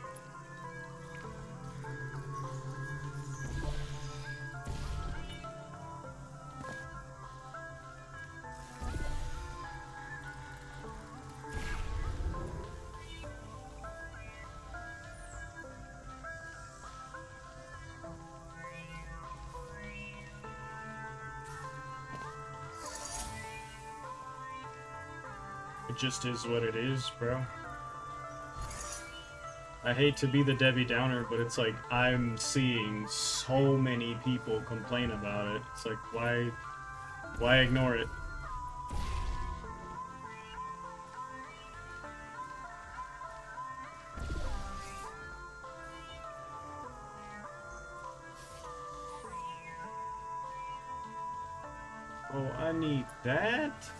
It just is what it is, bro. I hate to be the Debbie Downer, but it's like I'm seeing so many people complain about it. It's like, why ignore it? Oh, I need that?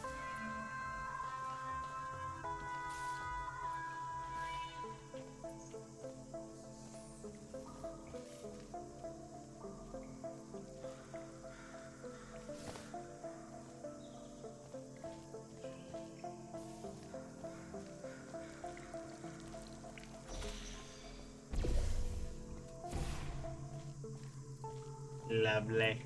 Lovely.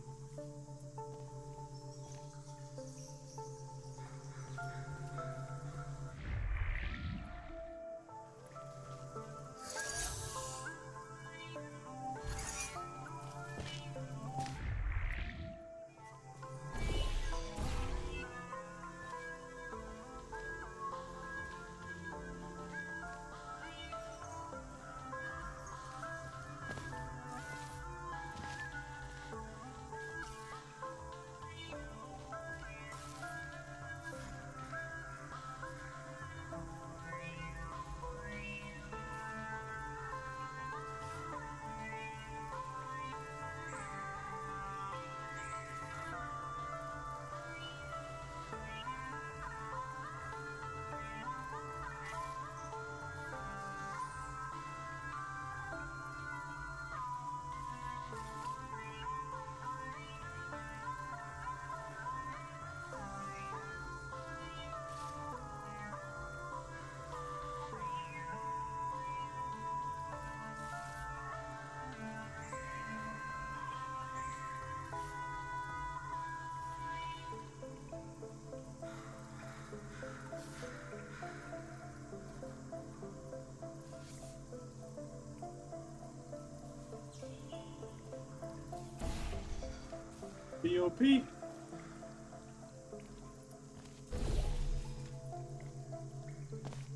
BOP.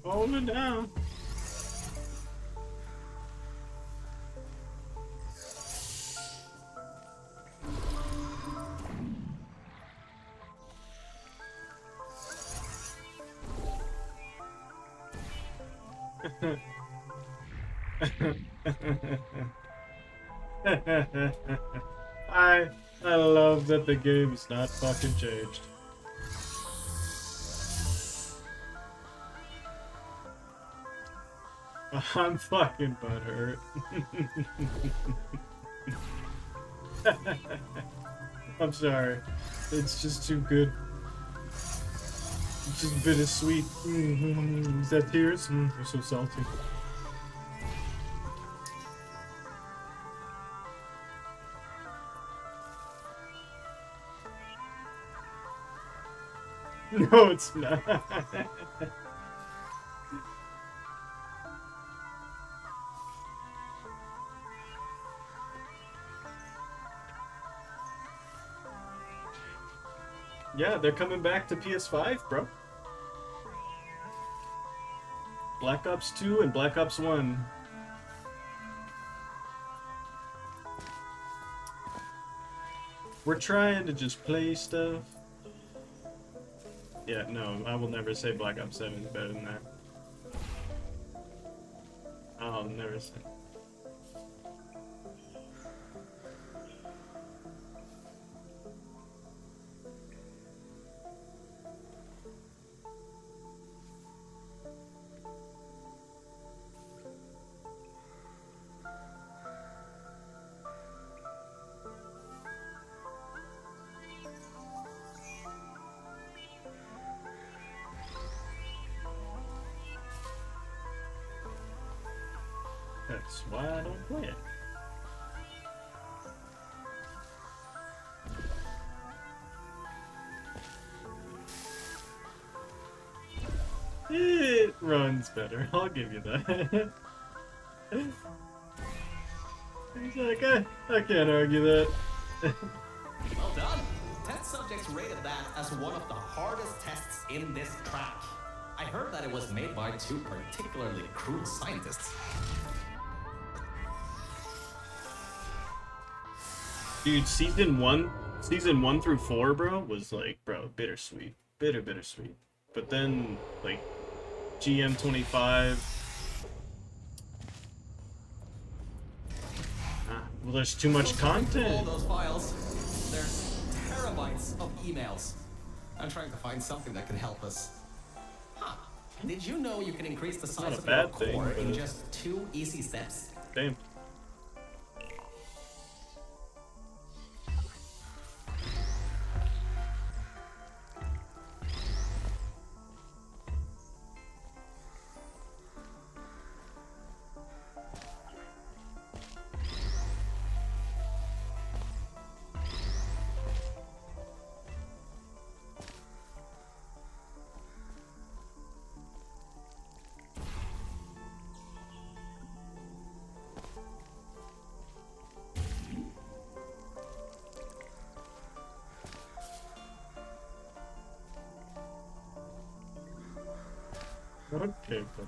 Hold it down. I I love that the game's not fucking changed. I'm fucking butthurt. I'm sorry. It's just too good. It's just bittersweet. Is that tears? They're so salty. No, it's not. Yeah, they're coming back to PS5, bro. Black Ops 2 and Black Ops 1. We're trying to just play stuff. Yeah, no, I will never say Black Ops 7 is better than that. I'll never say. That's why I don't play it. It runs better. I'll give you that. He's like, I can't argue that. Well done. Test subjects rated that as one of the hardest tests in this track. I heard that it was made by two particularly cruel scientists. Dude, season one through 4, bro, was like, bro, bittersweet. Bittersweet. But then, like, GM25. Well, there's too much All content. those files. There's terabytes of emails. I'm trying to find something that can help us. Huh. Did you know you can increase the size not a of your bad thing, core in but- just 2 easy steps? Damn. Okay, but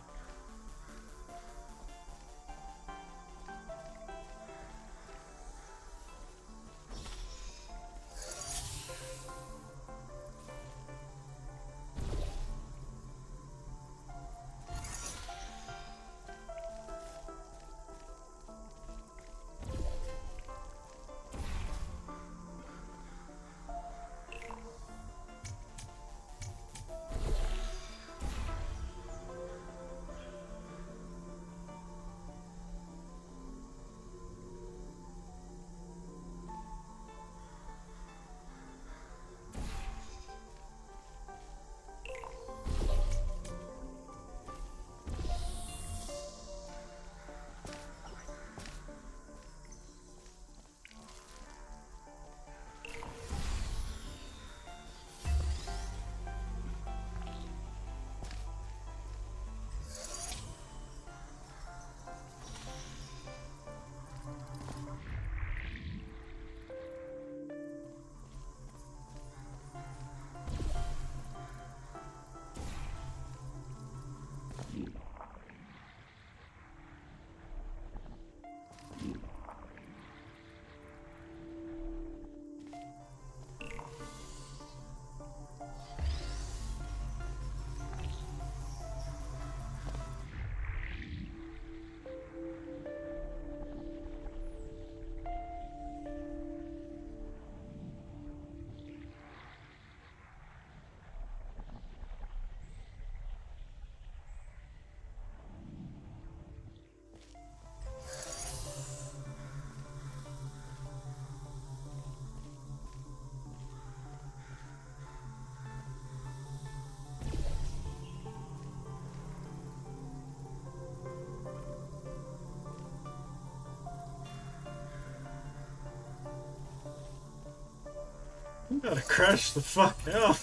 you gotta crash the fuck out.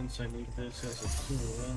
once I need this as a tool.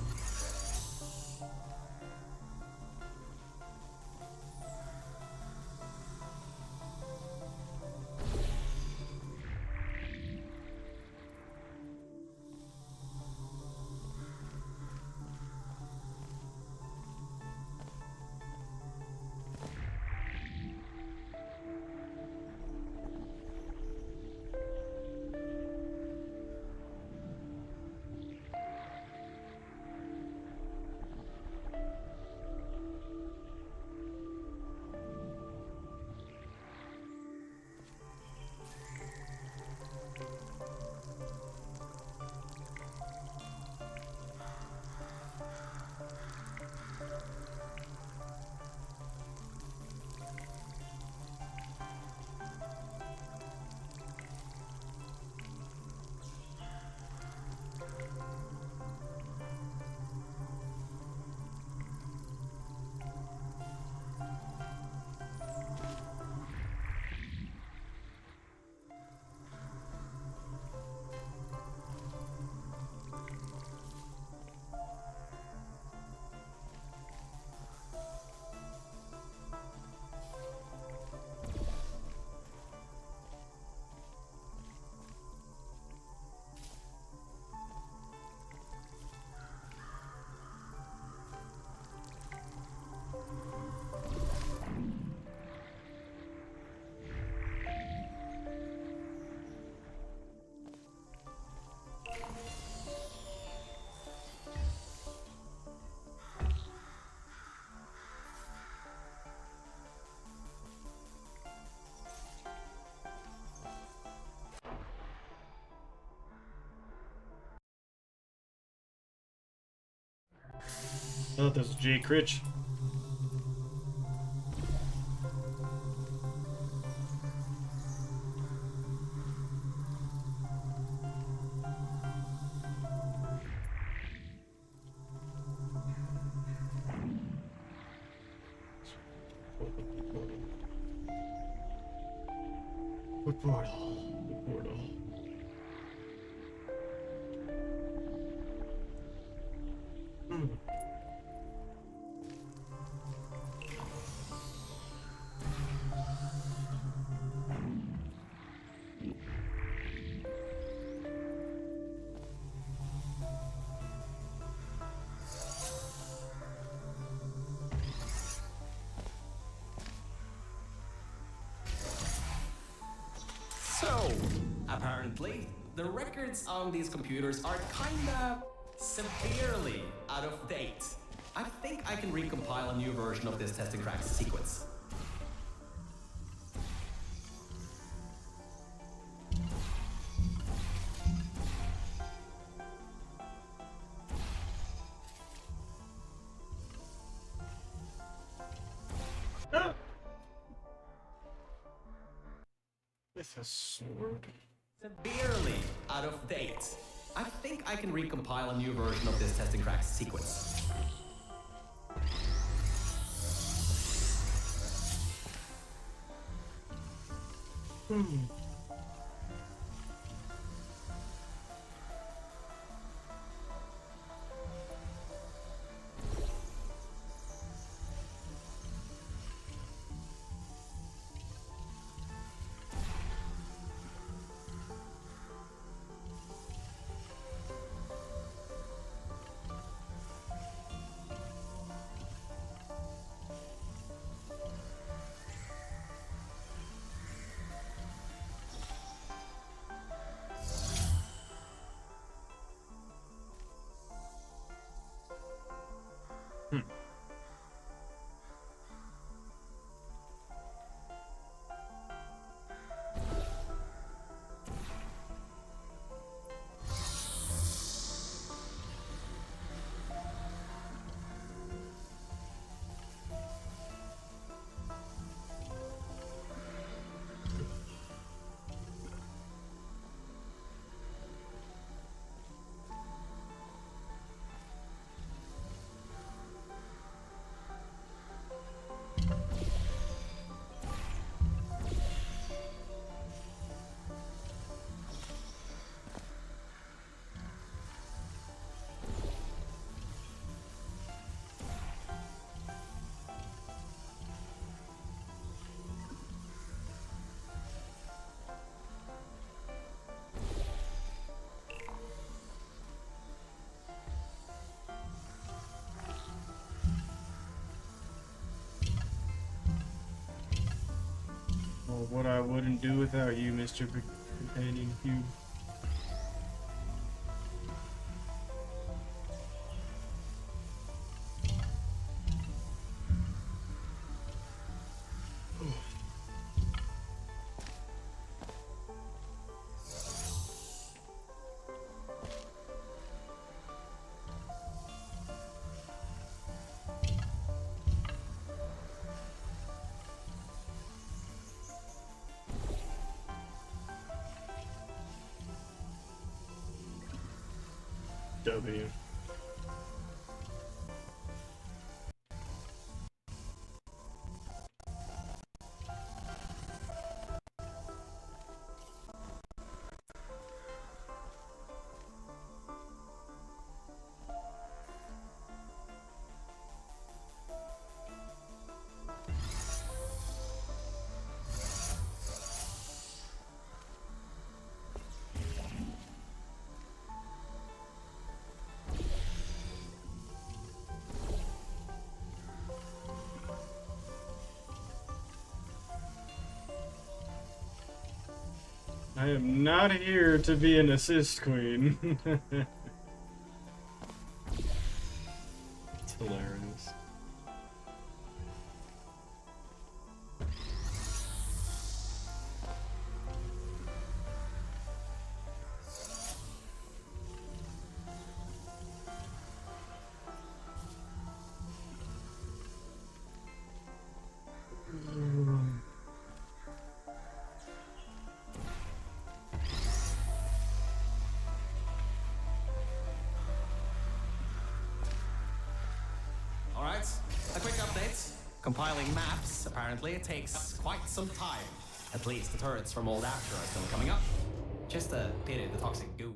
Oh, there's Jay Critch. The portal. The portal. So, apparently, the records on these computers are kinda severely out of date. I think I can recompile a new version of this testing cracks sequence. Ah! With a sword? Severely out of date. I think I can recompile a new version of this testing cracks sequence. what I wouldn't do without you, Mr. Companion Cube. W. I am not here to be an assist queen. It's hilarious. All right, a quick update. Compiling maps, apparently, it takes quite some time. At least the turrets from old After are still coming up. Just a pity the toxic goo.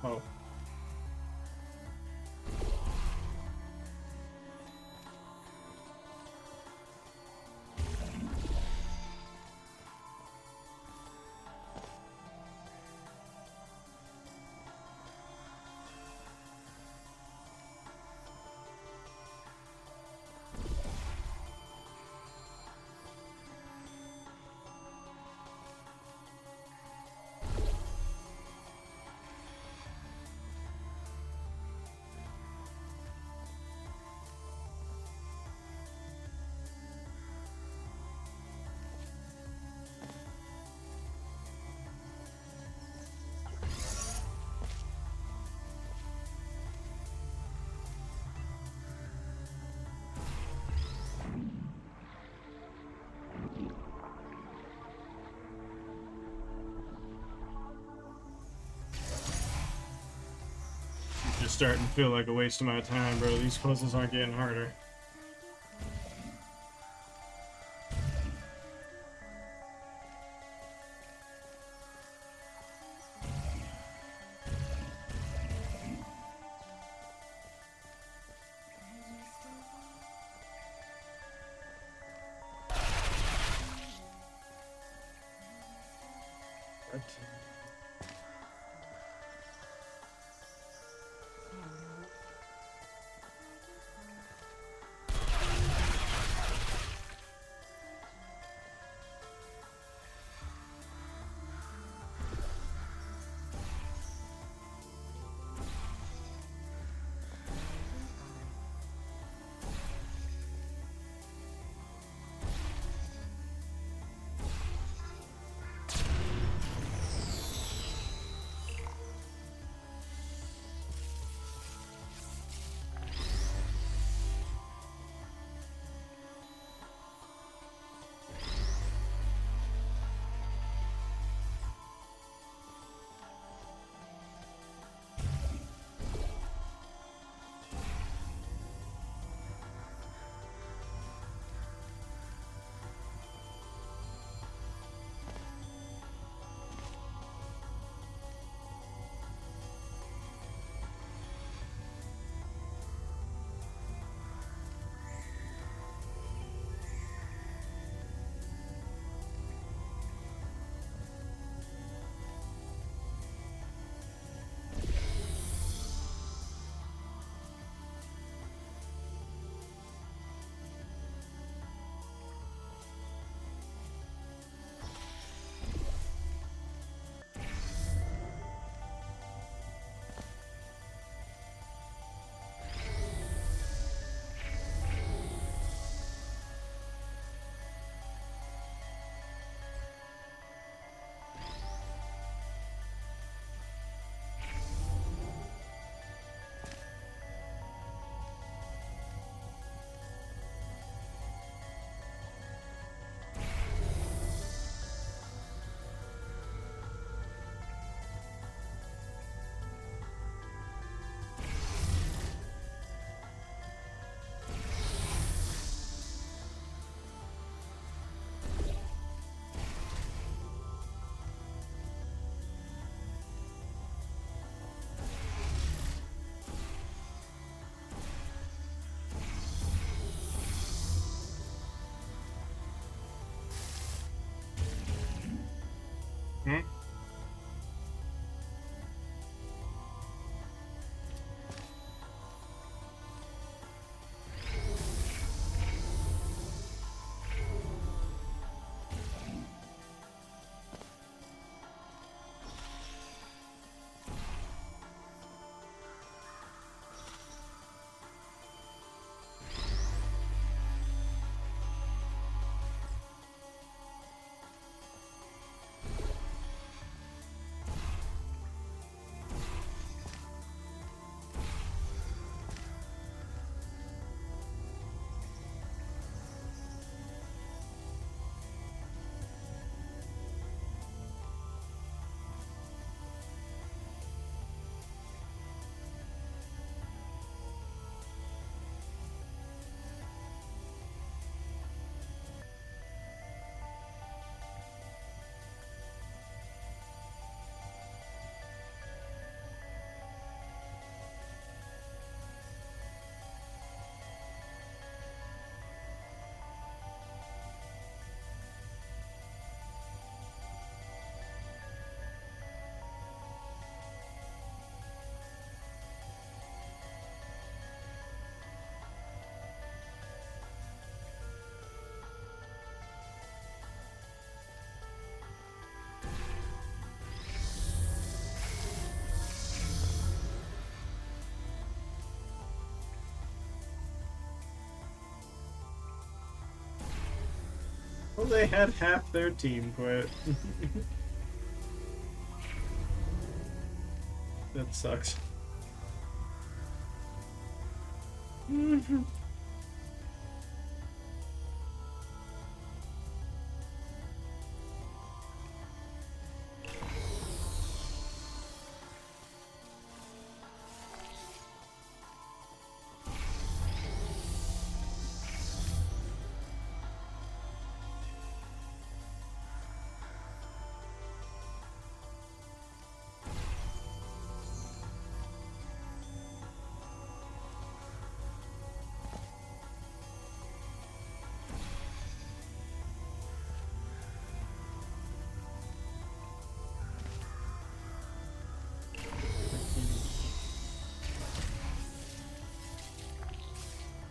Oh. Just starting to feel like a waste of my time, bro. These puzzles aren't getting harder. Hmm? Well, they had half their team quit. That sucks.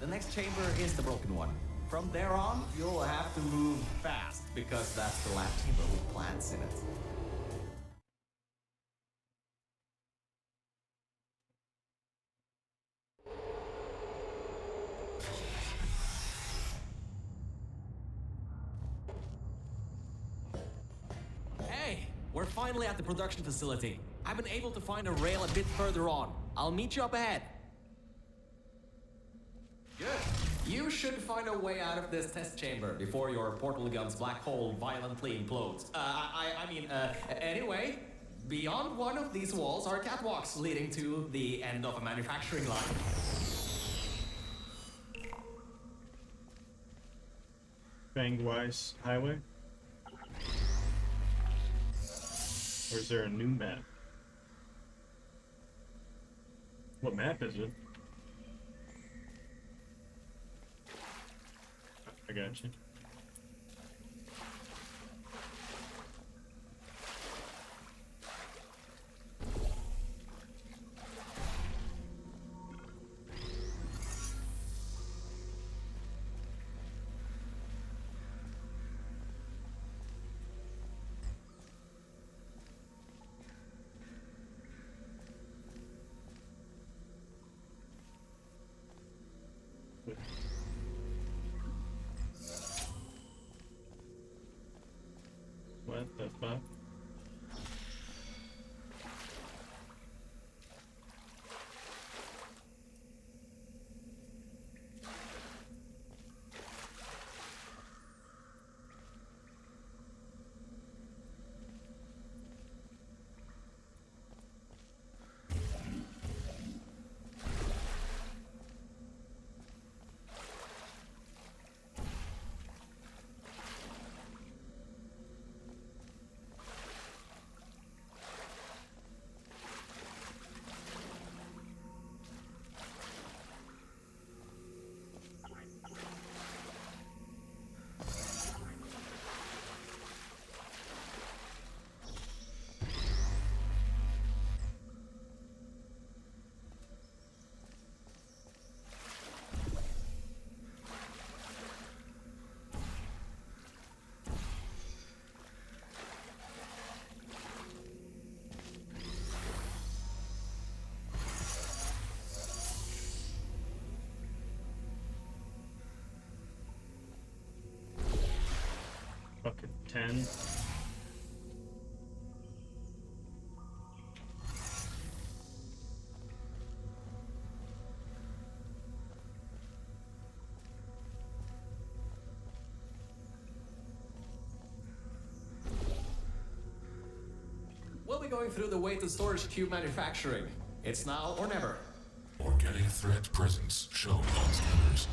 The next chamber is the broken one. From there on, you'll have to move fast, because that's the lab chamber with plants in it. Hey, we're finally at the production facility. I've been able to find a rail a bit further on. I'll meet you up ahead. Good. You should find a way out of this test chamber before your portal gun's black hole violently implodes. Anyway, beyond one of these walls are catwalks leading to the end of a manufacturing line. Fangwise Highway? Or is there a new map? What map is it? I got you. What the fuck? Fucking 10. We'll be going through the weighted storage cube manufacturing. It's now or never. Organic threat presence shown on scanners.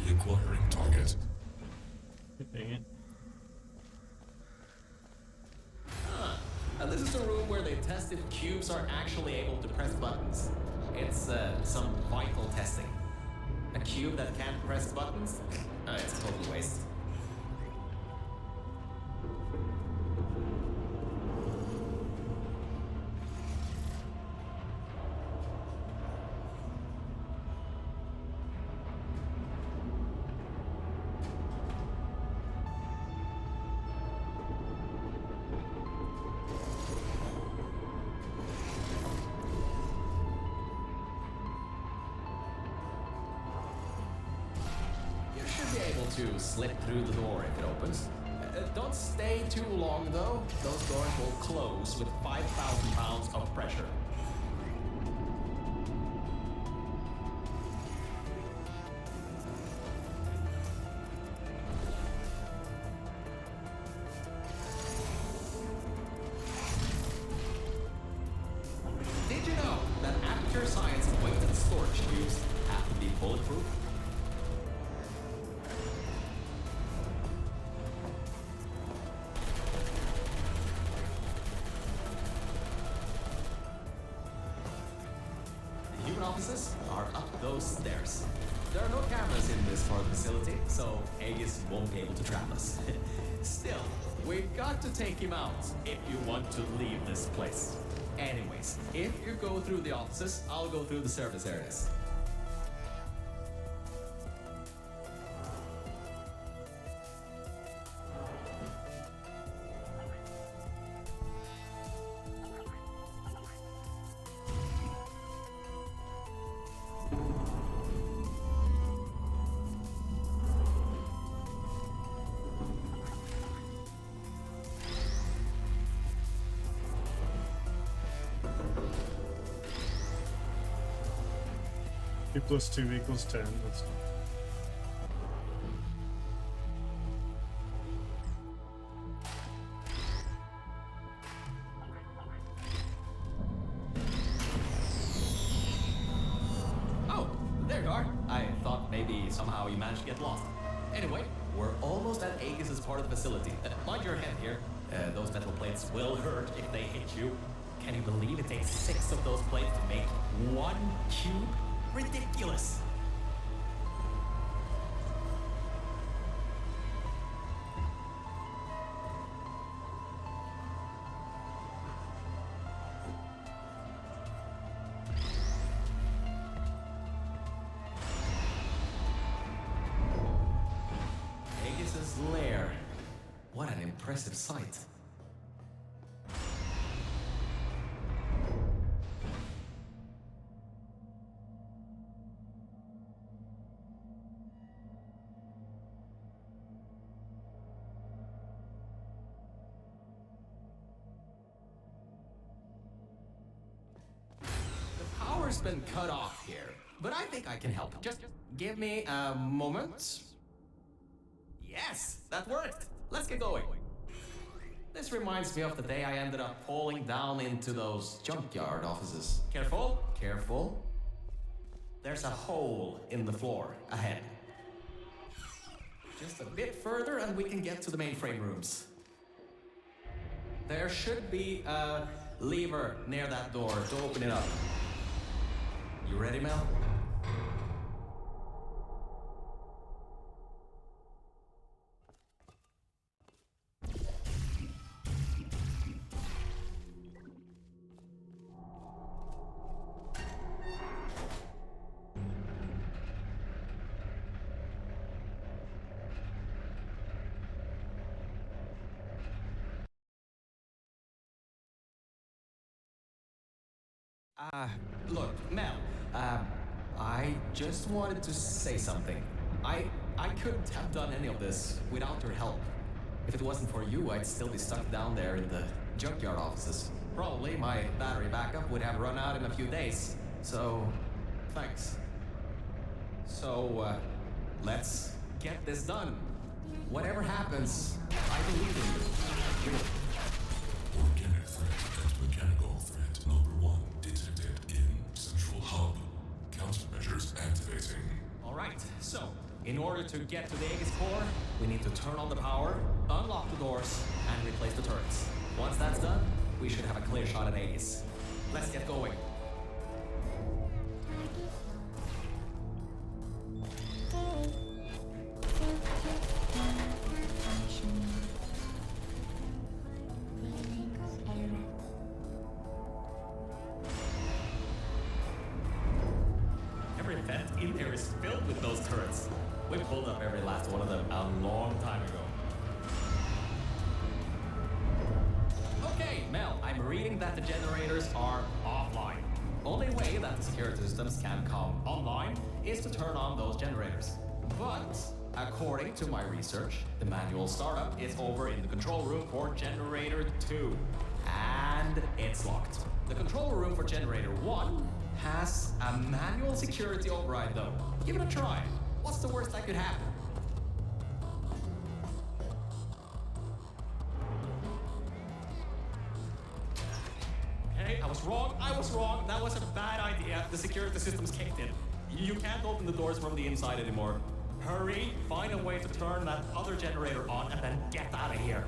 The acquiring target. Dang it. This is the room where they test if cubes are actually able to press buttons. It's some vital testing. A cube that can't press buttons? It's a total waste. To slip through the door if it opens. Don't stay too long though. Those doors will close with 5,000 pounds of pressure. Did you know that Aperture Science weighted storage cubes have to be bulletproof? Offices are up those stairs. There are no cameras in this part of the facility, so Aegis won't be able to trap us. Still, we've got to take him out if you want to leave this place. Anyways, if you go through the offices, I'll go through the service areas. 2 plus 2 equals 10. That's fine. Oh, there you are. I thought maybe somehow you managed to get lost. Anyway, we're almost at Aegis' part of the facility. Mind your head here. Those metal plates will hurt if they hit you. Can you believe it takes 6 of those plates to make 1 cube? Ridiculous! Aegis' lair. What an impressive sight. The power's been cut off here, but I think I can help. Just give me a moment. Yes, that worked. Let's get going. This reminds me of the day I ended up falling down into those junkyard offices. Careful, careful. There's a hole in the floor ahead. Just a bit further and we can get to the mainframe rooms. There should be a lever near that door to open it up. You ready, Mel? Look, Mel, I just wanted to say something. I couldn't have done any of this without your help. If it wasn't for you, I'd still be stuck down there in the junkyard offices. Probably my battery backup would have run out in a few days. So, thanks. So, let's get this done. Whatever happens, I believe in you. Organic threat and mechanical threat number 1 detected in Central Hub. Countermeasures activating. Alright, so, in order to get to the Aegis core, we need to turn on the power, unlock the doors, and replace the turrets. Once that's done, we should have a clear shot at Aegis. Let's get going. Every vent in there is filled with those turrets. We pulled up every last one of them a long time ago. Okay, Mel, I'm reading that the generators are offline. Only way that the security systems can come online is to turn on those generators. But, according to my research, the manual startup is over in the control room for generator 2. And it's locked. The control room for generator 1 has a manual security override though. Give it a try. What's the worst that could happen? Okay, I was wrong. That was a bad idea. The security system's kicked in. You can't open the doors from the inside anymore. Hurry, find a way to turn that other generator on and then get out of here.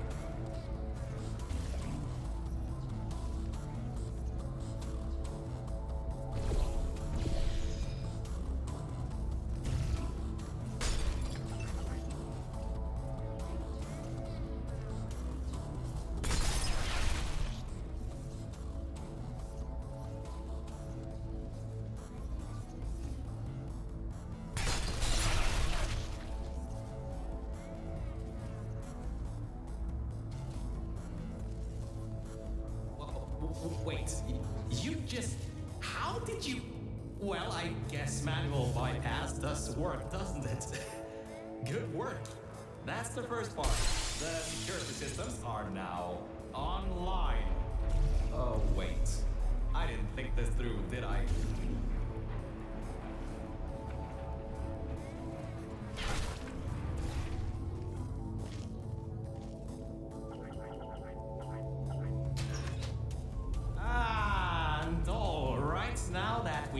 Wait, you just... How did you... Well, I guess manual bypass does work, doesn't it? Good work. That's the first part. The security systems are now online. Oh, wait. I didn't think this through, did I?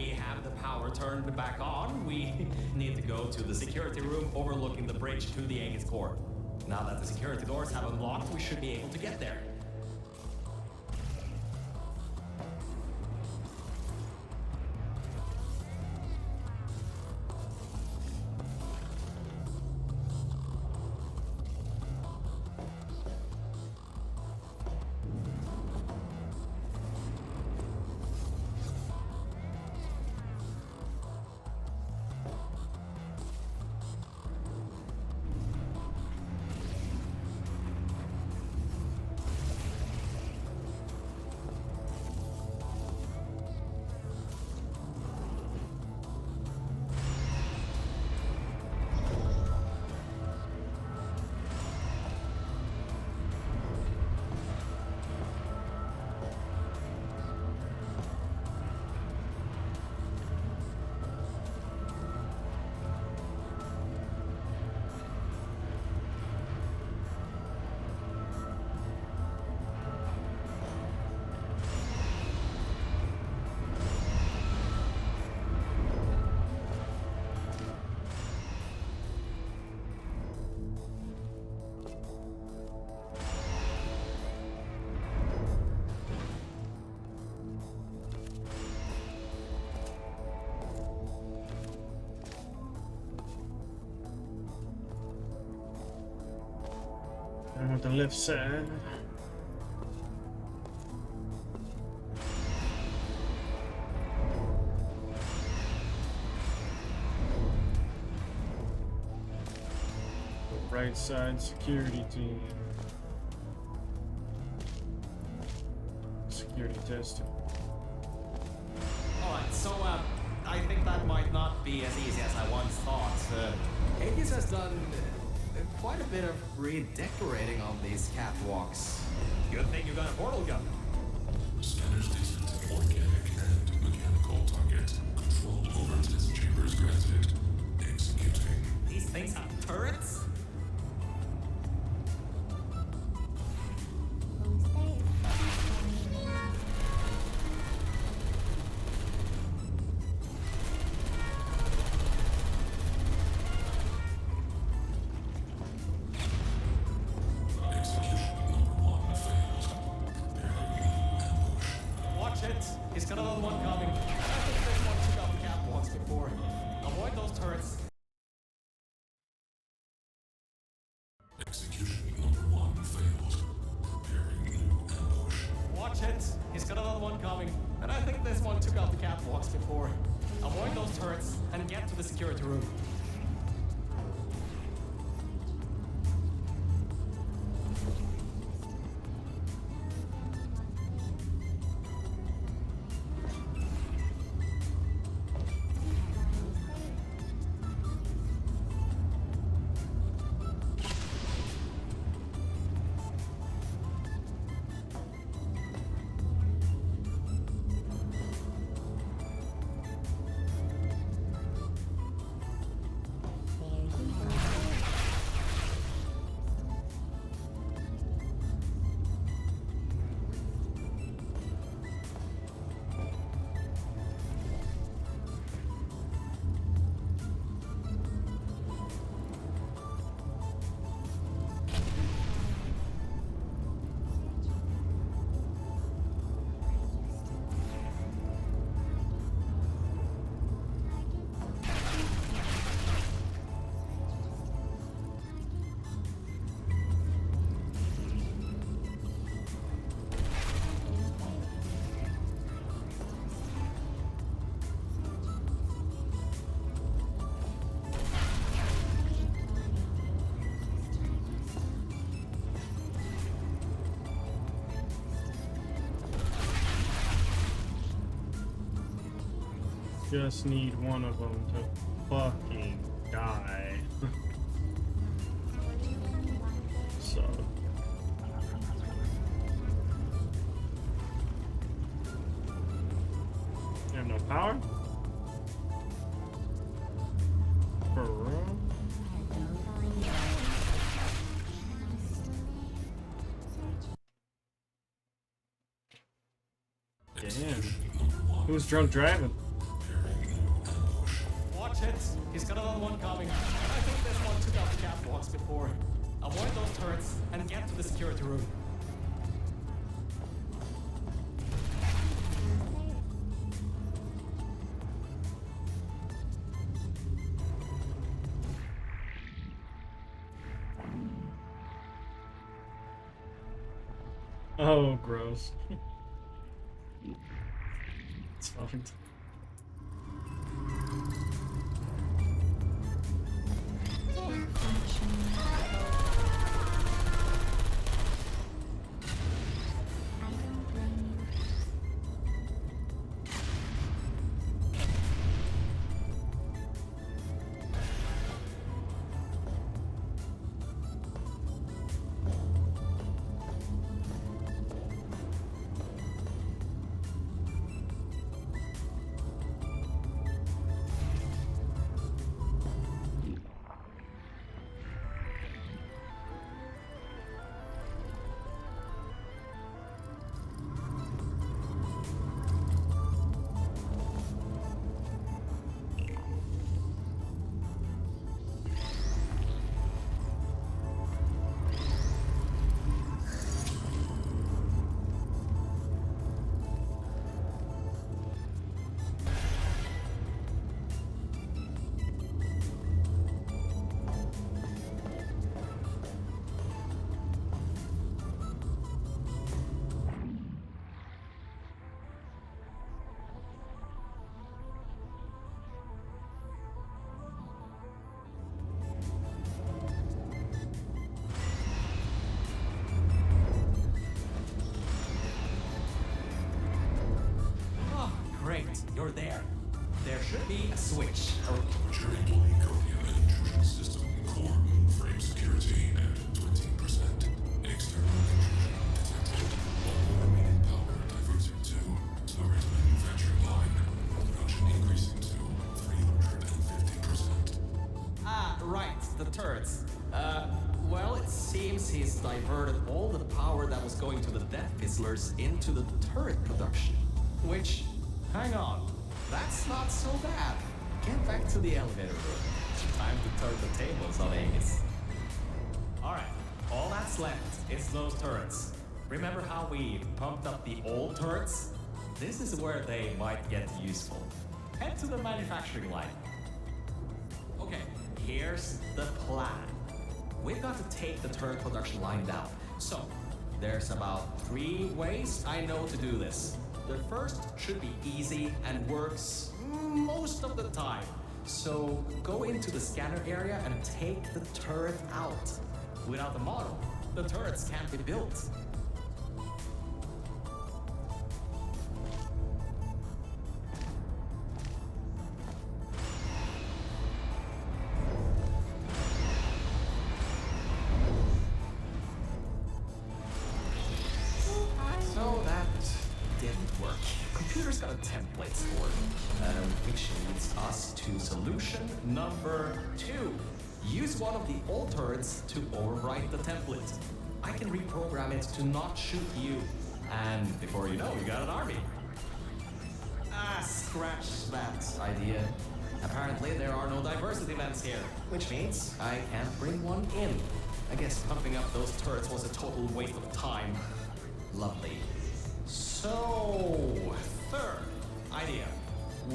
we have the power turned back on, we need to go to the security room overlooking the bridge to the Aegis core. Now that the security doors have unlocked, we should be able to get there. I'm on the left side. Right side security team. Security testing. Alright, so I think that might not be as easy as I once thought. Aegis has done quite a bit of redecorating on these catwalks. Good thing you got a portal gun. Scanners detect organic and mechanical target. Control over test chambers granted. Executing. These things have turrets? Execution number 1 failed. Preparing ambush. Watch it. He's got another one coming. I think this one took out the catwalks before. Avoid those turrets. Execution number 1 failed. Preparing new ambush. Watch it. He's got another one coming. And I think this one took out the catwalks before. Avoid those turrets and get to the security room. Just need one of them to fucking die. So. You have no power? For real? Damn. Who's drunk driving? shit. He's got another one coming. I think this one took out the catwalks before. Avoid those turrets and get to the security room. Oh, gross. It's fine. Great, you're there. There should be a switch. Mature employee Copium intrusion system core mainframe security at 20%. External intrusion detected. All remaining power diverted to turret manufacturing line. Production increasing to 350%. Ah, right, the turrets. Well, it seems he's diverted all the power that was going to the Death Fizzlers into the turret production. Which, hang on, that's not so bad. Get back to the elevator room. Time to turn the tables on Aegis. Alright, all that's left is those turrets. Remember how we pumped up the old turrets? This is where they might get useful. Head to the manufacturing line. Okay, here's the plan. We've got to take the turret production line down. So, there's about 3 ways I know to do this. The first should be easy and works most of the time. So, go into the scanner area and take the turret out. Without the model, the turrets can't be built. So that didn't work. Computer's got a template stored, which leads us to solution number 2. Use one of the old turrets to overwrite the template. I can reprogram it to not shoot you, and before you know, you got an army. Ah, scratch that idea. Apparently there are no diversity events here, which means I can't bring one in. I guess pumping up those turrets was a total waste of time. Lovely. So, third idea.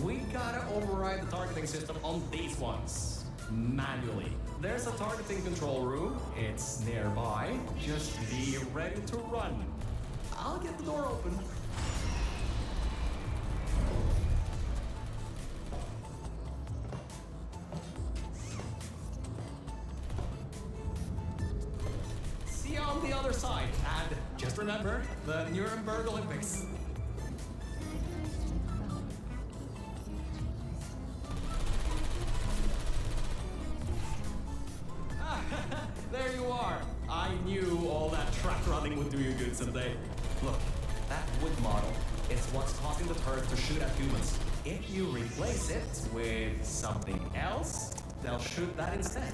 We gotta override the targeting system on these ones. Manually. There's a targeting control room. It's nearby. Just be ready to run. I'll get the door open. See you on the other side. And just remember, the Nuremberg Olympics. There you are. I knew all that track running would do you good someday. Look, that wood model is what's causing the turret to shoot at humans. If you replace it with something else, they'll shoot that instead.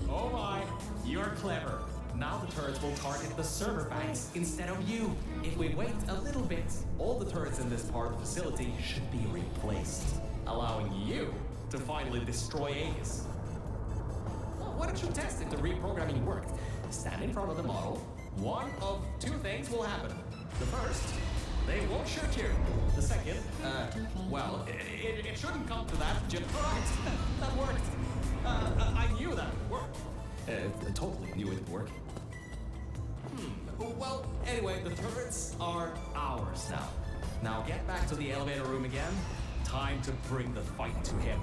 Oh my, you're clever. Now the turrets will target the server banks instead of you. If we wait a little bit, all the turrets in this part of the facility should be replaced, allowing you to finally destroy Aegis. Well, why don't you test if the reprogramming worked? Stand in front of the model. One of two things will happen. The first, they won't shoot you. The second, well, it shouldn't come to that. Right, that worked. I knew that would work. I totally knew it would work. Well, anyway, the turrets are ours now. Now get back to the elevator room again. Time to bring the fight to him.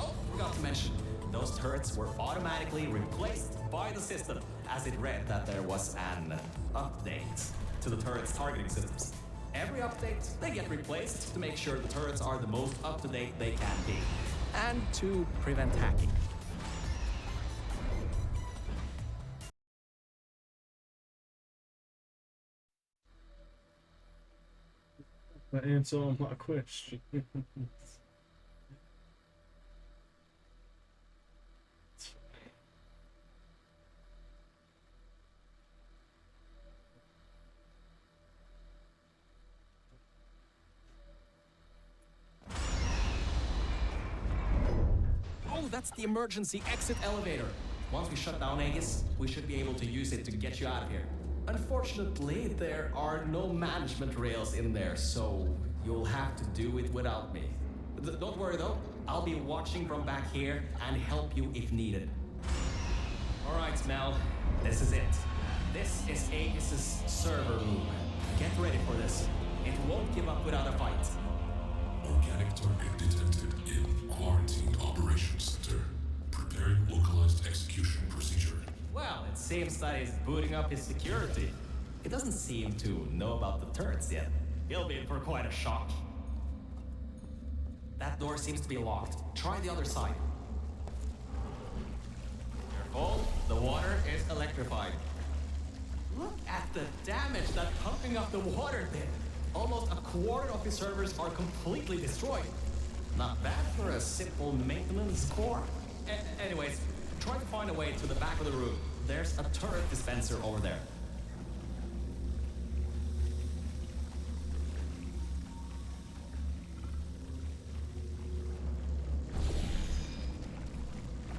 Oh, forgot to mention, those turrets were automatically replaced by the system, as it read that there was an update to the turret's targeting systems. Every update, they get replaced to make sure the turrets are the most up-to-date they can be, and to prevent hacking. The answer on my question. Oh, that's the emergency exit elevator. Once we shut down Aegis, we should be able to use it to get you out of here. Unfortunately, there are no management rails in there, so you'll have to do it without me. Don't worry though, I'll be watching from back here and help you if needed. Alright, Mel, this is it. This is Aegis' server room. Get ready for this. It won't give up without a fight. Organic target detected in Quarantine Operations Center. Preparing localized execution procedure. Well, it seems that he's booting up his security. He doesn't seem to know about the turrets yet. He'll be in for quite a shock. That door seems to be locked. Try the other side. Careful, the water is electrified. Look at the damage that pumping up the water did. Almost a quarter of his servers are completely destroyed. Not bad for a simple maintenance core. Anyways, try to find a way to the back of the room. There's a turret dispenser over there.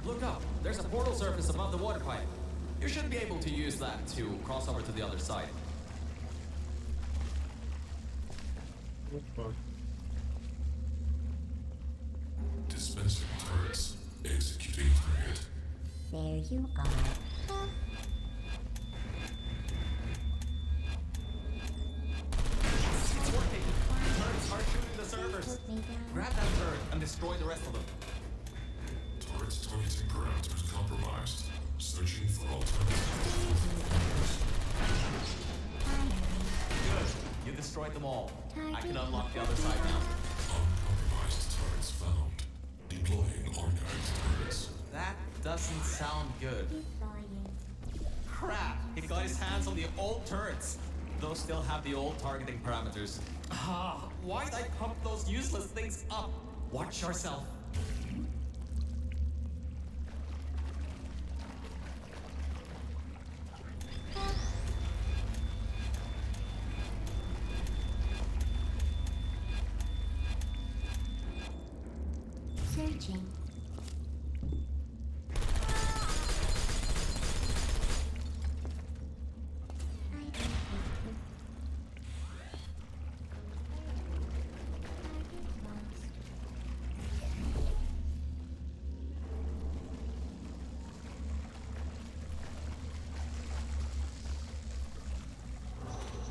Look up. There's a portal surface above the water pipe. You should be able to use that to cross over to the other side. Dispensing turrets. Executing target. There you are. It's working. Turrets are shooting the servers. Put me down. Grab that turret and destroy the rest of them. Turrets targeting parameters compromised. Searching for alternatives. Good. You destroyed them all. I can unlock the other side now. Uncompromised turrets found. Deploying archived turrets. That doesn't sound good. Crap! He got his hands on the old turrets. Those still have the old targeting parameters. Ah, why'd I pump those useless things up? Watch yourself. Searching.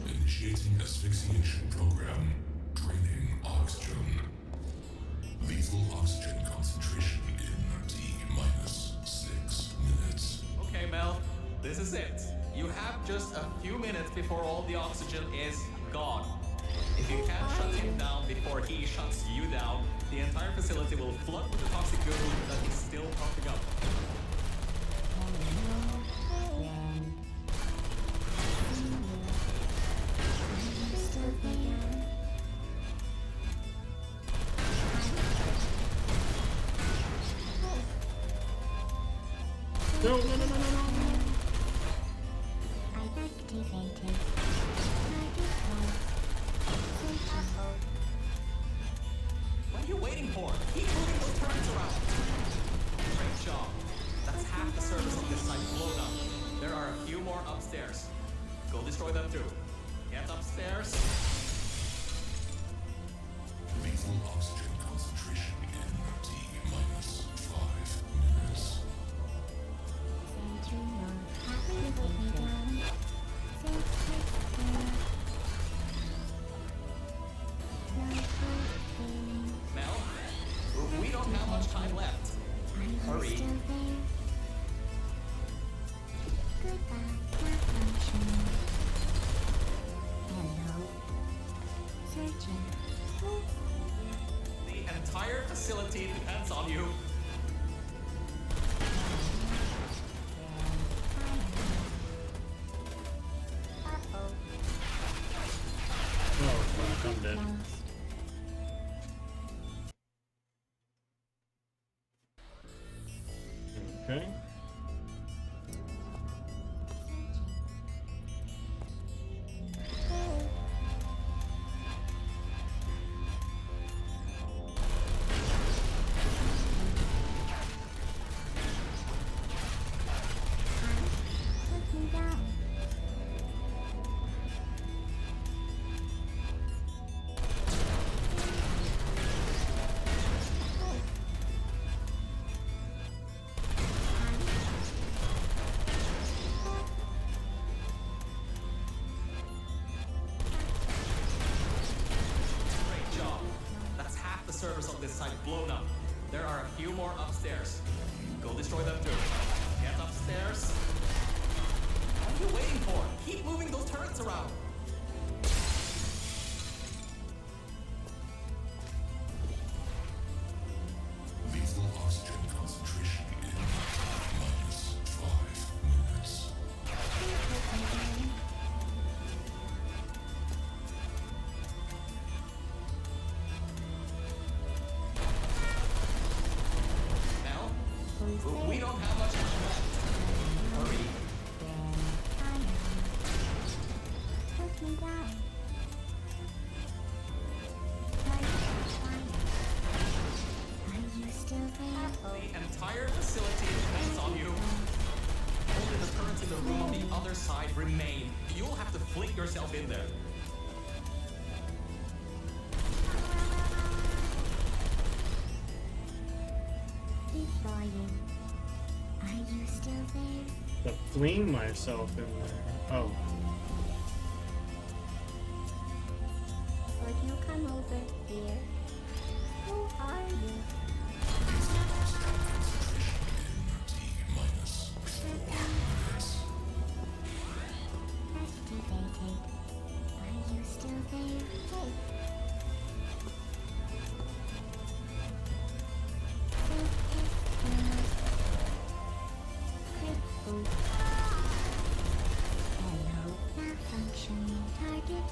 Initiating asphyxiation program. Draining oxygen. Lethal oxygen concentration in T-6 minutes. Okay, Mel, this is it. You have just a few minutes before all the oxygen is gone. If you can't shut him down before he shuts you down, the entire facility will flood with the toxic goo that he's still pumping up. No, no, no, no, no, no. I've activated. Target lost. Searching. What are you waiting for? Keep moving those turrets around. Great job. That's half the service of this site blown up. There are a few more upstairs. Go destroy them too. Get upstairs. Lethal oxygen concentration in T-minus 5 minutes. Sentry mode activated. Safety scan. Locating. Mel, we don't have much time left. Are you Hurry. still there? Goodbye, malfunction. Hello. Searching. The entire facility depends on you. Uh-oh. Oh, fuck, I'm dead. Lost. Okay. Put me down. Great job. That's half the service of this site blown up. There are a few more upstairs. Go destroy them too. Get upstairs. What are you waiting for? Keep moving those turrets around. Lethal oxygen concentration in T-minus 5 minutes. Mel, Who's there? we don't have much time left. Hurry. Put me down. Are you still there? The entire facility depends on you. Only the turrets in the room on the other side remain. You'll have to fling yourself in there. Deploying. Are you still there? To fling myself in there. Oh. Would you come over here? Who are you? Lethal oxygen concentration in T-minus 4 minutes. Activated. Are you still there? Hey. Hello, malfunctioning target.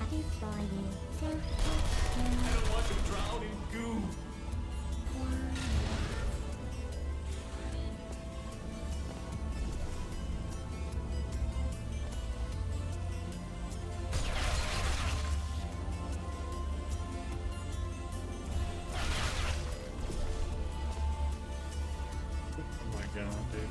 Deploying self-test I don't want to drown in goo. Oh my god, dude.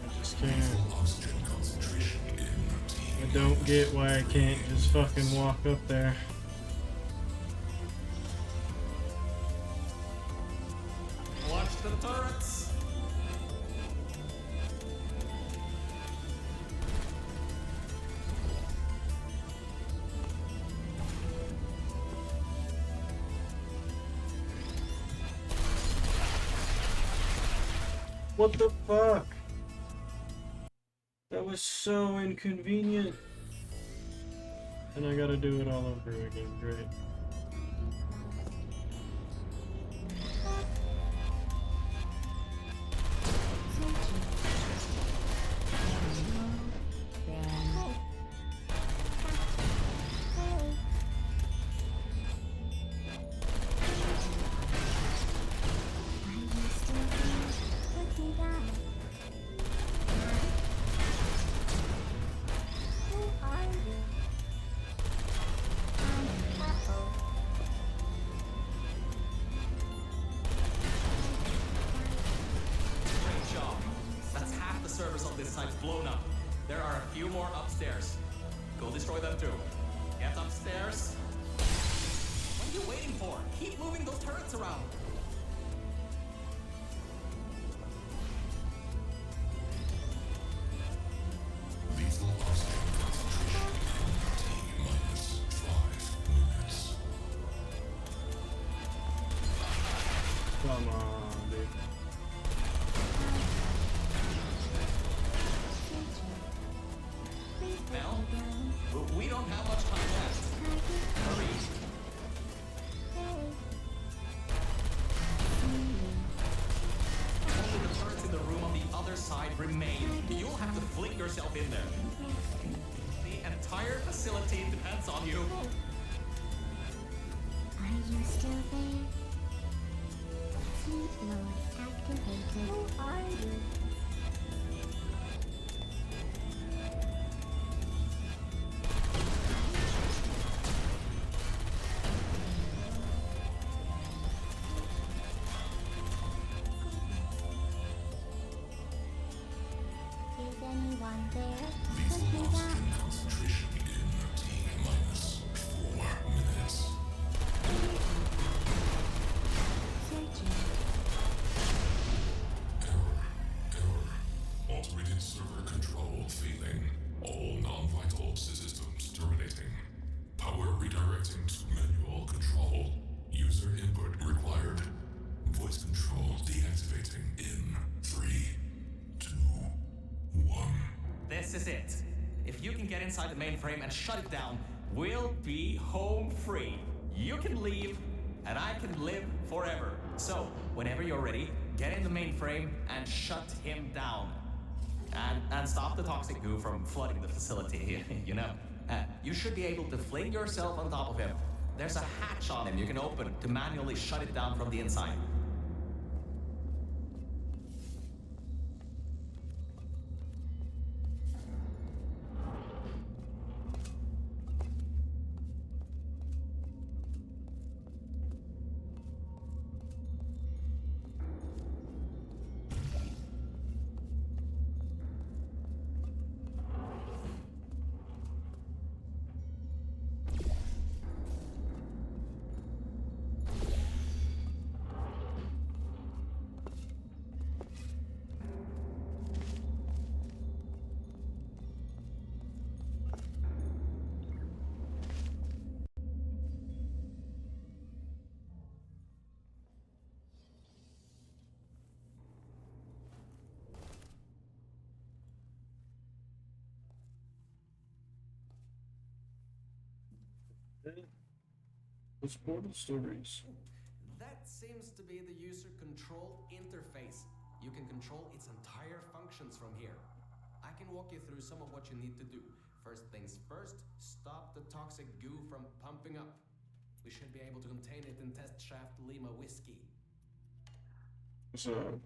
I just can't. Lethal oxygen concentration in I T-minus don't get why I can't just fucking walk up there. Watch the turrets. What the fuck? That was so inconvenient. And I gotta do it all over again, great. blown up. There are a few more upstairs. Go destroy them too. Get upstairs. What are you waiting for? Keep moving those turrets around. Lethal oxygen concentration in T-minus 5 minutes. Come on, dude. Mel, we don't have much time left. Hurry. Only the turrets in the room on the other side remain. You'll have to fling yourself in there. The entire facility depends on you. Are you still there? Sleep mode activated. Who are you? Is anyone there? Lethal Put me oxygen down. concentration in T-minus 4 minutes. Searching. Error. Automated server control failing. All non-vital systems terminating. Power redirecting to manual control. User input required. Voice control deactivating in 3, 2, 1. This is it. If you can get inside the mainframe and shut it down, we'll be home free. You can leave, and I can live forever. So, whenever you're ready, get in the mainframe and shut him down. And stop the toxic goo from flooding the facility, you know. You should be able to fling yourself on top of him. There's a hatch on him you can open to manually shut it down from the inside. Those portal stories. That seems to be the user control interface. You can control its entire functions from here. I can walk you through some of what you need to do. First things first, stop the toxic goo from pumping up. We should be able to contain it in test shaft Lima whiskey. So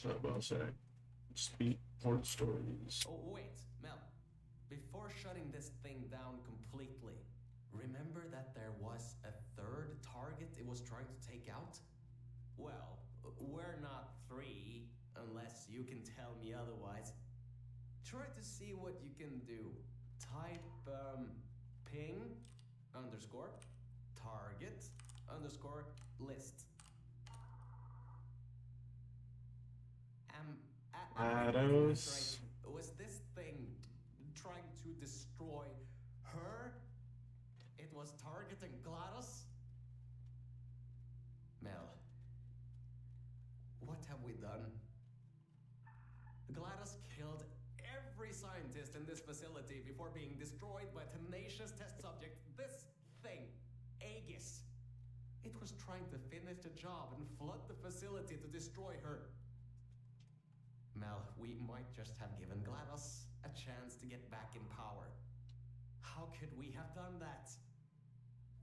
about to say, speak portal stories. Oh, wait, Mel. Before shutting this thing down completely, remember that there was a third target it was trying to take out? Well, we're not three, unless you can tell me otherwise. Try to see what you can do. Type, ping, underscore, target, underscore, list. Shadows. Was this thing trying to destroy her? It was targeting GLaDOS? Mel, what have we done? GLaDOS killed every scientist in this facility before being destroyed by a tenacious test subject. This thing, Aegis. It was trying to finish the job and flood the facility to destroy her. Mel, we might just have given GLaDOS a chance to get back in power. How could we have done that?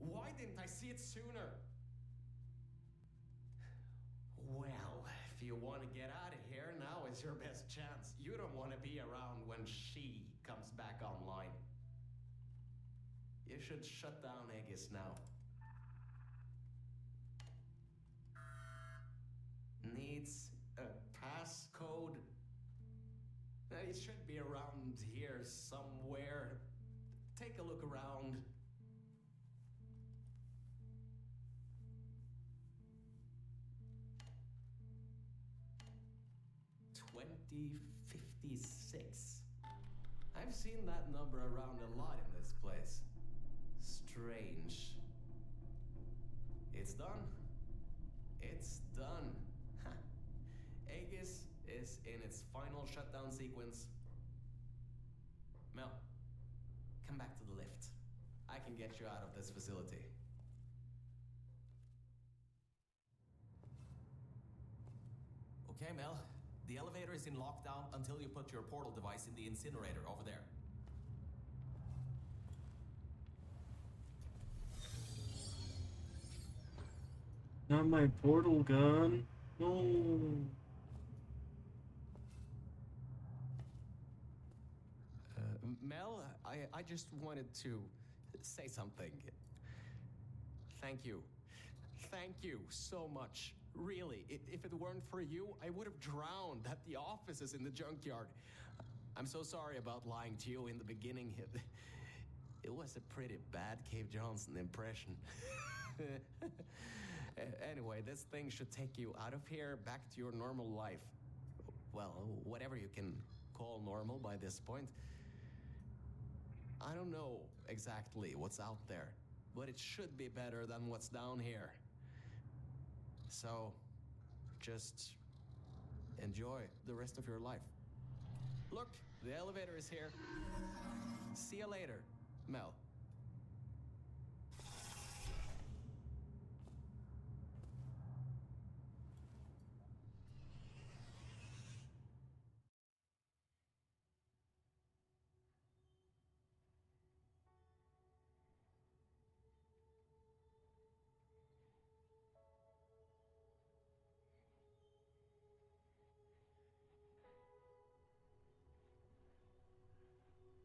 Why didn't I see it sooner? Well, if you want to get out of here, now is your best chance. You don't want to be around when she comes back online. You should shut down Aegis now. Needs a passcode. It should be around here somewhere. Take a look around. $20.56. I've seen that number around a lot in this place. Strange. It's done. It's done. Aegis is in its final shutdown sequence. Mel, come back to the lift. I can get you out of this facility. Okay, Mel. The elevator is in lockdown until you put your portal device in the incinerator over there. Not my portal gun. No. Mel, I just wanted to say something. Thank you. Thank you so much. Really, if it weren't for you, I would have drowned at the offices in the junkyard. I'm so sorry about lying to you in the beginning. It was a pretty bad Cave Johnson impression. Anyway, this thing should take you out of here, back to your normal life. Well, whatever you can call normal by this point. I don't know exactly what's out there, but it should be better than what's down here. So, just enjoy the rest of your life. Look, the elevator is here. See you later, Mel.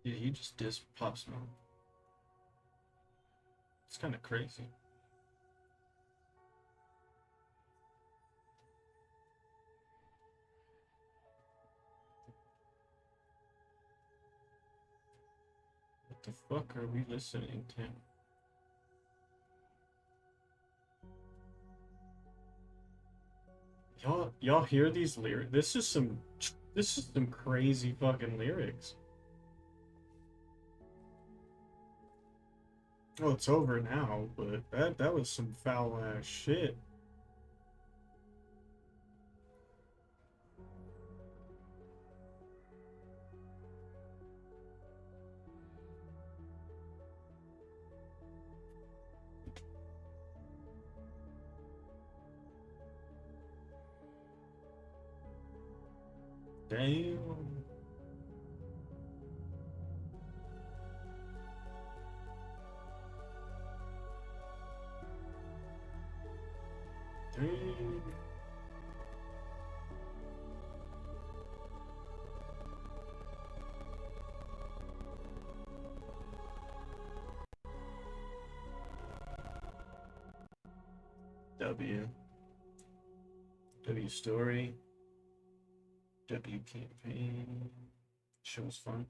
Yeah, he just dissed Pop Smoke. It's kind of crazy. What the fuck are we listening to? Y'all hear these lyrics? This is some crazy fucking lyrics. Oh, it's over now, but that was some foul ass shit. Damn. Damn. W. W story. W campaign. Show was fun.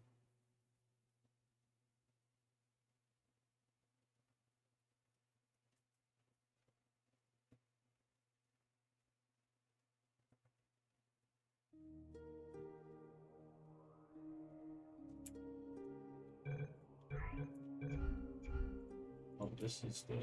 Oh, this is the.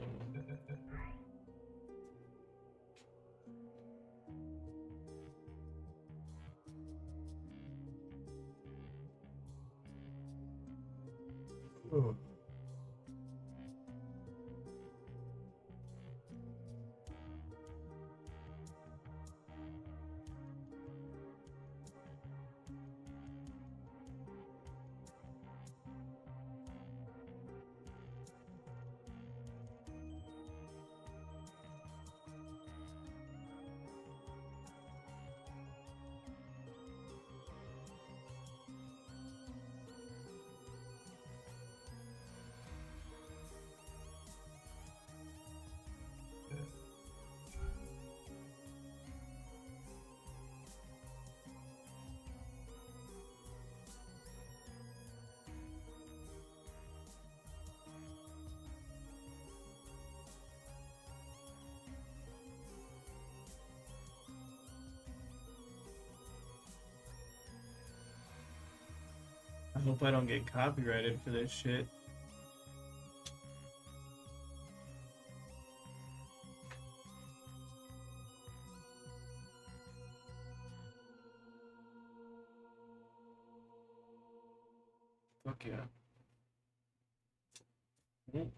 Oh. Hope I don't get copyrighted for this shit. Fuck yeah. Mm.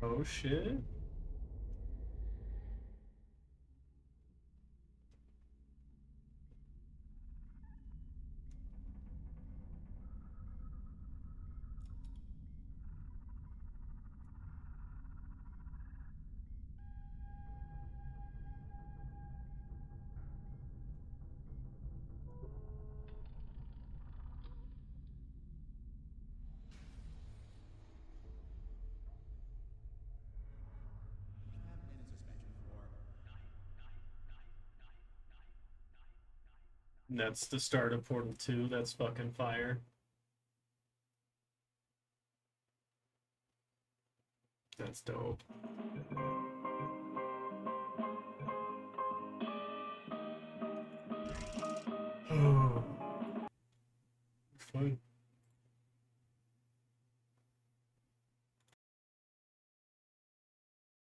Oh shit. And that's the start of Portal 2. That's fucking fire. That's dope.